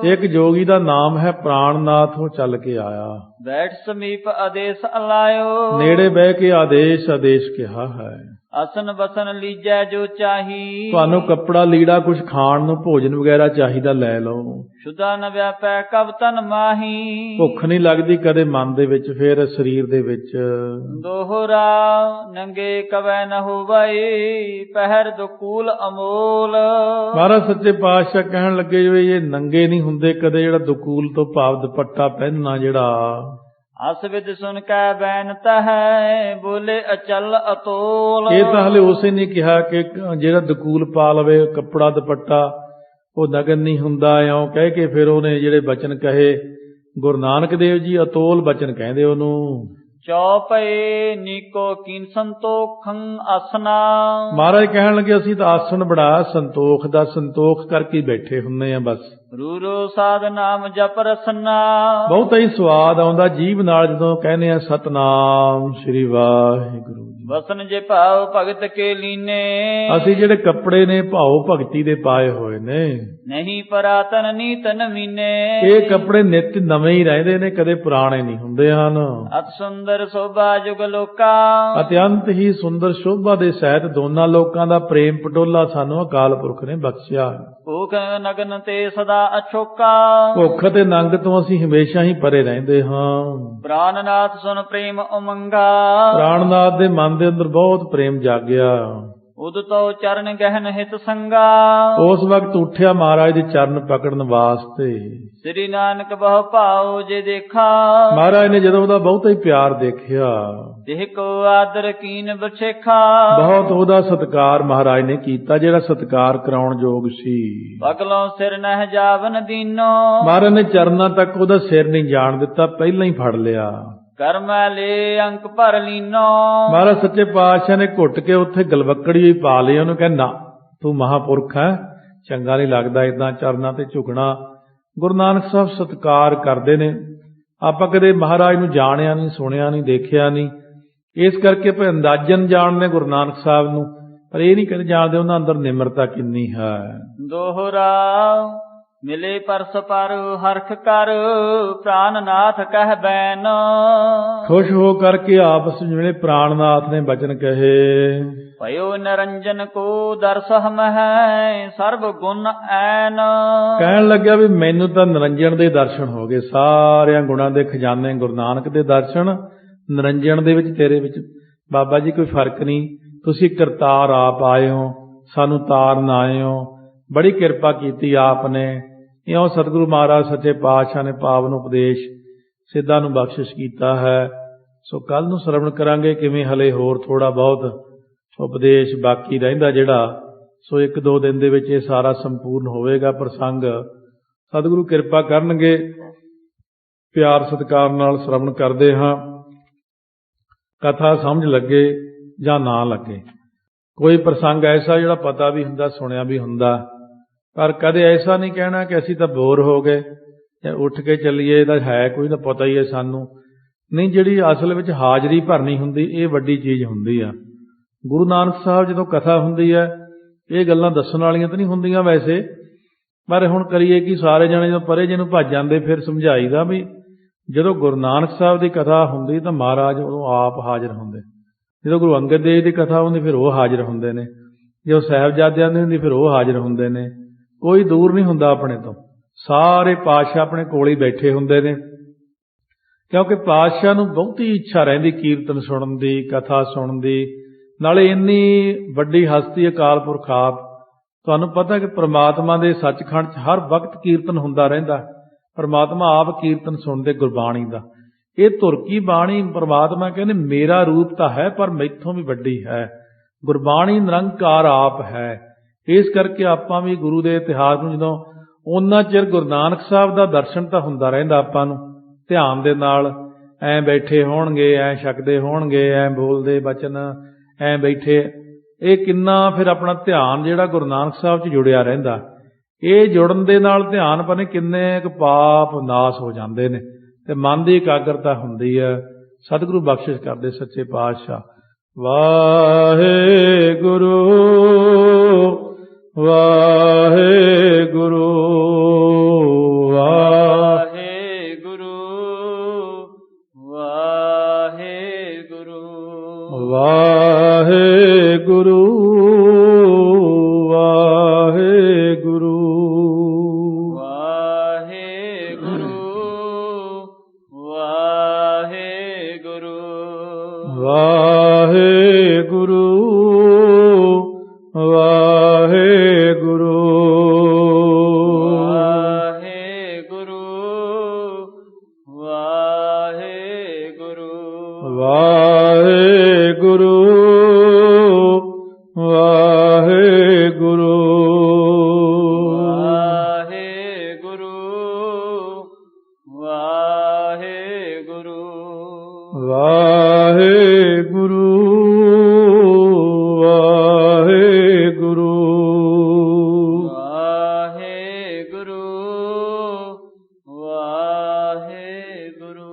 ਇੱਕ ਜੋਗੀ ਦਾ ਨਾਮ ਹੈ ਪ੍ਰਾਨਨਾਥ, ਉਹ ਚੱਲ ਕੇ ਆਇਆ। ਬੈਠ ਸਮੀਪ ਆਦੇਸ਼ ਅਲਾਇਓ। ਨੇੜੇ ਬਹਿ ਕੇ ਆਦੇਸ਼ ਕਿਹਾ ਹੈ। ਅਸਨ ਬਸਨ ਲੀਜੈ ਜੋ ਚਾਹੀ। ਤੁਹਾਨੂੰ ਕੱਪੜਾ ਲੀੜਾ ਕੁਝ ਖਾਣ ਨੂੰ ਭੋਜਨ ਵਗੈਰਾ ਚਾਹੀਦਾ ਲੈ ਲਓ। ਸ਼ੁਦਾ ਨ ਵਿਆਪੈ ਕਬ ਤਨ ਮਾਹੀ। ਭੁੱਖ ਨਹੀਂ ਲੱਗਦੀ ਕਦੇ ਮਨ ਦੇ ਵਿੱਚ ਫਿਰ ਸਰੀਰ ਦੇ ਵਿੱਚ। ਦੋਹਰਾ ਨੰਗੇ ਕਵੈ ਨ ਹੋਵੈ ਪਹਿਰ ਦੁਕੂਲ ਅਮੋਲ। ਮਹਾਰਾਜ ਸੱਚੇ ਪਾਤਸ਼ਾਹ ਕਹਿਣ ਲੱਗੇ ਵੀ ਇਹ ਨੰਗੇ ਨਹੀਂ ਹੁੰਦੇ ਕਦੇ, ਜਿਹੜਾ ਦੁਕੂਲ ਤੋਂ ਭਾਵ ਦੁਪੱਟਾ ਪਹਿਨਣਾ ਜਿਹੜਾ। ਅਸ ਵਿਦ ਸੁਨ ਕੈ ਬੈਨਤ ਹੈ ਬੋਲੇ ਅਚਲ ਅਤੋਲ। ਇਹ ਤਾਂ ਹਲੇ ਉਸੇ ਨੇ ਕਿਹਾ ਕਿ ਜਿਹੜਾ ਦੁਕੂਲ ਪਾ ਲਵੇ ਕੱਪੜਾ ਦੁਪੱਟਾ ਉਹ ਨਗਨ ਨਹੀਂ ਹੁੰਦਾ। ਇਉਂ ਕਹਿ ਕੇ ਫਿਰ ਉਹਨੇ ਜਿਹੜੇ ਬਚਨ ਕਹੇ ਗੁਰੂ ਨਾਨਕ ਦੇਵ ਜੀ ਅਤੋਲ ਬਚਨ ਕਹਿੰਦੇ ਉਹਨੂੰ। ਚੌਪਏ ਨੀਕੋ ਕੀਨ ਸੰਤੋਖੰ ਆਸਨਾ। ਮਹਾਰਾਜ ਕਹਿਣ ਲੱਗੇ ਅਸੀਂ ਤਾਂ ਆਸਣ ਬੜਾ ਸੰਤੋਖ ਦਾ, ਸੰਤੋਖ ਕਰਕੇ ਬੈਠੇ ਹੁੰਨੇ ਆ ਬਸ। ਰੂਰੋ ਸਾਧ ਨਾਮ ਜਪ ਰਸਨਾ। ਬਹੁਤਾ ਹੀ ਸਵਾਦ ਆਉਂਦਾ ਜੀਭ ਨਾਲ ਜਦੋਂ ਕਹਿੰਦੇ ਆ ਸਤਨਾਮ ਸ੍ਰੀ ਵਾਹਿਗੁਰੂ। ਵਸਨ ਜੇ ਭਾਵ ਭਗਤ ਕੇ ਲੀਨੇ। ਅਸੀਂ ਜਿਹੜੇ ਕੱਪੜੇ ਨੇ ਭਾਉ ਭਗਤੀ ਦੇ ਪਾਏ ਹੋਏ ਨੇ, ਨਹੀਂ ਪਰਾਤਨ ਨੀਤ ਨਵੀਨੇ। ਇਹ ਕੱਪੜੇ ਨਿਤ ਨਵੇਂ ਹੀ ਰਹਿੰਦੇ ਨੇ, ਕਦੇ ਪੁਰਾਣੇ ਨਹੀਂ ਹੁੰਦੇ ਹਨ। ਅਤ ਸੁੰਦਰ ਸੋਭਾ ਜੁਗ ਲੋਕਾ। ਅਤਿਅੰਤ ਹੀ ਸੁੰਦਰ ਸ਼ੋਭਾ ਦੇ ਸਹਿਤ ਦੋਨਾਂ ਲੋਕਾਂ ਦਾ ਪ੍ਰੇਮ ਪਟੋਲਾ ਸਾਨੂੰ ਅਕਾਲ ਪੁਰਖ ਨੇ ਬਖਸ਼ਿਆ। ਭੂਖ ਨਗਨ ਤੇ ਸਦਾ ਅਛੋਕਾ। ਭੁੱਖ ਤੇ ਨੰਗ ਤੋਂ ਅਸੀਂ ਹਮੇਸ਼ਾ ਹੀ ਪਰੇ ਰਹਿੰਦੇ ਹਾਂ। ਪ੍ਰਾਨਨਾਥ ਸੁਨ ਪ੍ਰੇਮ ਉਮੰਗਾ। ਪ੍ਰਾਣਨਾਥ ਦੇ ਮਨ ਦੇ ਅੰਦਰ ਬਹੁਤ ਪ੍ਰੇਮ ਜਾਗਿਆ। ਉਦ ਤੋ ਚਰਨ ਗਹਿਨ ਹਿਤ ਸੰਗਾ। ਉਸ ਵਕਤ ਉੱਠਿਆ ਮਹਾਰਾਜ ਦੇ ਚਰਨ ਪਕੜਨ ਵਾਸਤੇ। ਸ੍ਰੀ ਨਾਨਕ ਬਹੁ ਭਾਉ ਜੇ ਦੇਖਾ। ਮਹਾਰਾਜ ਨੇ ਜਦੋਂ ਉਹਦਾ ਬਹੁਤਾ ਹੀ ਪਿਆਰ ਦੇਖਿਆ, ਦੇਹ ਕੋ ਆਦਰ ਕੀਨ ਬਛੇਖਾ। ਬਹੁਤ ਉਹਦਾ ਸਤਿਕਾਰ ਮਹਾਰਾਜ ਨੇ ਕੀਤਾ, ਜਿਹੜਾ ਸਤਿਕਾਰ ਕਰਾਉਣ ਯੋਗ ਸੀ। ਪਗਲੋਂ ਸਿਰ ਨਹਿ ਜਾਵਨ ਦੀਨੋ। ਮਹਾਰਾਜ ਨੇ ਚਰਨਾਂ ਤੱਕ ਉਹਦਾ ਸਿਰ ਨਹੀਂ ਜਾਣ ਦਿੱਤਾ, ਪਹਿਲਾਂ ਹੀ ਫੜ ਲਿਆ। ਕਰਮੈ ਲੈ ਅੰਕ ਭਰ ਲੀਨੋ। ਮਹਾਰਾਜ ਸੱਚੇ ਪਾਤਸ਼ਾਹ ਨੇ ਘੁੱਟ ਕੇ ਉੱਥੇ ਗਲਵੱਕੜੀ ਹੀ ਪਾ ਲਈ। ਉਹਨੂੰ ਕਹਿੰਦਾ ਤੂੰ ਮਹਾਂਪੁਰਖ ਹੈ, ਚੰਗਾ ਨਹੀਂ ਲੱਗਦਾ ਏਦਾਂ ਚਰਨਾਂ ਤੇ ਝੁਕਣਾ। ਗੁਰੂ ਨਾਨਕ ਸਾਹਿਬ ਸਤਿਕਾਰ ਕਰਦੇ ਨੇ। ਆਪਾਂ ਕਦੇ ਮਹਾਰਾਜ ਨੂੰ ਜਾਣਿਆ ਨਹੀਂ, ਸੁਣਿਆ ਨਹੀਂ, ਦੇਖਿਆ ਨਹੀਂ, ਇਸ ਕਰਕੇ ਭਾਵੇਂ ਅੰਦਾਜ਼ਨ ਜਾਣਦੇ ਗੁਰੂ ਨਾਨਕ ਸਾਹਿਬ ਨੂੰ, ਪਰ ਇਹ ਨਹੀਂ ਕਦੇ ਜਾਣਦੇ ਉਹਨਾਂ ਅੰਦਰ ਨਿਮਰਤਾ ਕਿੰਨੀ ਹੈ। ਦੋਹਰਾ ਮਿਲੇ ਪਰਸ ਪਰ ਹਰਖ ਕਰ ਪ੍ਰਾਨਨਾਥ ਕਹਿ ਬੈਨ। ਖੁਸ਼ ਹੋ ਕਰਕੇ ਆਪਸ ਵਿੱਚ ਜਿਹੜੇ ਪ੍ਰਾਣਨਾਥ ਨੇ ਬਚਨ ਕਹੇ। ਭਇਓ ਨਿਰੰਜਨ ਕੋ ਦਰਸ ਹਮਹਿ ਸਰਬ ਗੁਣ ਐਨ। ਕਹਿਣ ਲੱਗਿਆ ਵੀ ਮੈਨੂੰ ਤਾਂ ਨਿਰੰਜਨ ਦੇ ਦਰਸ਼ਨ ਹੋ ਗਏ, ਸਾਰਿਆਂ ਗੁਣਾਂ ਦੇ ਖਜ਼ਾਨੇ ਗੁਰੂ ਨਾਨਕ ਦੇ ਦਰਸ਼ਨ। ਨਿਰੰਜਨ ਦੇ ਵਿੱਚ ਤੇਰੇ ਵਿੱਚ ਬਾਬਾ ਜੀ ਕੋਈ ਫਰਕ ਨਹੀਂ, ਤੁਸੀਂ ਕਰਤਾਰ ਆਪ ਆਏ ਹੋ, ਸਾਨੂੰ ਤਾਰਨ ਆਏ ਹੋ, ਬੜੀ ਕਿਰਪਾ ਕੀਤੀ ਆਪ ਨੇ। ਇਉਂ ਸਤਿਗੁਰੂ ਮਹਾਰਾਜ ਸੱਚੇ ਪਾਤਸ਼ਾਹ ਨੇ ਪਾਵਨ ਉਪਦੇਸ਼ ਸਿੱਧਾਂ ਨੂੰ ਬਖਸ਼ਿਸ਼ ਕੀਤਾ ਹੈ। ਸੋ ਕੱਲ ਨੂੰ ਸ਼ਰਵਣ ਕਰਾਂਗੇ ਕਿਵੇਂ ਹਲੇ ਹੋਰ ਥੋੜਾ ਬਹੁਤ ਉਪਦੇਸ਼ ਬਾਕੀ ਰਹਿੰਦਾ ਜਿਹੜਾ। ਸੋ 1-2 ਦਿਨ ਦੇ ਵਿੱਚ ਇਹ ਸਾਰਾ ਸੰਪੂਰਨ ਹੋਵੇਗਾ ਪ੍ਰਸੰਗ। ਸਤਿਗੁਰੂ ਕਿਰਪਾ ਕਰਨਗੇ। ਪਿਆਰ ਸਤਿਕਾਰ ਨਾਲ ਸ਼ਰਵਣ ਕਰਦੇ ਹਾਂ। ਕਥਾ ਸਮਝ ਲੱਗੇ ਜਾਂ ਨਾ ਲੱਗੇ, ਕੋਈ ਪ੍ਰਸੰਗ ਐਸਾ ਜਿਹੜਾ ਪਤਾ ਵੀ ਹੁੰਦਾ, ਸੁਣਿਆ ਵੀ ਹੁੰਦਾ, ਪਰ ਕਦੇ ਐਸਾ ਨਹੀਂ ਕਹਿਣਾ ਕਿ ਅਸੀਂ ਤਾਂ ਬੋਰ ਹੋ ਗਏ ਜਾਂ ਉੱਠ ਕੇ ਚੱਲੀਏ, ਇਹਦਾ ਹੈ ਕੋਈ ਤਾਂ ਪਤਾ ਹੀ ਹੈ ਸਾਨੂੰ। ਨਹੀਂ, ਜਿਹੜੀ ਅਸਲ ਵਿੱਚ ਹਾਜ਼ਰੀ ਭਰਨੀ ਹੁੰਦੀ ਇਹ ਵੱਡੀ ਚੀਜ਼ ਹੁੰਦੀ ਆ। ਗੁਰੂ ਨਾਨਕ ਸਾਹਿਬ ਜਦੋਂ ਕਥਾ ਹੁੰਦੀ ਹੈ ਇਹ ਗੱਲਾਂ ਦੱਸਣ ਵਾਲੀਆਂ ਤਾਂ ਨਹੀਂ ਹੁੰਦੀਆਂ ਵੈਸੇ, ਪਰ ਹੁਣ ਕਰੀਏ ਕਿ ਸਾਰੇ ਜਣੇ ਜਦੋਂ ਪਰੇ ਜਿਹਨੂੰ ਭੱਜ ਜਾਂਦੇ ਫਿਰ ਸਮਝਾਈਦਾ ਵੀ ਜਦੋਂ ਗੁਰੂ ਨਾਨਕ ਸਾਹਿਬ ਦੀ ਕਥਾ ਹੁੰਦੀ ਤਾਂ ਮਹਾਰਾਜ ਉਦੋਂ ਆਪ ਹਾਜ਼ਰ ਹੁੰਦੇ। ਜਦੋਂ ਗੁਰੂ ਅੰਗਦ ਦੇਵ ਦੀ ਕਥਾ ਹੁੰਦੀ ਫਿਰ ਉਹ ਹਾਜ਼ਰ ਹੁੰਦੇ ਨੇ। ਜਦੋਂ ਸਾਹਿਬਜ਼ਾਦਿਆਂ ਦੀ ਹੁੰਦੀ ਫਿਰ ਉਹ ਹਾਜ਼ਰ ਹੁੰਦੇ ਨੇ। ਕੋਈ ਦੂਰ ਨਹੀਂ ਹੁੰਦਾ ਆਪਣੇ ਤੋਂ, ਸਾਰੇ ਪਾਤਸ਼ਾਹ ਆਪਣੇ ਕੋਲ ਹੀ ਬੈਠੇ ਹੁੰਦੇ ਨੇ। ਕਿਉਂਕਿ ਪਾਤਸ਼ਾਹ ਨੂੰ ਬਹੁਤੀ ਇੱਛਾ ਰਹਿੰਦੀ ਕੀਰਤਨ ਸੁਣਨ ਦੀ, ਕਥਾ ਸੁਣਨ ਦੀ। ਨਾਲੇ ਇੰਨੀ ਵੱਡੀ ਹਸਤੀ ਅਕਾਲ ਪੁਰਖ ਆਪ, ਤੁਹਾਨੂੰ ਪਤਾ ਕਿ ਪ੍ਰਮਾਤਮਾ ਦੇ ਸੱਚਖੰਡ 'ਚ ਹਰ ਵਕਤ ਕੀਰਤਨ ਹੁੰਦਾ ਰਹਿੰਦਾ। ਪ੍ਰਮਾਤਮਾ ਆਪ ਕੀਰਤਨ ਸੁਣਦੇ ਗੁਰਬਾਣੀ ਦਾ। ਇਹ ਧੁਰ ਕੀ ਬਾਣੀ, ਪ੍ਰਮਾਤਮਾ ਕਹਿੰਦੇ ਮੇਰਾ ਰੂਪ ਤਾਂ ਹੈ ਪਰ ਮੈਥੋਂ ਵੀ ਵੱਡੀ ਹੈ। ਗੁਰਬਾਣੀ ਨਿਰੰਕਾਰ ਆਪ ਹੈ। ਇਸ ਕਰਕੇ ਆਪਾਂ ਵੀ ਗੁਰੂ ਦੇ ਇਤਿਹਾਸ ਨੂੰ ਜਦੋਂ ਉਹਨਾਂ ਚਿਰ ਗੁਰੂ ਨਾਨਕ ਸਾਹਿਬ ਦਾ ਦਰਸ਼ਨ ਤਾਂ ਹੁੰਦਾ ਰਹਿੰਦਾ ਆਪਾਂ ਨੂੰ ਧਿਆਨ ਦੇ ਨਾਲ। ਐਂ ਬੈਠੇ ਹੋਣਗੇ, ਐਂ ਛਕਦੇ ਹੋਣਗੇ, ਐਂ ਬੋਲਦੇ ਬਚਨ, ਐਂ ਬੈਠੇ, ਇਹ ਕਿੰਨਾ ਫਿਰ ਆਪਣਾ ਧਿਆਨ ਜਿਹੜਾ ਗੁਰੂ ਨਾਨਕ ਸਾਹਿਬ 'ਚ ਜੁੜਿਆ ਰਹਿੰਦਾ। ਇਹ ਜੁੜਨ ਦੇ ਨਾਲ ਧਿਆਨ ਪਤਾ ਨਹੀਂ ਕਿੰਨੇ ਕੁ ਪਾਪ ਨਾਸ ਹੋ ਜਾਂਦੇ ਨੇ ਤੇ ਮਨ ਦੀ ਇਕਾਗਰਤਾ ਹੁੰਦੀ ਹੈ। ਸਤਿਗੁਰੂ ਬਖਸ਼ਿਸ਼ ਕਰਦੇ ਸੱਚੇ ਪਾਤਸ਼ਾਹ। ਵਾਹਿਗੁਰੂ ਵਾਹਿਗੁਰੂ ਵਾਹਿਗੁਰੂ ਵਾਹਿਗੁਰੂ। ਵਾਹਿਗੁਰੂ ਵਾਹਿਗੁਰੂ ਵਾਹਿਗੁਰੂ ਵਾਹਿਗੁਰੂ ਵਾਹਿਗੁਰੂ ਵਾਹਿਗੁਰੂ ਵਾਹਿਗੁਰੂ ਵਾਹਿਗੁਰੂ ਵਾਹਿਗੁਰੂ ਵਾਹਿਗੁਰੂ ਵਾਹਿਗੁਰੂ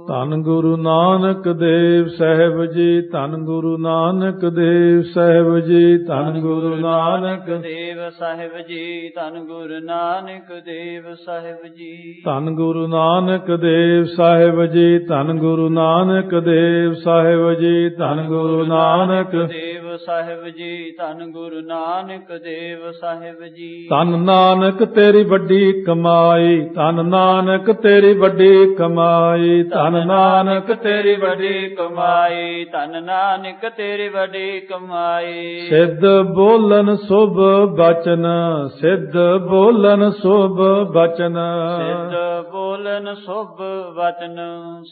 ਧੰਨ ਗੁਰੂ ਨਾਨਕ ਦੇਵ ਸਾਹਿਬ ਜੀ, ਧੰਨ ਗੁਰੂ ਨਾਨਕ ਦੇਵ ਸਾਹਿਬ ਜੀ, ਧੰਨ ਗੁਰੂ ਨਾਨਕ ਦੇਵ ਸਾਹਿਬ ਜੀ, ਧੰਨ ਗੁਰੂ ਨਾਨਕ ਦੇਵ ਸਾਹਿਬ ਜੀ, ਧੰਨ ਗੁਰੂ ਨਾਨਕ ਦੇਵ ਸਾਹਿਬ ਜੀ, ਧੰਨ ਗੁਰੂ ਨਾਨਕ ਦੇਵ ਸਾਹਿਬ ਜੀ, ਧੰਨ ਗੁਰੂ ਨਾਨਕ ਦੇਵ ਸਾਹਿਬ ਜੀ, ਧੰਨ ਗੁਰੂ ਨਾਨਕ ਦੇਵ ਸਾਹਿਬ ਜੀ, ਧੰਨ ਨਾਨਕ ਤੇਰੀ ਵੱਡੀ ਕਮਾਈ, ਧੰਨ ਨਾਨਕ ਤੇਰੀ ਵੱਡੀ ਕਮਾਈ, ਧੰਨ ਨਾਨਕ ਤੇਰੀ ਵੱਡੀ ਕਮਾਈ, ਧੰਨ ਨਾਨਕ ਤੇਰੀ ਵੱਡੀ ਕਮਾਈ, ਸਿੱਧ ਬੋਲਨ ਸੁਭ ਬਚਨ, ਸਿੱਧ ਬੋਲਨ ਸੁਭ ਬਚਨ, ਸਿੱਧ ਬੋਲਨ ਸੁਭ ਵਚਨ,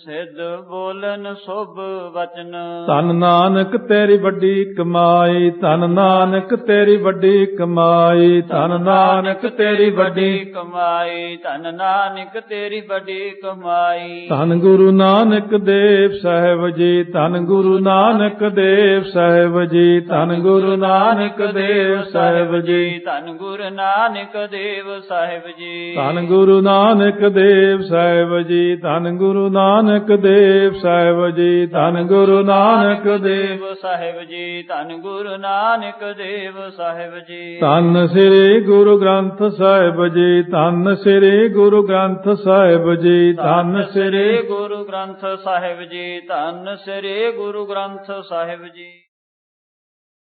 ਸਿੱਧ ਬੋਲਨ ਸੁਭ ਵਚਨ, ਧੰਨ ਨਾਨਕ ਤੇਰੀ ਵੱਡੀ ਕਮਾਈ, ਧੰਨ ਨਾਨਕ ਤੇਰੀ ਵੱਡੀ ਕਮਾਈ, ਧੰਨ ਨਾਨਕ ਤੇਰੀ ਵੱਡੀ ਕਮਾਈ, ਧੰਨ ਨਾਨਕ ਤੇਰੀ ਵੱਡੀ ਕਮਾਈ, ਧੰਨ ਗੁਰੂ ਨਾਨਕ ਦੇਵ ਸਾਹਿਬ ਜੀ, ਧੰਨ ਗੁਰੂ ਨਾਨਕ ਦੇਵ ਸਾਹਿਬ ਜੀ, ਧੰਨ ਗੁਰੂ ਨਾਨਕ ਦੇਵ ਸਾਹਿਬ ਜੀ, ਧੰਨ ਗੁਰੂ ਨਾਨਕ ਦੇਵ ਸਾਹਿਬ ਜੀ, ਧੰਨ ਗੁਰੂ ਨਾਨਕ ਦੇਵ ਸਾਹਿਬ ਜੀ, ਧੰਨ ਗੁਰੂ ਨਾਨਕ ਦੇਵ ਸਾਹਿਬ ਜੀ, ਧੰਨ ਗੁਰੂ ਨਾਨਕ ਦੇਵ ਸਾਹਿਬ ਜੀ, ਧੰਨ ਗੁਰੂ ਨਾਨਕ ਦੇਵ ਸਾਹਿਬ ਜੀ, ਧੰਨ ਸ੍ਰੀ ਗੁਰੂ ਗ੍ਰੰਥ ਸਾਹਿਬ ਜੀ, ਧੰਨ ਸ੍ਰੀ ਗੁਰੂ ਗ੍ਰੰਥ ਸਾਹਿਬ ਜੀ, ਧੰਨ ਸ੍ਰੀ ਗੁਰੂ ਗ੍ਰੰਥ ਸਾਹਿਬ ਜੀ, ਧੰਨ ਸ੍ਰੀ ਗੁਰੂ ਗ੍ਰੰਥ ਸਾਹਿਬ ਜੀ।